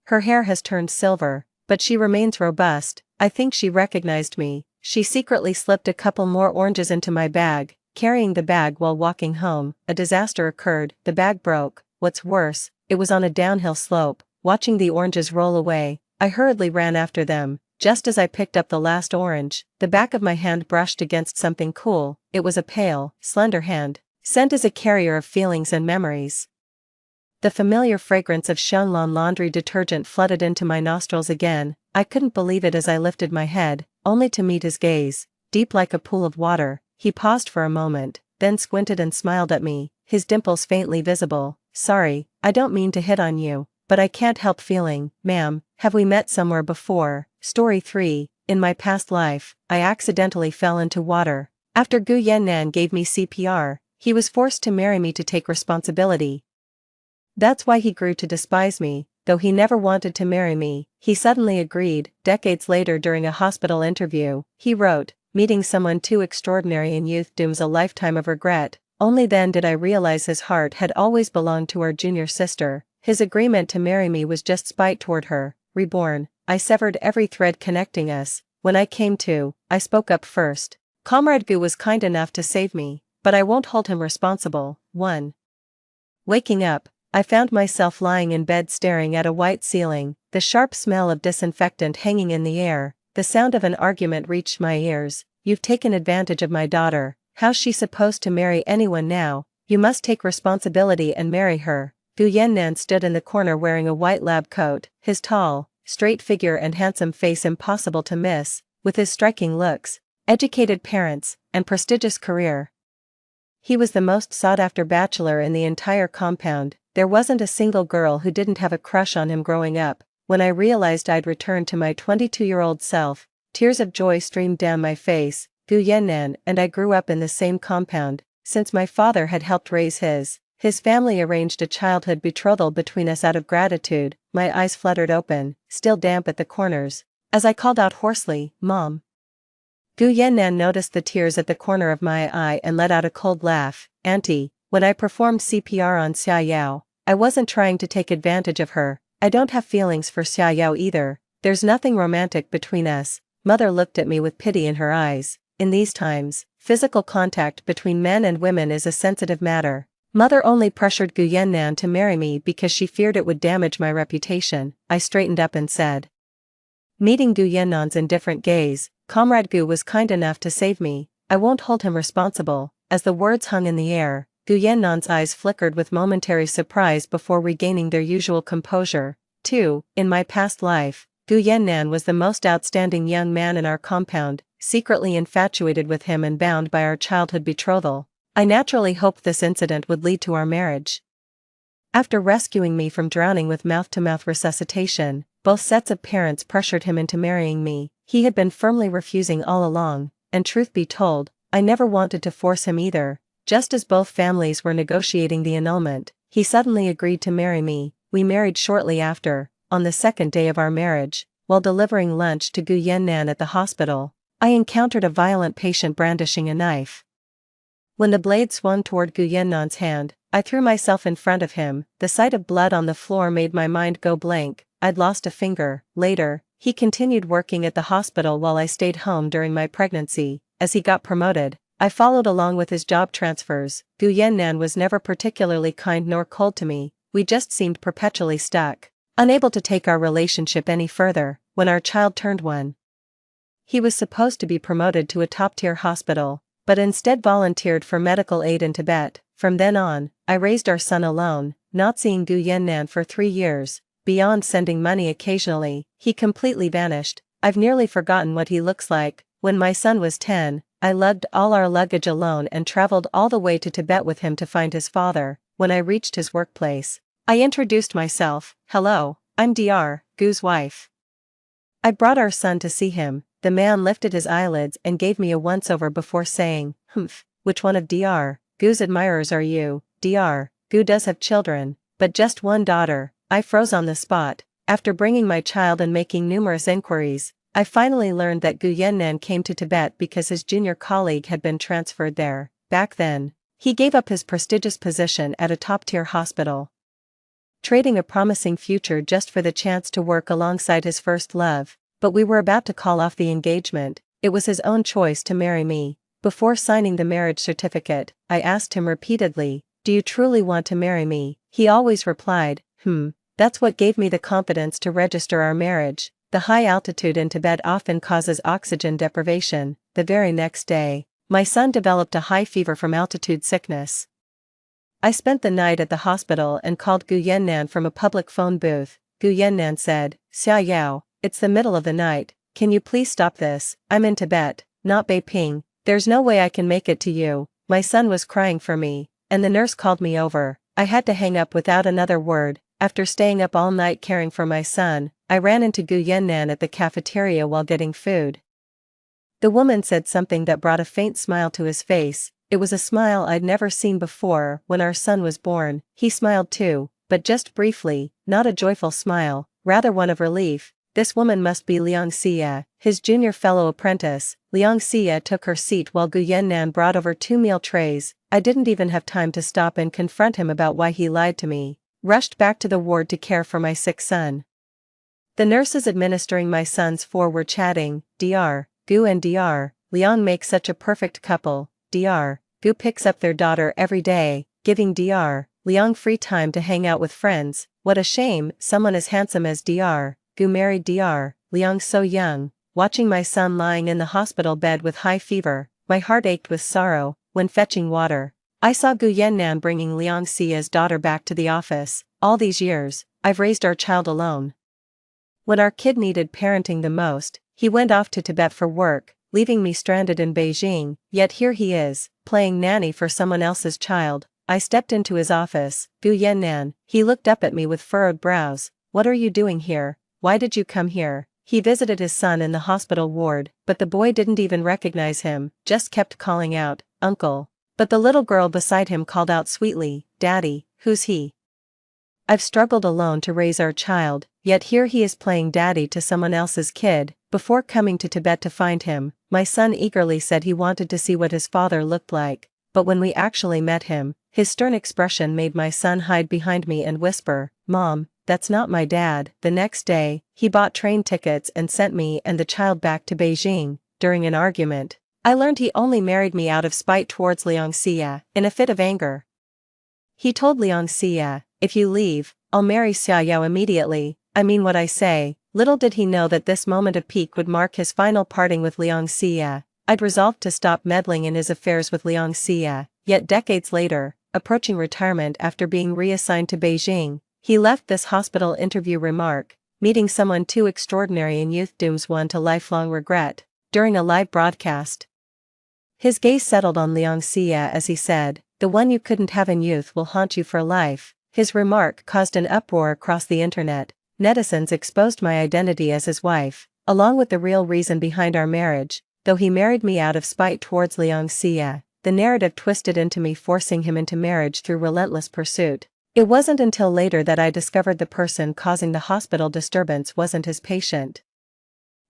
Her hair has turned silver, but she remains robust. I think she recognized me. She secretly slipped a couple more oranges into my bag, carrying the bag while walking home. A disaster occurred. The bag broke. What's worse, it was on a downhill slope. Watching the oranges roll away, I hurriedly ran after them. Just as I picked up the last orange, the back of my hand brushed against something cool. It was a pale, slender hand. Scent is a carrier of feelings and memories. The familiar fragrance of Shenlong laundry detergent flooded into my nostrils again. I couldn't believe it as I lifted my head, only to meet his gaze, deep like a pool of water. He paused for a moment, then squinted and smiled at me, his dimples faintly visible. Sorry, I don't mean to hit on you, but I can't help feeling, ma'am, have we met somewhere before? Story 3, in my past life, I accidentally fell into water. After Gu Yannan gave me CPR, he was forced to marry me to take responsibility. That's why he grew to despise me, though he never wanted to marry me. He suddenly agreed. Decades later during a hospital interview, he wrote, meeting someone too extraordinary in youth dooms a lifetime of regret. Only then did I realize his heart had always belonged to our junior sister. His agreement to marry me was just spite toward her. Reborn, I severed every thread connecting us. When I came to, I spoke up first. Comrade Gu was kind enough to save me, but I won't hold him responsible. 1. Waking up, I found myself lying in bed staring at a white ceiling, the sharp smell of disinfectant hanging in the air. The sound of an argument reached my ears. You've taken advantage of my daughter. How's she supposed to marry anyone now? You must take responsibility and marry her. Gu Yannan stood in the corner wearing a white lab coat, his tall, straight figure and handsome face impossible to miss, with his striking looks, educated parents, and prestigious career. He was the most sought-after bachelor in the entire compound. There wasn't a single girl who didn't have a crush on him growing up. When I realized I'd returned to my 22-year-old self, tears of joy streamed down my face. Gu Yannan and I grew up in the same compound. Since my father had helped raise his family arranged a childhood betrothal between us out of gratitude. My eyes fluttered open, still damp at the corners, as I called out hoarsely, Mom. Gu Yannan noticed the tears at the corner of my eye and let out a cold laugh. Auntie, when I performed CPR on Xia Yao, I wasn't trying to take advantage of her. I don't have feelings for Xia Yao either. There's nothing romantic between us. Mother looked at me with pity in her eyes. In these times, physical contact between men and women is a sensitive matter. Mother only pressured Gu Yannan to marry me because she feared it would damage my reputation. I straightened up and said. Meeting Gu Yannan's indifferent gaze, Comrade Gu was kind enough to save me. I won't hold him responsible. As the words hung in the air, Gu Yannan's eyes flickered with momentary surprise before regaining their usual composure. 2. In my past life, Gu Yannan was the most outstanding young man in our compound, secretly infatuated with him and bound by our childhood betrothal. I naturally hoped this incident would lead to our marriage. After rescuing me from drowning with mouth-to-mouth resuscitation, both sets of parents pressured him into marrying me. He had been firmly refusing all along, and truth be told, I never wanted to force him either. Just as both families were negotiating the annulment, he suddenly agreed to marry me. We married shortly after. On the second day of our marriage, while delivering lunch to Gu Yannan at the hospital, I encountered a violent patient brandishing a knife. When the blade swung toward Gu Yannan's hand, I threw myself in front of him. The sight of blood on the floor made my mind go blank. I'd lost a finger. Later, he continued working at the hospital while I stayed home during my pregnancy. As he got promoted, I followed along with his job transfers. Gu Yannan was never particularly kind nor cold to me. We just seemed perpetually stuck, unable to take our relationship any further. when our child turned 1. He was supposed to be promoted to a top-tier hospital, but instead volunteered for medical aid in Tibet. From then on, I raised our son alone, not seeing Gu Yannan for 3 years. Beyond sending money occasionally, he completely vanished. I've nearly forgotten what he looks like. When my son was 10, I lugged all our luggage alone and traveled all the way to Tibet with him to find his father. When I reached his workplace, I introduced myself. "Hello, I'm Dr. Gu's wife. I brought our son to see him." The man lifted his eyelids and gave me a once-over before saying, "Humph, which one of Dr. Gu's admirers are you?" "Dr. Gu does have children, but just one daughter." I froze on the spot. After bringing my child and making numerous inquiries, I finally learned that Gu Yannan came to Tibet because his junior colleague had been transferred there. Back then, he gave up his prestigious position at a top-tier hospital, trading a promising future just for the chance to work alongside his first love. But we were about to call off the engagement. It was his own choice to marry me. Before signing the marriage certificate, I asked him repeatedly, "Do you truly want to marry me?" He always replied, That's what gave me the confidence to register our marriage. The high altitude in Tibet often causes oxygen deprivation. The very next day, my son developed a high fever from altitude sickness. I spent the night at the hospital and called Gu Yannan from a public phone booth. Gu Yannan said, "Xia Yao, it's the middle of the night. Can you please stop this? I'm in Tibet, not Beiping. There's no way I can make it to you." My son was crying for me, and the nurse called me over. I had to hang up without another word. After staying up all night caring for my son, I ran into Gu Yannan at the cafeteria while getting food. The woman said something that brought a faint smile to his face. It was a smile I'd never seen before. When our son was born, he smiled too, but just briefly, not a joyful smile, rather one of relief. This woman must be Liang Xia, his junior fellow apprentice. Liang Xia took her seat while Gu Yannan brought over 2 meal trays. I didn't even have time to stop and confront him about why he lied to me. Rushed back to the ward to care for my sick son. The nurses administering my son's 4 were chatting. "Dr. Gu and Dr. Liang make such a perfect couple. Dr. Gu picks up their daughter every day, giving Dr. Liang free time to hang out with friends. What a shame someone as handsome as Dr. Gu married Dr. Liang so young." Watching my son lying in the hospital bed with high fever, my heart ached with sorrow. When fetching water, I saw Gu Yannan bringing Liang Xia's daughter back to the office. All these years, I've raised our child alone. When our kid needed parenting the most, he went off to Tibet for work, leaving me stranded in Beijing. Yet here he is, playing nanny for someone else's child. I stepped into his office. "Gu Yannan." He looked up at me with furrowed brows. "What are you doing here? Why did you come here?" He visited his son in the hospital ward, but the boy didn't even recognize him, just kept calling out, "Uncle." But the little girl beside him called out sweetly, "Daddy, who's he?" I've struggled alone to raise our child, yet here he is playing daddy to someone else's kid. Before coming to Tibet to find him, my son eagerly said he wanted to see what his father looked like, but when we actually met him, his stern expression made my son hide behind me and whisper, "Mom, that's not my dad." The next day, he bought train tickets and sent me and the child back to Beijing. During an argument, I learned he only married me out of spite towards Liang Xia. In a fit of anger, he told Liang Xia, "If you leave, I'll marry Xia Yao immediately." I mean what I say. Little did he know that this moment of pique would mark his final parting with Liang Xia. I'd resolved to stop meddling in his affairs with Liang Xia, yet decades later, approaching retirement after being reassigned to Beijing, he left this hospital interview remark, "Meeting someone too extraordinary in youth dooms one to lifelong regret." During a live broadcast, his gaze settled on Liang Xia as he said, "The one you couldn't have in youth will haunt you for life." His remark caused an uproar across the internet. Netizens exposed my identity as his wife, along with the real reason behind our marriage. Though he married me out of spite towards Liang Xia, the narrative twisted into me forcing him into marriage through relentless pursuit. It wasn't until later that I discovered the person causing the hospital disturbance wasn't his patient,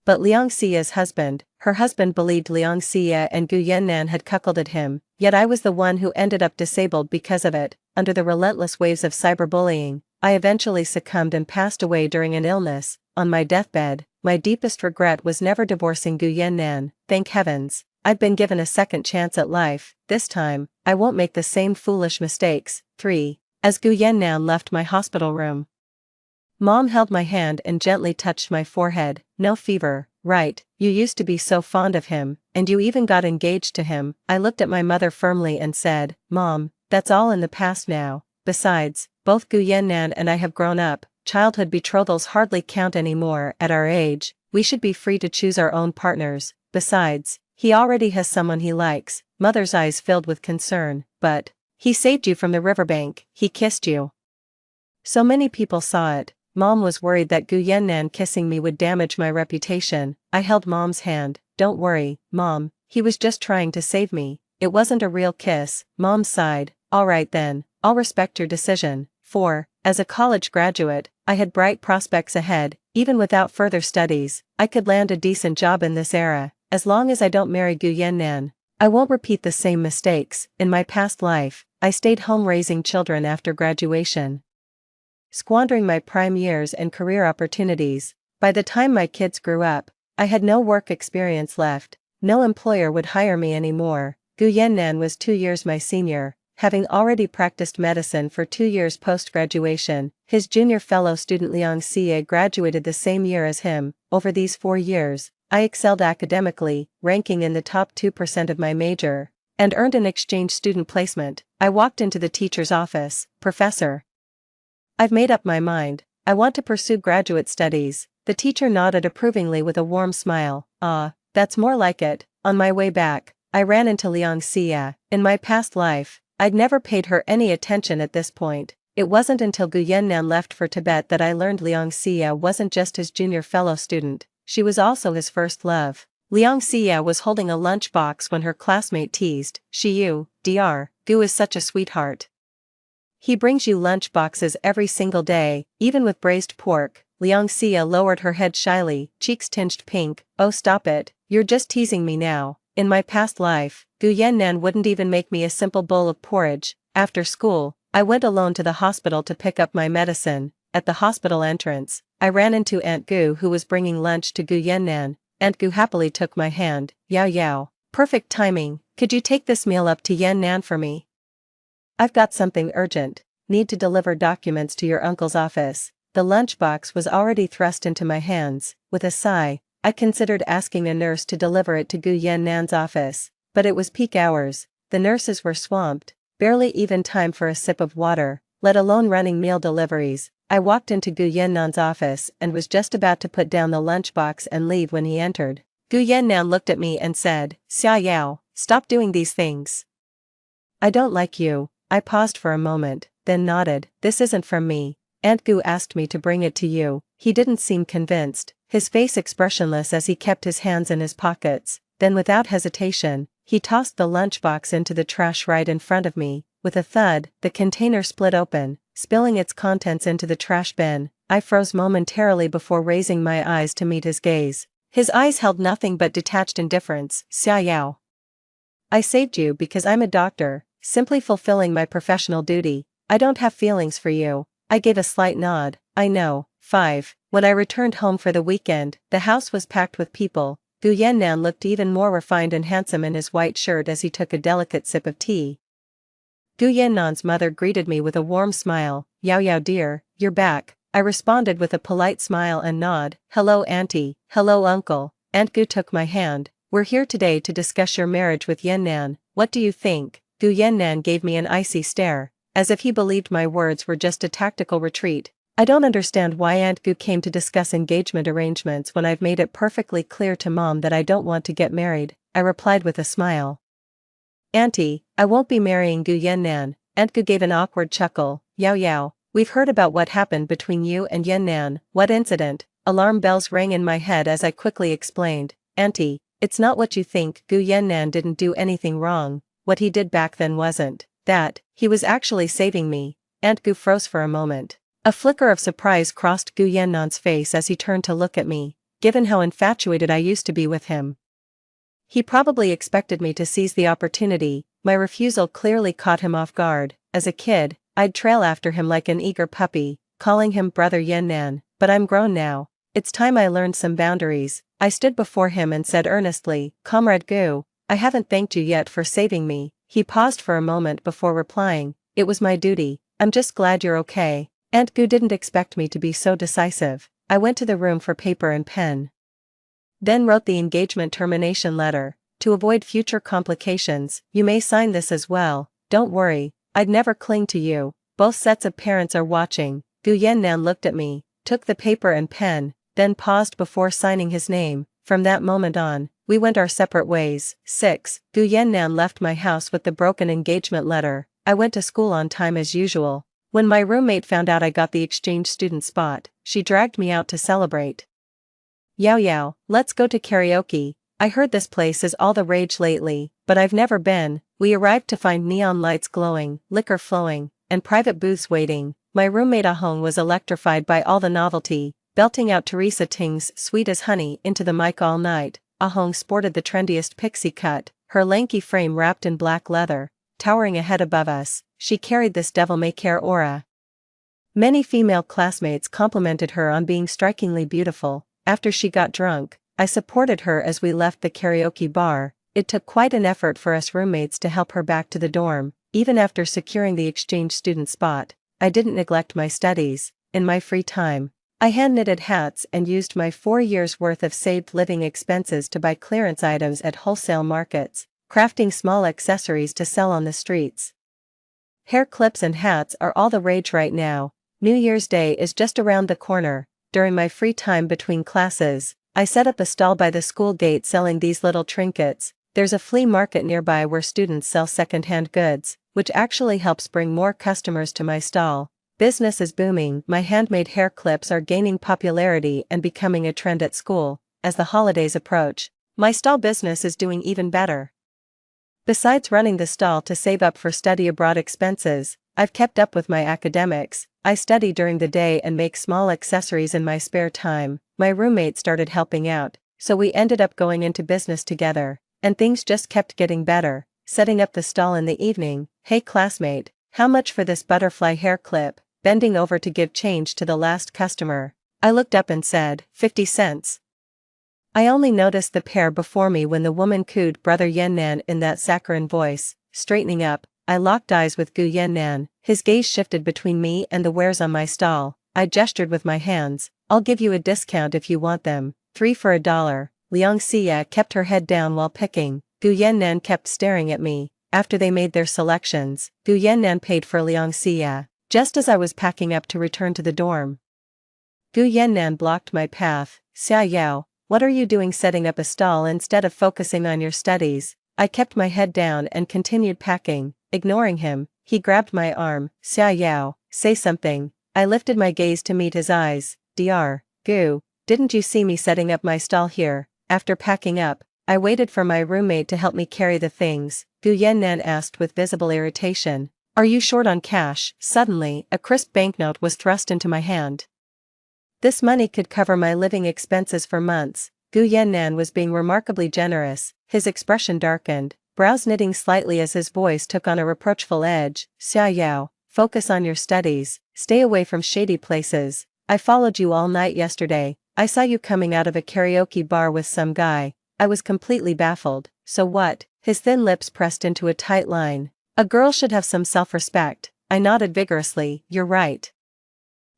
but Liang Xia's husband. Her husband believed Liang Xia and Gu Yannan had cuckolded him, yet I was the one who ended up disabled because of it. Under the relentless waves of cyberbullying, I eventually succumbed and passed away during an illness. On my deathbed, my deepest regret was never divorcing Gu Yannan. Thank heavens, I've been given a second chance at life. This time, I won't make the same foolish mistakes. 3. As Gu Yannan left my hospital room, Mom held my hand and gently touched my forehead. No fever, right? You used to be so fond of him, and you even got engaged to him. I looked at my mother firmly and said, Mom, that's all in the past now. Besides, both Gu Yannan and I have grown up. Childhood betrothals hardly count anymore. At our age, we should be free to choose our own partners. Besides, he already has someone he likes. Mother's eyes filled with concern. But he saved you from the riverbank. He kissed you. So many people saw it. Mom was worried that Gu Yannan kissing me would damage my reputation. I held Mom's hand. Don't worry, Mom, he was just trying to save me. It wasn't a real kiss. Mom sighed. All right then, I'll respect your decision. For, as a college graduate, I had bright prospects ahead. Even without further studies, I could land a decent job in this era. As long as I don't marry Gu Yannan, I won't repeat the same mistakes. In my past life, I stayed home raising children after graduation, squandering my prime years and career opportunities. By the time my kids grew up, I had no work experience left. No employer would hire me anymore. Gu Yannan was 2 years my senior, having already practiced medicine for 2 years post-graduation. His junior fellow student Liang Xie graduated the same year as him. Over these 4 years, I excelled academically, ranking in the top 2% of my major, and earned an exchange student placement. I walked into the teacher's office. Professor, I've made up my mind. I want to pursue graduate studies. The teacher nodded approvingly with a warm smile. Ah, that's more like it. On my way back, I ran into Liang Xie. In my past life, I'd never paid her any attention at this point. It wasn't until Gu Yannan left for Tibet that I learned Liang Xie wasn't just his junior fellow student, she was also his first love. Liang Xie was holding a lunchbox when her classmate teased, Shiyu, Dr. Gu is such a sweetheart. He brings you lunch boxes every single day, even with braised pork. Liang Xie lowered her head shyly, cheeks tinged pink. Oh stop it, you're just teasing me now. In my past life, Gu Yannan wouldn't even make me a simple bowl of porridge. After school, I went alone to the hospital to pick up my medicine. At the hospital entrance, I ran into Aunt Gu who was bringing lunch to Gu Yannan. Aunt Gu happily took my hand. Yao yao. Perfect timing, could you take this meal up to Yannan for me? I've got something urgent. Need to deliver documents to your uncle's office. The lunchbox was already thrust into my hands. With a sigh, I considered asking a nurse to deliver it to Gu Yannan's office. But it was peak hours. The nurses were swamped. Barely even time for a sip of water, let alone running meal deliveries. I walked into Gu Yannan's office and was just about to put down the lunchbox and leave when he entered. Gu Yannan looked at me and said, Xia Yao, stop doing these things. I don't like you. I paused for a moment, then nodded. This isn't from me. Aunt Gu asked me to bring it to you. He didn't seem convinced, his face expressionless as he kept his hands in his pockets. Then without hesitation, he tossed the lunchbox into the trash right in front of me. With a thud, the container split open, spilling its contents into the trash bin. I froze momentarily before raising my eyes to meet his gaze. His eyes held nothing but detached indifference. Xia Yao, I saved you because I'm a doctor, simply fulfilling my professional duty. I don't have feelings for you. I gave a slight nod. I know. 5. When I returned home for the weekend, the house was packed with people. Gu Yannan looked even more refined and handsome in his white shirt as he took a delicate sip of tea. Gu Yannan's mother greeted me with a warm smile. Yao Yao dear, you're back. I responded with a polite smile and nod. Hello auntie, hello uncle. Aunt Gu took my hand. We're here today to discuss your marriage with Yannan. What do you think? Gu Yannan gave me an icy stare, as if he believed my words were just a tactical retreat. I don't understand why Aunt Gu came to discuss engagement arrangements when I've made it perfectly clear to Mom that I don't want to get married, I replied with a smile. Auntie, I won't be marrying Gu Yannan. Aunt Gu gave an awkward chuckle. Yao Yao, we've heard about what happened between you and Yannan. What incident? Alarm bells rang in my head as I quickly explained. Auntie, it's not what you think. Gu Yannan didn't do anything wrong. What he did back then wasn't that, he was actually saving me. Aunt Gu froze for a moment. A flicker of surprise crossed Gu Yannan's face as he turned to look at me, given how infatuated I used to be with him. He probably expected me to seize the opportunity. My refusal clearly caught him off guard. As a kid, I'd trail after him like an eager puppy, calling him Brother Yannan, but I'm grown now. It's time I learned some boundaries. I stood before him and said earnestly, Comrade Gu, I haven't thanked you yet for saving me. He paused for a moment before replying, it was my duty. I'm just glad you're okay. Aunt Gu didn't expect me to be so decisive. I went to the room for paper and pen. Then wrote the engagement termination letter. To avoid future complications, you may sign this as well. Don't worry, I'd never cling to you. Both sets of parents are watching. Gu Yannan looked at me, took the paper and pen, then paused before signing his name. From that moment on, we went our separate ways. 6. Gu Yannan left my house with the broken engagement letter. I went to school on time as usual. When my roommate found out I got the exchange student spot, she dragged me out to celebrate. Yao Yao, let's go to karaoke. I heard this place is all the rage lately, but I've never been. We arrived to find neon lights glowing, liquor flowing, and private booths waiting. My roommate Ahong was electrified by all the novelty, belting out Teresa Ting's Sweet as Honey into the mic all night. Ahong sported the trendiest pixie cut, her lanky frame wrapped in black leather. Towering a head above us, she carried this devil-may-care aura. Many female classmates complimented her on being strikingly beautiful. After she got drunk, I supported her as we left the karaoke bar. It took quite an effort for us roommates to help her back to the dorm. Even after securing the exchange student spot, I didn't neglect my studies. In my free time, I hand-knitted hats and used my 4 years' worth of saved living expenses to buy clearance items at wholesale markets, crafting small accessories to sell on the streets. Hair clips and hats are all the rage right now. New Year's Day is just around the corner. During my free time between classes, I set up a stall by the school gate selling these little trinkets. There's a flea market nearby where students sell second-hand goods, which actually helps bring more customers to my stall. Business is booming. My handmade hair clips are gaining popularity and becoming a trend at school. As the holidays approach, my stall business is doing even better. Besides running the stall to save up for study abroad expenses, I've kept up with my academics. I study during the day and make small accessories in my spare time. My roommate started helping out, so we ended up going into business together, and things just kept getting better. Setting up the stall in the evening. Hey classmate, how much for this butterfly hair clip? Bending over to give change to the last customer, I looked up and said, 50 cents. I only noticed the pair before me when the woman cooed Brother Yannan in that saccharine voice. Straightening up, I locked eyes with Gu Yannan. His gaze shifted between me and the wares on my stall. I gestured with my hands. I'll give you a discount if you want them. 3 for $1. Liang Xia kept her head down while picking. Gu Yannan kept staring at me. After they made their selections, Gu Yannan paid for Liang Xia, just as I was packing up to return to the dorm. Gu Yannan blocked my path. Xia Yao, what are you doing setting up a stall instead of focusing on your studies? I kept my head down and continued packing. Ignoring him, he grabbed my arm. Xia Yao, say something. I lifted my gaze to meet his eyes. Dr. Gu, didn't you see me setting up my stall here? After packing up, I waited for my roommate to help me carry the things. Gu Yannan asked with visible irritation. Are you short on cash? Suddenly, a crisp banknote was thrust into my hand. This money could cover my living expenses for months. Gu Yannan was being remarkably generous. His expression darkened, brows knitting slightly as his voice took on a reproachful edge. Xia Yao, focus on your studies, stay away from shady places. I followed you all night yesterday. I saw you coming out of a karaoke bar with some guy. I was completely baffled. So what? His thin lips pressed into a tight line. A girl should have some self-respect. I nodded vigorously. You're right.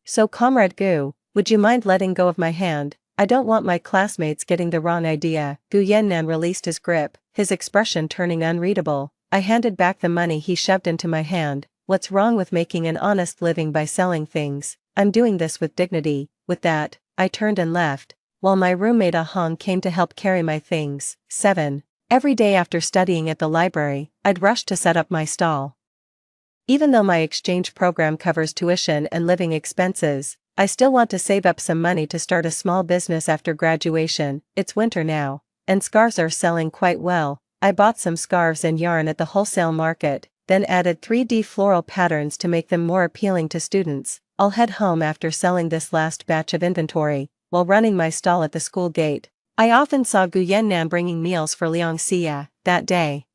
So Comrade Gu, would you mind letting go of my hand? I don't want my classmates getting the wrong idea. Gu Yannan released his grip, his expression turning unreadable. I handed back the money he shoved into my hand. What's wrong with making an honest living by selling things? I'm doing this with dignity. With that, I turned and left, while my roommate Ahong came to help carry my things. 7. Every day after studying at the library, I'd rush to set up my stall. Even though my exchange program covers tuition and living expenses, I still want to save up some money to start a small business after graduation. It's winter now, and scarves are selling quite well. I bought some scarves and yarn at the wholesale market, then added 3D floral patterns to make them more appealing to students. I'll head home after selling this last batch of inventory, while running my stall at the school gate. I often saw Gu Yannan bringing meals for Liang Xia. That day,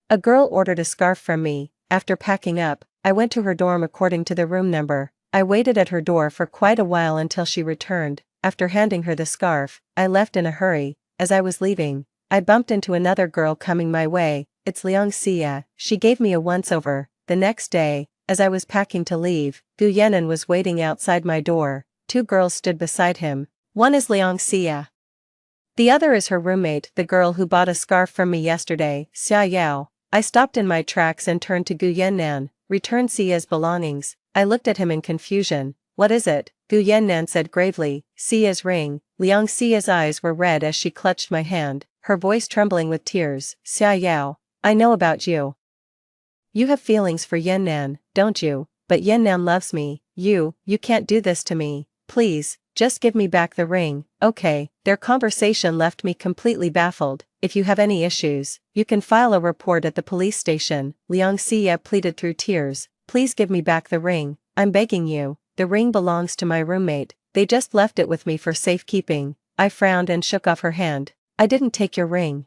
a girl ordered a scarf from me. After packing up, I went to her dorm according to the room number. I waited at her door for quite a while until she returned. After handing her the scarf, I left in a hurry. As I was leaving, I bumped into another girl coming my way. It's Liang Xia. She gave me a once-over. The next day, As I was packing to leave, Gu Yenan was waiting outside my door. Two girls stood beside him. One is Liang Xia. The other is her roommate, the girl who bought a scarf from me yesterday, Xia Yao. I stopped in my tracks and turned to Gu Yannan, returned Xia's belongings. I looked at him in confusion. What is it? Gu Yannan said gravely, Xia's ring. Liang Xia's eyes were red as she clutched my hand, her voice trembling with tears. Xia Yao, I know about you. You have feelings for Yannan, don't you? But Yannan loves me. You can't do this to me. Please, just give me back the ring, okay? Their conversation left me completely baffled. If you have any issues, you can file a report at the police station. Liang Xia pleaded through tears. Please give me back the ring, I'm begging you. The ring belongs to my roommate. They just left it with me for safekeeping. I frowned and shook off her hand. I didn't take your ring.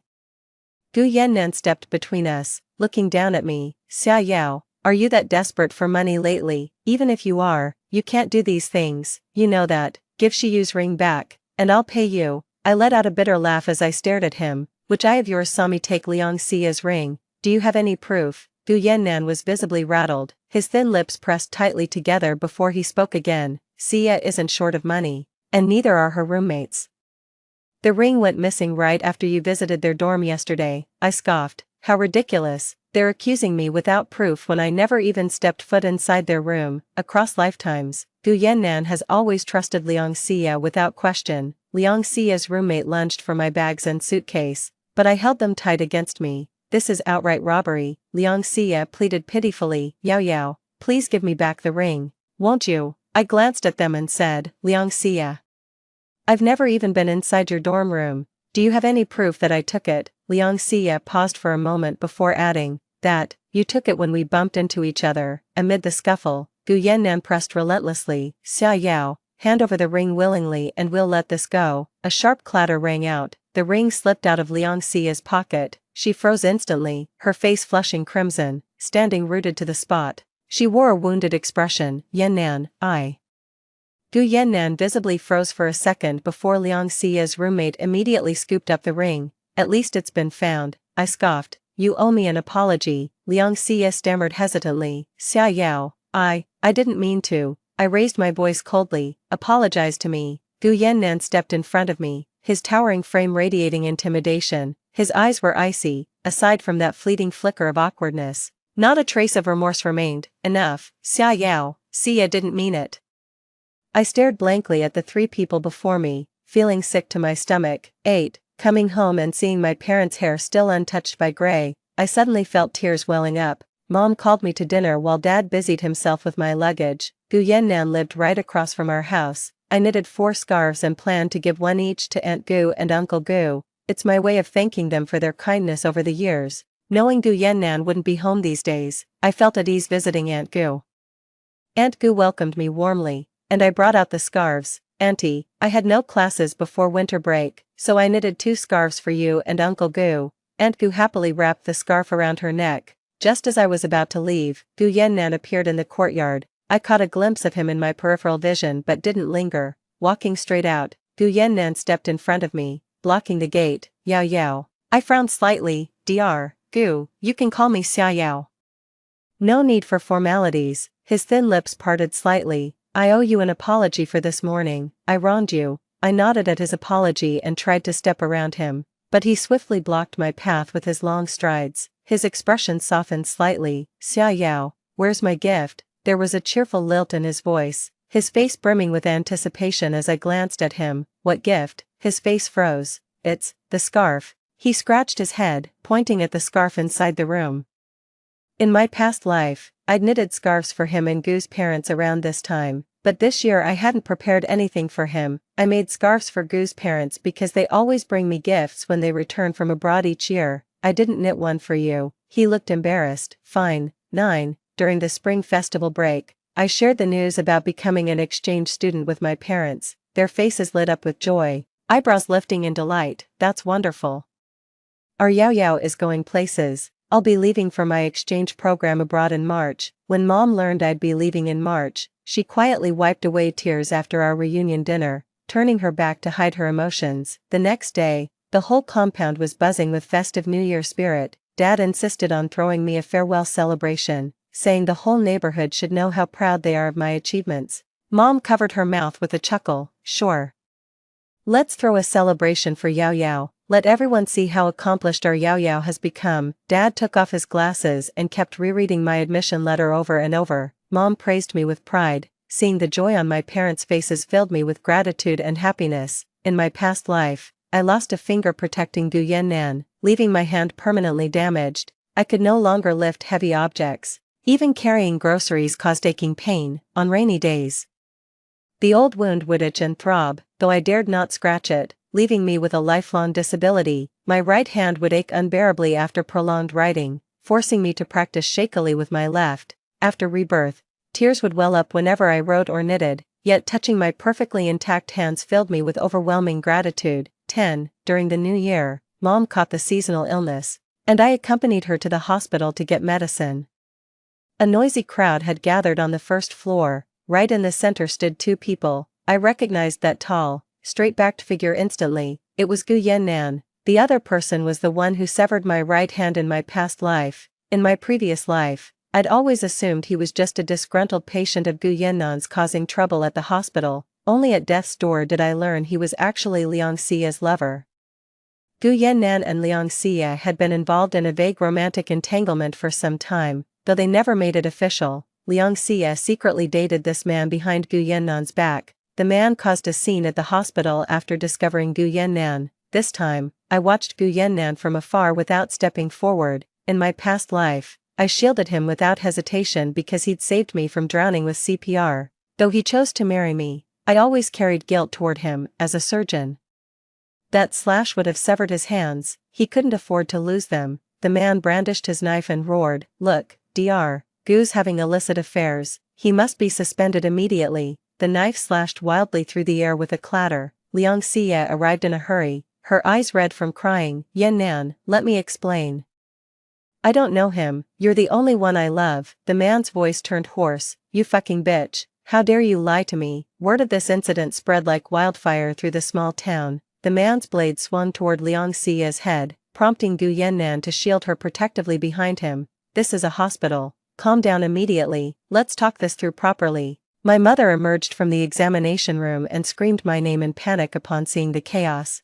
Gu Yannan stepped between us, looking down at me. Xia Yao, are you that desperate for money lately? Even if you are, you can't do these things, you know that. Give Shiyu's ring back, and I'll pay you. I let out a bitter laugh as I stared at him. Which eye of yours saw me take Liang Xia's ring? Do you have any proof? Gu Yannan was visibly rattled, his thin lips pressed tightly together before he spoke again. Xia isn't short of money, and neither are her roommates. The ring went missing right after you visited their dorm yesterday, I scoffed. How ridiculous, they're accusing me without proof when I never even stepped foot inside their room. Across lifetimes, Gu Yannan has always trusted Liang Xia without question. Liang Xia's roommate lunged for my bags and suitcase, but I held them tight against me. This is outright robbery, Liang Xia pleaded pitifully. Yao Yao, please give me back the ring, won't you? I glanced at them and said, Liang Xia, I've never even been inside your dorm room. Do you have any proof that I took it? Liang Xia paused for a moment before adding, that, you took it when we bumped into each other. Amid the scuffle, Gu Yannan pressed relentlessly. Xia Yao, hand over the ring willingly and we'll let this go. A sharp clatter rang out. The ring slipped out of Liang Xia's pocket. She froze instantly, her face flushing crimson, standing rooted to the spot. She wore a wounded expression. Yannan, Gu Yannan visibly froze for a second before Liang Xia's roommate immediately scooped up the ring. At least it's been found, I scoffed. You owe me an apology, Liang Xia stammered hesitantly. Xia Yao, I didn't mean to. I raised my voice coldly. Apologize to me. Gu Yannan stepped in front of me, his towering frame radiating intimidation. His eyes were icy, aside from that fleeting flicker of awkwardness. Not a trace of remorse remained. Enough, Xia Yao, Xia didn't mean it. I stared blankly at the three people before me, feeling sick to my stomach. 8. Coming home and seeing my parents' hair still untouched by gray, I suddenly felt tears welling up. Mom called me to dinner while Dad busied himself with my luggage. Gu Yannan lived right across from our house. I knitted 4 scarves and planned to give one each to Aunt Gu and Uncle Gu. It's my way of thanking them for their kindness over the years. Knowing Gu Yannan wouldn't be home these days, I felt at ease visiting Aunt Gu. Aunt Gu welcomed me warmly, and I brought out the scarves. Auntie, I had no classes before winter break, so I knitted 2 scarves for you and Uncle Gu. Aunt Gu happily wrapped the scarf around her neck. Just as I was about to leave, Gu Yannan appeared in the courtyard. I caught a glimpse of him in my peripheral vision but didn't linger. Walking straight out, Gu Yannan stepped in front of me, blocking the gate. Yao Yao. I frowned slightly. Dr. Gu, you can call me Xia Yao. No need for formalities. His thin lips parted slightly. I owe you an apology for this morning. I wronged you. I nodded at his apology and tried to step around him, but he swiftly blocked my path with his long strides. His expression softened slightly. Xia Yao, where's my gift? There was a cheerful lilt in his voice, his face brimming with anticipation as I glanced at him. What gift? His face froze. It's the scarf. He scratched his head, pointing at the scarf inside the room. In my past life, I'd knitted scarves for him and Gu's parents around this time, but this year I hadn't prepared anything for him. I made scarves for Gu's parents because they always bring me gifts when they return from abroad each year. I didn't knit one for you. He looked embarrassed. Fine. 9. During the spring festival break, I shared the news about becoming an exchange student with my parents. Their faces lit up with joy, eyebrows lifting in delight. That's wonderful. Our Yao Yao is going places. I'll be leaving for my exchange program abroad in March. When Mom learned I'd be leaving in March, she quietly wiped away tears after our reunion dinner, turning her back to hide her emotions. The next day, the whole compound was buzzing with festive New Year spirit. Dad insisted on throwing me a farewell celebration. saying the whole neighborhood should know how proud they are of my achievements. Mom covered her mouth with a chuckle, sure. Let's throw a celebration for Yao Yao, let everyone see how accomplished our Yao Yao has become. Dad took off his glasses and kept rereading my admission letter over and over. Mom praised me with pride. Seeing the joy on my parents' faces filled me with gratitude and happiness. In my past life, I lost a finger protecting Gu Yannan, leaving my hand permanently damaged. I could no longer lift heavy objects. Even carrying groceries caused aching pain, on rainy days. The old wound would itch and throb, though I dared not scratch it, leaving me with a lifelong disability. My right hand would ache unbearably after prolonged writing, forcing me to practice shakily with my left. After rebirth, tears would well up whenever I wrote or knitted, yet touching my perfectly intact hands filled me with overwhelming gratitude. 10. During the new year, Mom caught the seasonal illness, and I accompanied her to the hospital to get medicine. A noisy crowd had gathered on the first floor. Right in the center stood two people. I recognized that tall, straight-backed figure instantly. It was Gu Yannan. The other person was the one who severed my right hand in my past life. In my previous life, I'd always assumed he was just a disgruntled patient of Gu Yannan's causing trouble at the hospital. Only at death's door did I learn he was actually Liang Xia's lover. Gu Yannan and Liang Xia had been involved in a vague romantic entanglement for some time, though they never made it official. Liang Xia secretly dated this man behind Gu Yannan's back. The man caused a scene at the hospital after discovering Gu Yannan. This time, I watched Gu Yannan from afar without stepping forward. In my past life, I shielded him without hesitation because he'd saved me from drowning with CPR. Though he chose to marry me, I always carried guilt toward him. As a surgeon, that slash would have severed his hands. He couldn't afford to lose them. The man brandished his knife and roared, "Look, Dr. Gu's having illicit affairs. He must be suspended immediately." The knife slashed wildly through the air with a clatter. Liang Xia arrived in a hurry, her eyes red from crying. "Yannan, let me explain. I don't know him. You're the only one I love." The man's voice turned hoarse. "You fucking bitch. How dare you lie to me?" Word of this incident spread like wildfire through the small town. The man's blade swung toward Liang Xia's head, prompting Gu Yannan to shield her protectively behind him. "This is a hospital. Calm down immediately. Let's talk this through properly." My mother emerged from the examination room and screamed my name in panic upon seeing the chaos.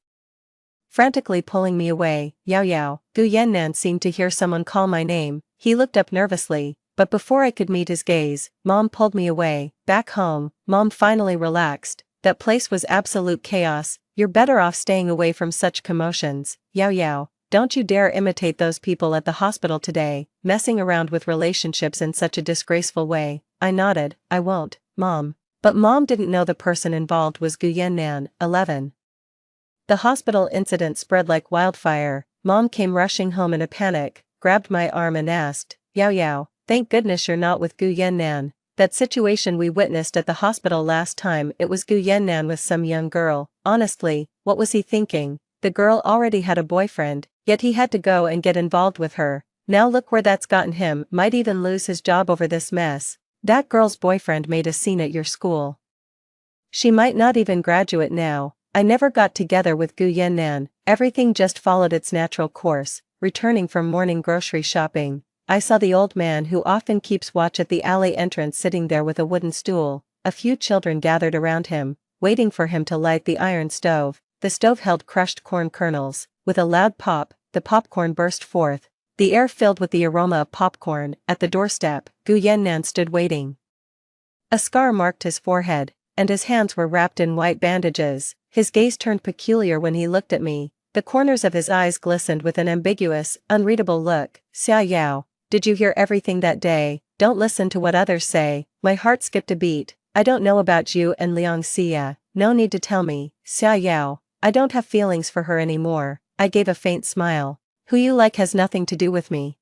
Frantically pulling me away, "Yao Yao." Gu Yannan seemed to hear someone call my name. He looked up nervously, but before I could meet his gaze, Mom pulled me away. Back home, Mom finally relaxed. "That place was absolute chaos. You're better off staying away from such commotions. Yao Yao, don't you dare imitate those people at the hospital today, messing around with relationships in such a disgraceful way." I nodded. "I won't, Mom." But Mom didn't know the person involved was Gu Yannan. 11. The hospital incident spread like wildfire. Mom came rushing home in a panic, grabbed my arm and asked, "Yao Yao, thank goodness you're not with Gu Yannan. That situation we witnessed at the hospital last time, it was Gu Yannan with some young girl. Honestly, what was he thinking? The girl already had a boyfriend, yet he had to go and get involved with her. Now look where that's gotten him. Might even lose his job over this mess. That girl's boyfriend made a scene at your school. She might not even graduate now." I never got together with Gu Yannan. Everything just followed its natural course. Returning from morning grocery shopping, I saw the old man who often keeps watch at the alley entrance sitting there with a wooden stool. A few children gathered around him, waiting for him to light the iron stove. The stove held crushed corn kernels. With a loud pop, the popcorn burst forth. The air filled with the aroma of popcorn. At the doorstep, Gu Yannan stood waiting. A scar marked his forehead, and his hands were wrapped in white bandages. His gaze turned peculiar when he looked at me. The corners of his eyes glistened with an ambiguous, unreadable look. "Xia Yao, did you hear everything that day? Don't listen to what others say." My heart skipped a beat. "I don't know about you and Liang Xia. No need to tell me. Xia Yao, I don't have feelings for her anymore." I gave a faint smile. "Who you like has nothing to do with me."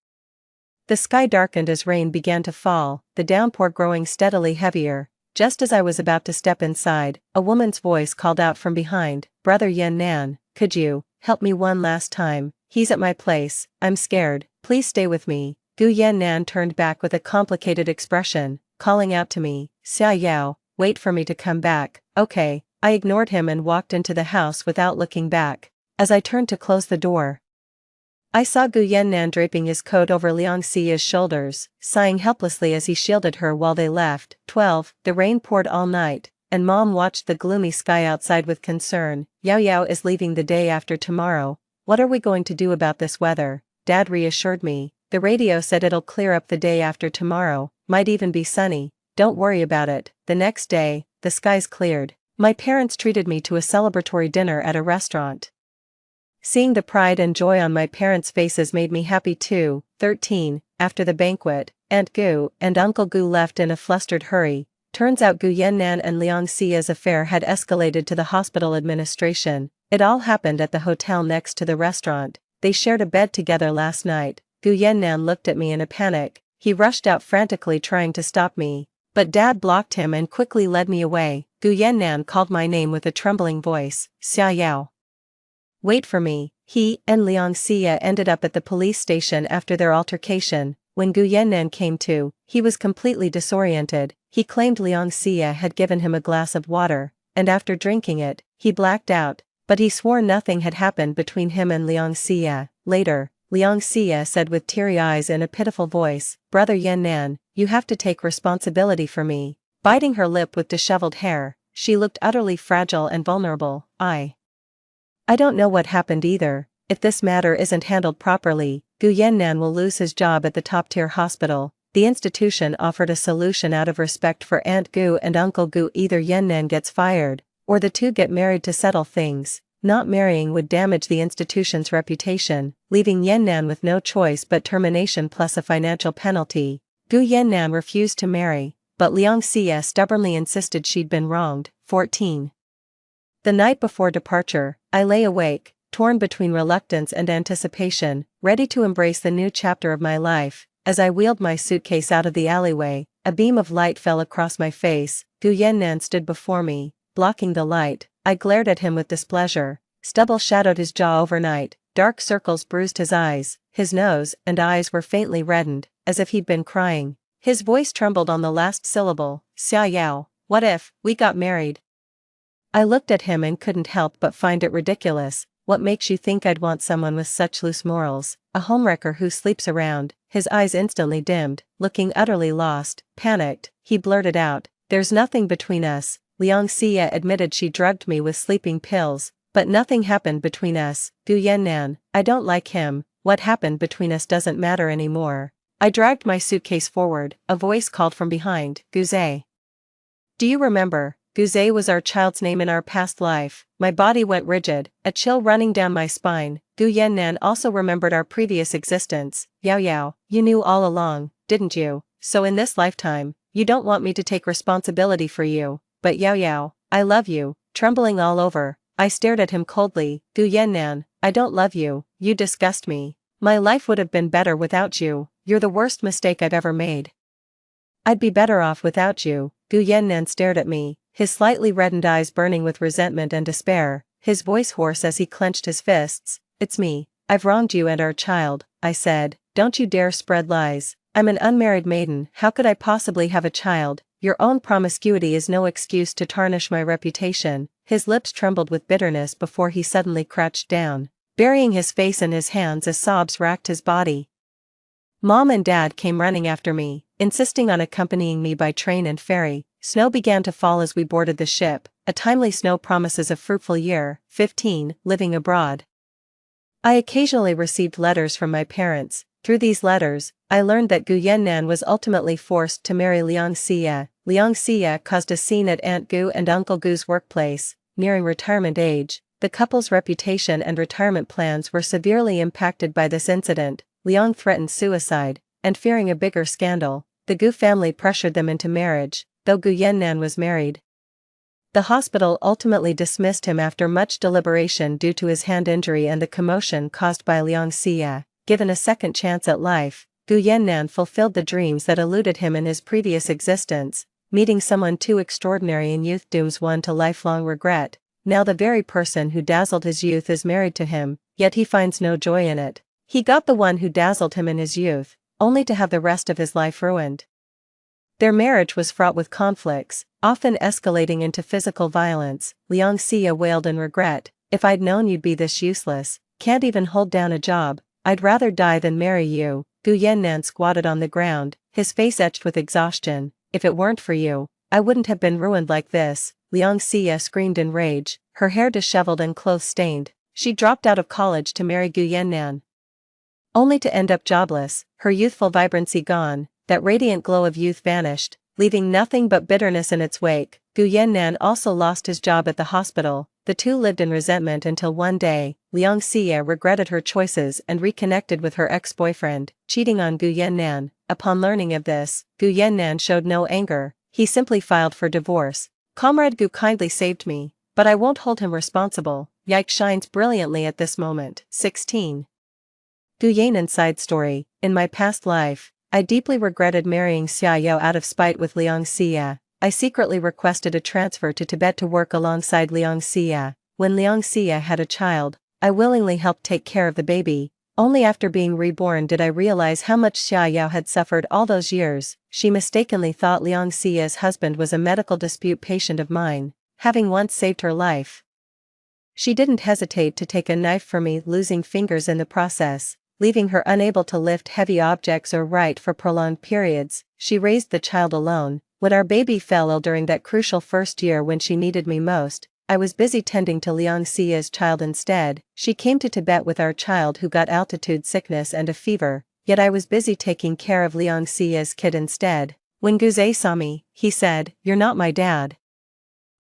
The sky darkened as rain began to fall, the downpour growing steadily heavier. Just as I was about to step inside, a woman's voice called out from behind, "Brother Yannan, could you help me one last time? He's at my place. I'm scared. Please stay with me." Gu Yannan turned back with a complicated expression, calling out to me, "Xia Yao, wait for me to come back." "Okay." I ignored him and walked into the house without looking back. As I turned to close the door, I saw Gu Yannan draping his coat over Liang Xia's shoulders, sighing helplessly as he shielded her while they left. 12. The rain poured all night, and Mom watched the gloomy sky outside with concern. Yao Yao is leaving the day after tomorrow. What are we going to do about this weather? Dad reassured me. The radio said it'll clear up the day after tomorrow, might even be sunny. Don't worry about it. The next day, the skies cleared. My parents treated me to a celebratory dinner at a restaurant. Seeing the pride and joy on my parents' faces made me happy too. 13. After the banquet, Aunt Gu and Uncle Gu left in a flustered hurry. Turns out Gu Yannan and Liang Xia's affair had escalated to the hospital administration. It all happened at the hotel next to the restaurant. They shared a bed together last night. Gu Yannan looked at me in a panic. He rushed out frantically trying to stop me. But Dad blocked him and quickly led me away. Gu Yannan called my name with a trembling voice. Xia Yao. Wait for me. He and Liang Xia ended up at the police station after their altercation. When Gu Yannan came to, he was completely disoriented. He claimed Liang Xia had given him a glass of water, and after drinking it, he blacked out, but he swore nothing had happened between him and Liang Xia. Later, Liang Xia said with teary eyes and a pitiful voice, Brother Yannan, you have to take responsibility for me. Biting her lip with disheveled hair, she looked utterly fragile and vulnerable. I don't know what happened either. If this matter isn't handled properly, Gu Yannan will lose his job at the top-tier hospital. The institution offered a solution out of respect for Aunt Gu and Uncle Gu. Either Yannan gets fired, or the two get married to settle things. Not marrying would damage the institution's reputation, leaving Yannan with no choice but termination plus a financial penalty. Gu Yannan refused to marry, but Liang Xia stubbornly insisted she'd been wronged. 14. The night before departure, I lay awake, torn between reluctance and anticipation, ready to embrace the new chapter of my life. As I wheeled my suitcase out of the alleyway, a beam of light fell across my face. Gu Yannan stood before me, blocking the light. I glared at him with displeasure. Stubble shadowed his jaw overnight, dark circles bruised his eyes, his nose and eyes were faintly reddened, as if he'd been crying. His voice trembled on the last syllable. Xia Yao, what if we got married? I looked at him and couldn't help but find it ridiculous. What makes you think I'd want someone with such loose morals? A homewrecker who sleeps around. His eyes instantly dimmed, looking utterly lost, panicked, he blurted out, there's nothing between us. Liang Xia admitted she drugged me with sleeping pills, but nothing happened between us. Gu Yannan, I don't like him. What happened between us doesn't matter anymore. I dragged my suitcase forward. A voice called from behind, Guze. Do you remember? Guze was our child's name in our past life. My body went rigid, a chill running down my spine. Gu Yannan also remembered our previous existence. Yao Yao, you knew all along, didn't you? So in this lifetime, you don't want me to take responsibility for you. But Yao Yao, I love you. Trembling all over, I stared at him coldly. Gu Yannan, I don't love you, you disgust me. My life would have been better without you. You're the worst mistake I've ever made. I'd be better off without you. Gu Yannan stared at me, his slightly reddened eyes burning with resentment and despair, his voice hoarse as he clenched his fists. It's me. I've wronged you and our child, I said. Don't you dare spread lies. I'm an unmarried maiden. How could I possibly have a child? Your own promiscuity is no excuse to tarnish my reputation. His lips trembled with bitterness before he suddenly crouched down, burying his face in his hands as sobs racked his body. Mom and Dad came running after me, insisting on accompanying me by train and ferry. Snow began to fall as we boarded the ship. A timely snow promises a fruitful year. 15. Living abroad. I occasionally received letters from my parents. Through these letters, I learned that Gu Yannan was ultimately forced to marry Liang Xia. Liang Xia caused a scene at Aunt Gu and Uncle Gu's workplace. Nearing retirement age, the couple's reputation and retirement plans were severely impacted by this incident. Liang threatened suicide, and fearing a bigger scandal, the Gu family pressured them into marriage, though Gu Yannan was married. The hospital ultimately dismissed him after much deliberation due to his hand injury and the commotion caused by Liang Xia. Given a second chance at life, Gu Yannan fulfilled the dreams that eluded him in his previous existence. Meeting someone too extraordinary in youth dooms one to lifelong regret. Now the very person who dazzled his youth is married to him, yet he finds no joy in it. He got the one who dazzled him in his youth, only to have the rest of his life ruined. Their marriage was fraught with conflicts, often escalating into physical violence. Liang Xia wailed in regret, if I'd known you'd be this useless, can't even hold down a job. I'd rather die than marry you. Gu Yannan squatted on the ground, his face etched with exhaustion. If it weren't for you, I wouldn't have been ruined like this. Liang Xia screamed in rage, her hair disheveled and clothes stained. She dropped out of college to marry Gu Yannan, only to end up jobless, her youthful vibrancy gone. That radiant glow of youth vanished, leaving nothing but bitterness in its wake. Gu Yannan also lost his job at the hospital. The two lived in resentment until one day, Liang Xia regretted her choices and reconnected with her ex-boyfriend, cheating on Gu Yannan. Upon learning of this, Gu Yannan showed no anger, he simply filed for divorce. Comrade Gu kindly saved me, but I won't hold him responsible. Yike shines brilliantly at this moment. 16. Gu Yannan side story. In my past life, I deeply regretted marrying Xia Yao out of spite with Liang Xia. I secretly requested a transfer to Tibet to work alongside Liang Xia. When Liang Xia had a child, I willingly helped take care of the baby. Only after being reborn did I realize how much Xia Yao had suffered all those years. She mistakenly thought Liang Xia's husband was a medical dispute patient of mine, having once saved her life. She didn't hesitate to take a knife for me, losing fingers in the process, leaving her unable to lift heavy objects or write for prolonged periods. She raised the child alone. When our baby fell ill during that crucial first year when she needed me most, I was busy tending to Liang Xia's child instead. She came to Tibet with our child who got altitude sickness and a fever, yet I was busy taking care of Liang Xia's kid instead. When Guze saw me, he said, "You're not my dad.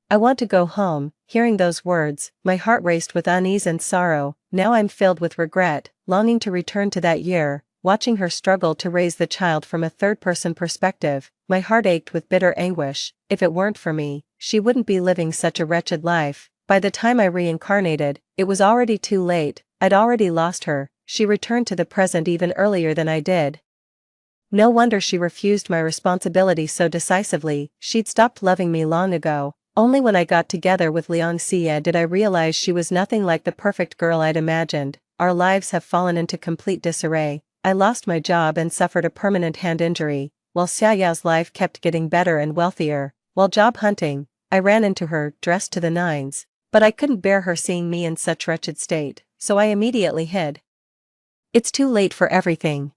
I want to go home." Hearing those words, my heart raced with unease and sorrow. Now I'm filled with regret, longing to return to that year, watching her struggle to raise the child from a third-person perspective. My heart ached with bitter anguish. If it weren't for me, she wouldn't be living such a wretched life. By the time I reincarnated, it was already too late. I'd already lost her. She returned to the present even earlier than I did. No wonder she refused my responsibility so decisively. She'd stopped loving me long ago. Only when I got together with Liang Xia did I realize she was nothing like the perfect girl I'd imagined. Our lives have fallen into complete disarray. I lost my job and suffered a permanent hand injury, while Xia Yao's life kept getting better and wealthier. While job hunting, I ran into her, dressed to the nines. But I couldn't bear her seeing me in such wretched state, so I immediately hid. It's too late for everything.